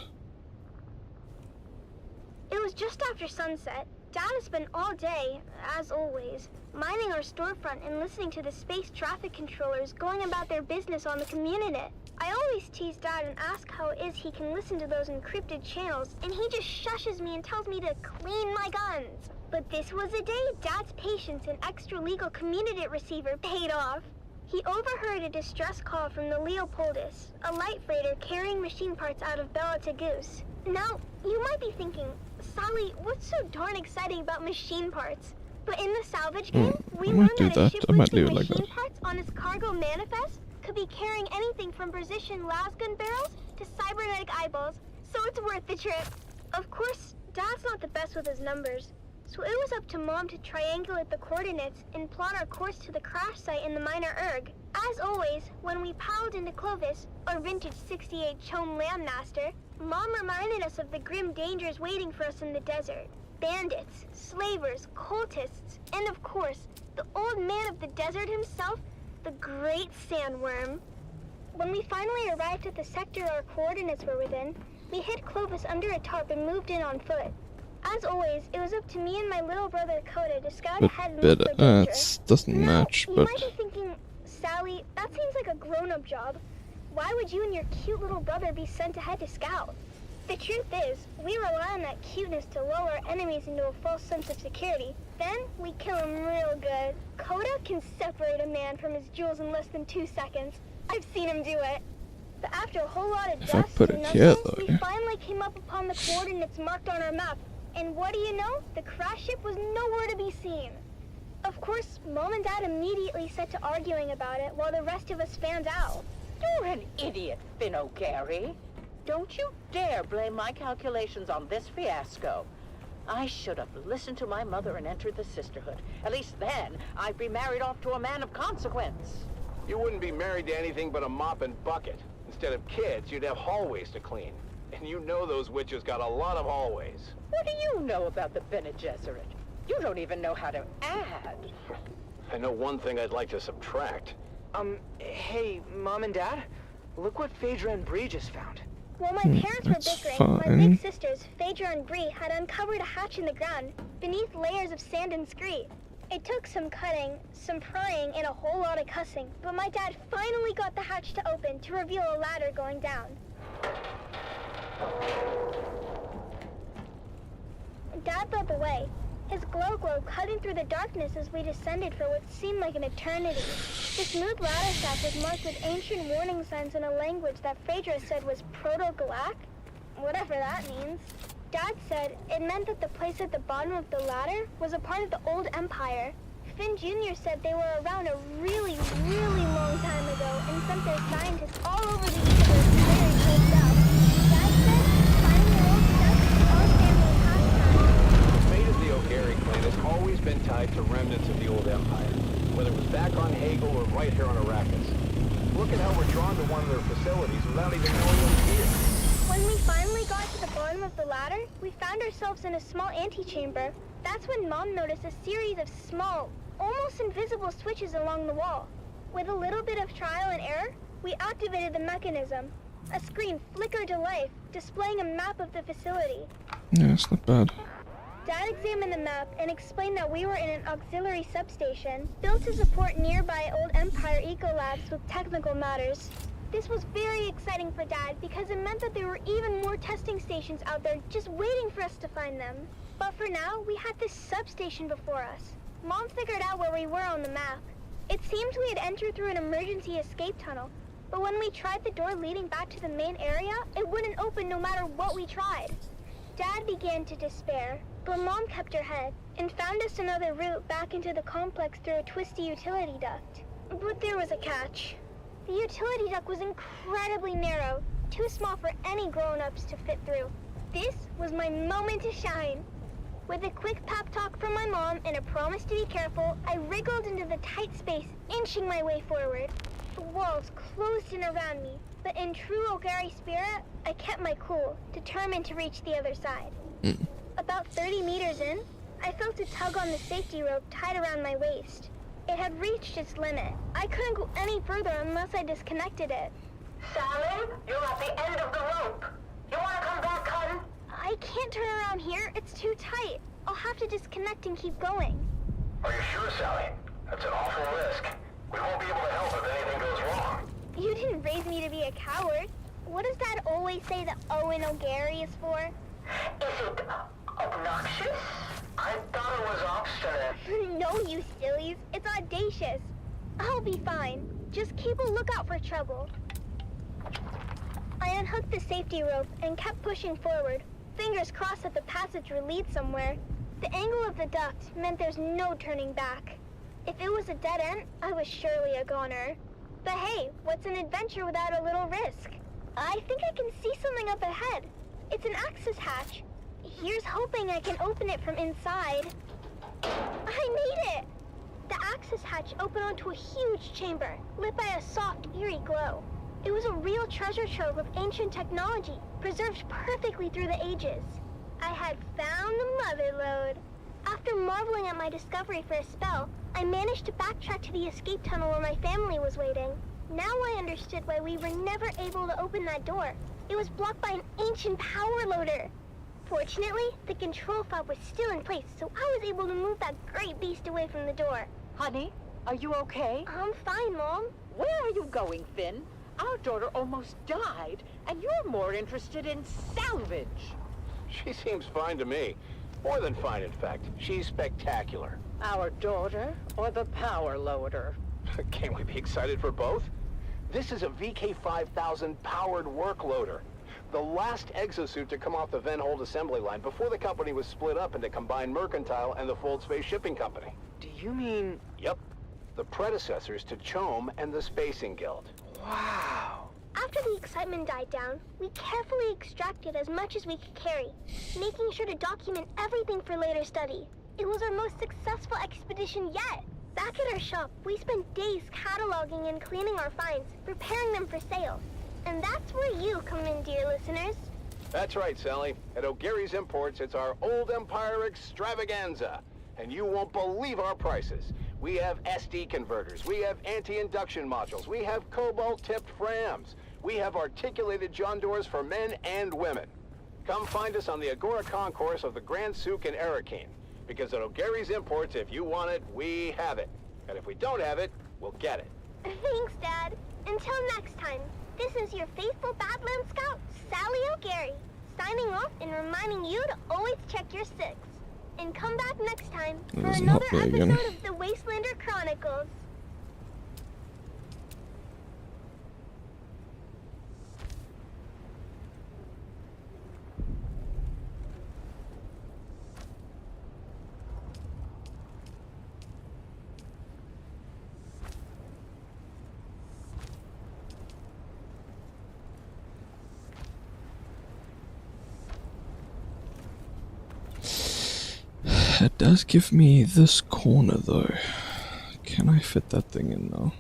It was just after sunset. Dad has spent all day, as always, mining our storefront and listening to the space traffic controllers going about their business on the Communinet. I always tease Dad and ask how it is he can listen to those encrypted channels, and he just shushes me and tells me to clean my guns. But this was the day Dad's patience and extra-legal Communinet receiver paid off. He overheard a distress call from the Leopoldus, a light freighter carrying machine parts out of Bella Tagus. Now, you might be thinking, Sally, what's so darn exciting about machine parts? But in the salvage game, we learned that a ship with machine parts on its cargo manifest could be carrying anything from precision lasgun barrels to cybernetic eyeballs, so it's worth the trip. Of course, Dad's not the best with his numbers, so it was up to Mom to triangulate the coordinates and plot our course to the crash site in the Minor Erg. As always, when we piled into Clovis, our vintage 68 Chome Landmaster, Mom reminded us of the grim dangers waiting for us in the desert. Bandits, slavers, cultists, and of course, the old man of the desert himself, the Great Sandworm. When we finally arrived at the sector our coordinates were within, we hid Clovis under a tarp and moved in on foot. As always, it was up to me and my little brother Coda to scout ahead and look for danger. It doesn't match, You but might be thinking, Sally, that seems like a grown-up job. Why would you and your cute little brother be sent ahead to scout? The truth is, we rely on that cuteness to lull our enemies into a false sense of security. Then, we kill them real good. Coda can separate a man from his jewels in less than 2 seconds. I've seen him do it. But after a whole lot of if I dust put and it here, nothing, though, we finally came up upon the coordinates marked on our map. And what do you know? The crash ship was nowhere to be seen. Of course, Mom and Dad immediately set to arguing about it while the rest of us fanned out. You're an idiot, Finn O'Gary. Don't you dare blame my calculations on this fiasco. I should have listened to my mother and entered the sisterhood. At least then, I'd be married off to a man of consequence. You wouldn't be married to anything but a mop and bucket. Instead of kids, you'd have hallways to clean. And you know those witches got a lot of hallways. What do you know about the Bene Gesserit? You don't even know how to add. I know one thing I'd like to subtract. Hey, Mom and Dad? Look what Phaedra and Bree just found. While my parents were bickering, my big sisters, Phaedra and Bree, had uncovered a hatch in the ground, beneath layers of sand and scree. It took some cutting, some prying, and a whole lot of cussing, but my dad finally got the hatch to open to reveal a ladder going down. Dad led the way, his glow cutting through the darkness as we descended for what seemed like an eternity. The smooth ladder shaft was marked with ancient warning signs in a language that Phaedra said was Proto-Galactic, whatever that means. Dad said it meant that the place at the bottom of the ladder was a part of the old empire. Finn Jr. said they were around a really, really long time ago and sent their scientists all over the universe to very cool stuff. Dad said finding the old stuff was our family pastime. You made it the O'Gary clan has always been tied to remnants of the old empire, whether it was back on Hagel or right here on Arrakis. Look at how we're drawn to one of their facilities without even knowing what's here. When we finally got to the bottom of the ladder, we found ourselves in a small antechamber. That's when Mom noticed a series of small, almost invisible switches along the wall. With a little bit of trial and error, we activated the mechanism. A screen flickered to life, displaying a map of the facility. Yeah, it's not bad. Dad examined the map and explained that we were in an auxiliary substation, built to support nearby old Empire ecolabs with technical matters. This was very exciting for Dad because it meant that there were even more testing stations out there just waiting for us to find them. But for now, we had this substation before us. Mom figured out where we were on the map. It seemed we had entered through an emergency escape tunnel, but when we tried the door leading back to the main area, it wouldn't open no matter what we tried. Dad began to despair, but Mom kept her head and found us another route back into the complex through a twisty utility duct. But there was a catch. The utility duct was incredibly narrow, too small for any grown-ups to fit through. This was my moment to shine. With a quick pep talk from my mom and a promise to be careful, I wriggled into the tight space, inching my way forward. The walls closed in around me, but in true O'Gary spirit, I kept my cool, determined to reach the other side. About 30 meters in, I felt a tug on the safety rope tied around my waist. It had reached its limit. I couldn't go any further unless I disconnected it. Sally, you're at the end of the rope. You want to come back, hun? I can't turn around here. It's too tight. I'll have to disconnect and keep going. Are you sure, Sally? That's an awful risk. We won't be able to help if anything goes wrong. You didn't raise me to be a coward. What does Dad always say that Owen O'Gary is for? Is it obnoxious? I thought it was obstinate. No, you sillies. It's audacious. I'll be fine. Just keep a lookout for trouble. I unhooked the safety rope and kept pushing forward, fingers crossed that the passage would lead somewhere. The angle of the duct meant there's no turning back. If it was a dead end, I was surely a goner. But hey, what's an adventure without a little risk? I think I can see something up ahead. It's an access hatch. Here's hoping I can open it from inside. I made it! The access hatch opened onto a huge chamber, lit by a soft, eerie glow. It was a real treasure trove of ancient technology, preserved perfectly through the ages. I had found the mother lode. After marveling at my discovery for a spell, I managed to backtrack to the escape tunnel where my family was waiting. Now I understood why we were never able to open that door. It was blocked by an ancient power loader. Fortunately, the control fob was still in place, so I was able to move that great beast away from the door. Honey, are you okay? I'm fine, Mom. Where are you going, Finn? Our daughter almost died, and you're more interested in salvage. She seems fine to me. More than fine, in fact. She's spectacular. Our daughter or the power loader? Can't we be excited for both? This is a VK5000 powered work loader. The last exosuit to come off the Venhold assembly line before the company was split up into Combined Mercantile and the Fold Space Shipping Company. Do you mean... Yep. The predecessors to CHOAM and the Spacing Guild. Wow. After the excitement died down, we carefully extracted as much as we could carry, making sure to document everything for later study. It was our most successful expedition yet. Back at our shop, we spent days cataloging and cleaning our finds, preparing them for sale. And that's where you come in, dear listeners. That's right, Sally. At O'Gary's Imports, it's our Old Empire extravaganza. And you won't believe our prices. We have SD converters, we have anti-induction modules, we have cobalt-tipped frams, we have articulated John doors for men and women. Come find us on the Agora Concourse of the Grand Souk in Arakeen. Because at O'Gary's Imports, if you want it, we have it. And if we don't have it, we'll get it. Thanks, Dad. Until next time, this is your faithful Badland Scout, Sally O'Gary, signing off and reminding you to always check your six. And come back next time for another episode of the Wastelander Chronicles. It does give me this corner though. Can I fit that thing in now?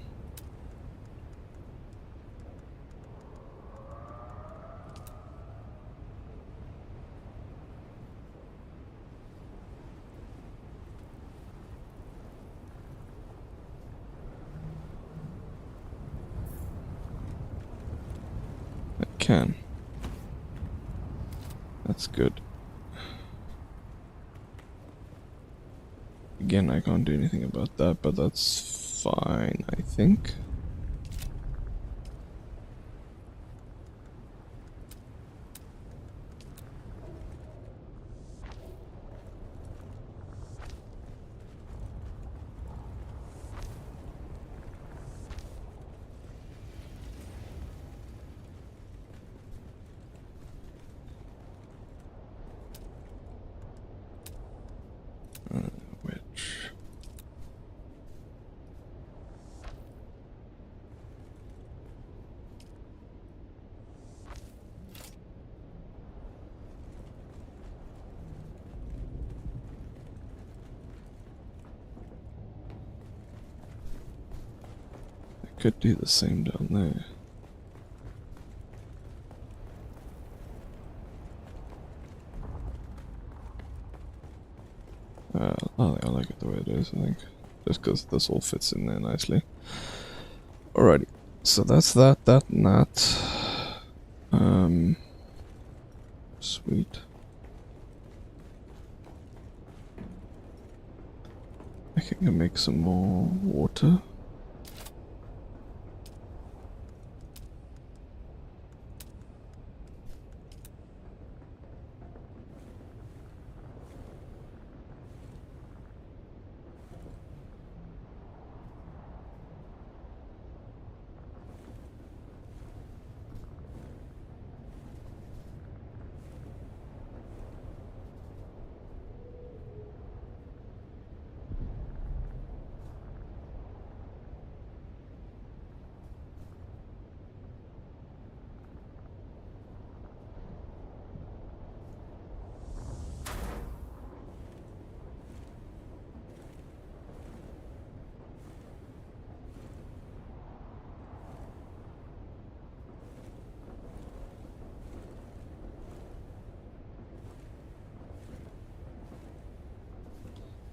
I can. That's good. Again, I can't do anything about that, but that's fine, I think. Which... I could do the same down there. I like it the way it is, I think. Just because this all fits in there nicely. Alrighty. So that's that, and that. Sweet. I can make some more water.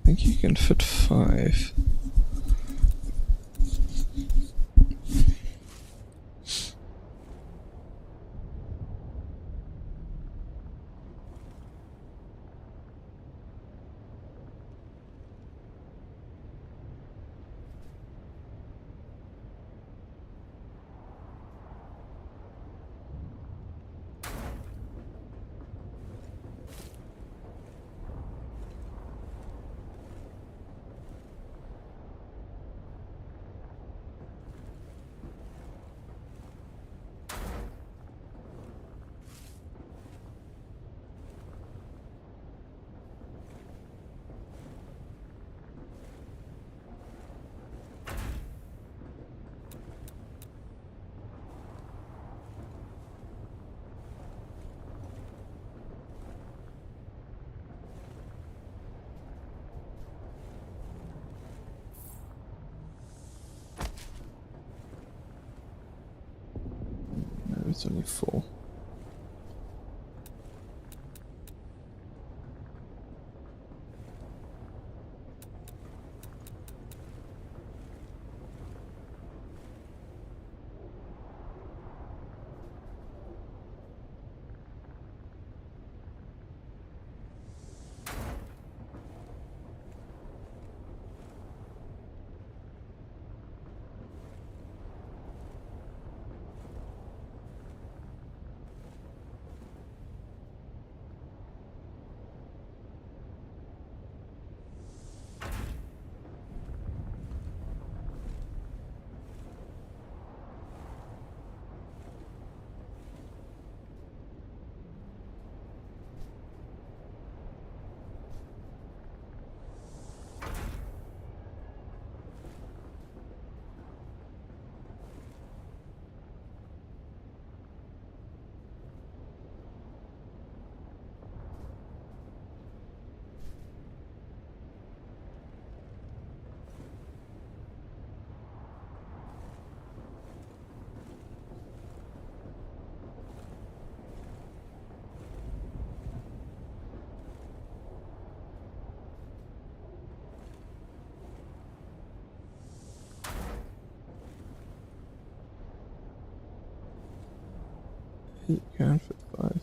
I think you can fit 5. No, it's only 4. You can fit 5.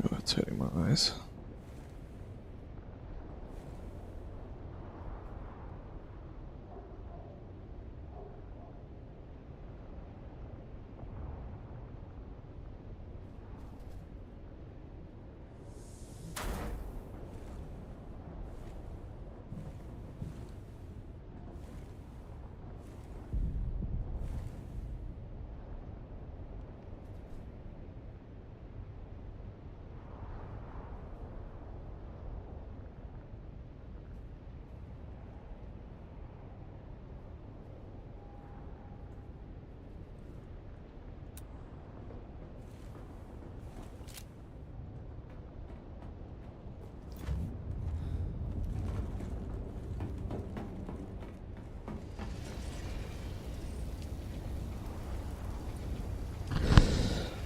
Oh, it's hurting my eyes.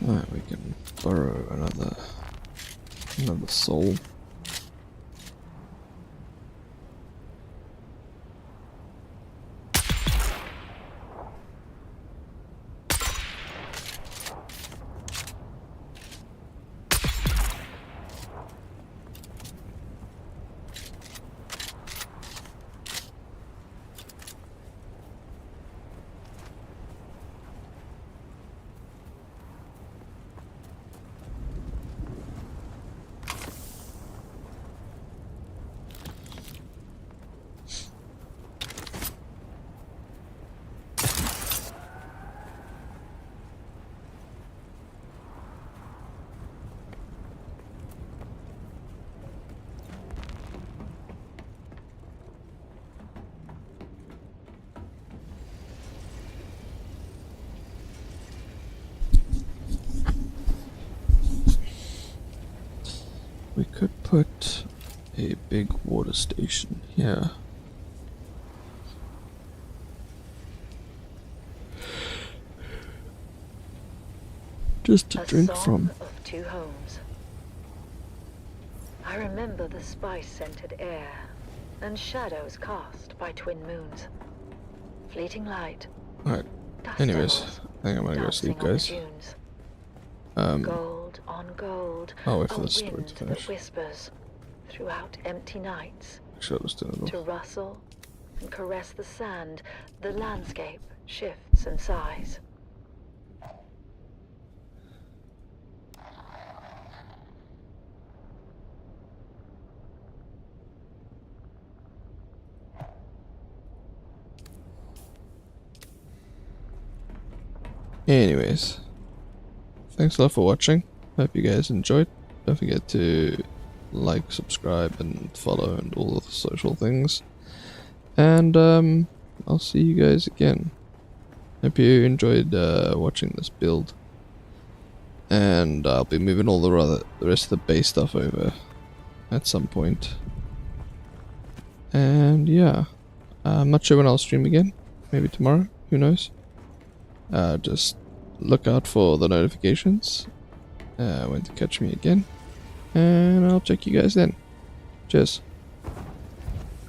Alright, we can borrow another soul. We could put a big water station here. Just to drink from. Of two homes. I remember the spice-scented air and shadows cast by twin moons. Fleeting light. Alright. Anyways, I think I'm gonna go sleep, guys. Gold on gold. I'll wait for the story to finish. Whispers throughout empty nights. Actually, I'll just do it all. To rustle and caress the sand, the landscape shifts in size. Anyways, thanks a lot for watching. Hope you guys enjoyed. Don't forget to like, subscribe, and follow, and all of the social things. And I'll see you guys again. Hope you enjoyed watching this build. And I'll be moving all the rest of the base stuff over at some point. And yeah, I'm not sure when I'll stream again. Maybe tomorrow. Who knows? Just look out for the notifications when to catch me again, and I'll check you guys then. Cheers.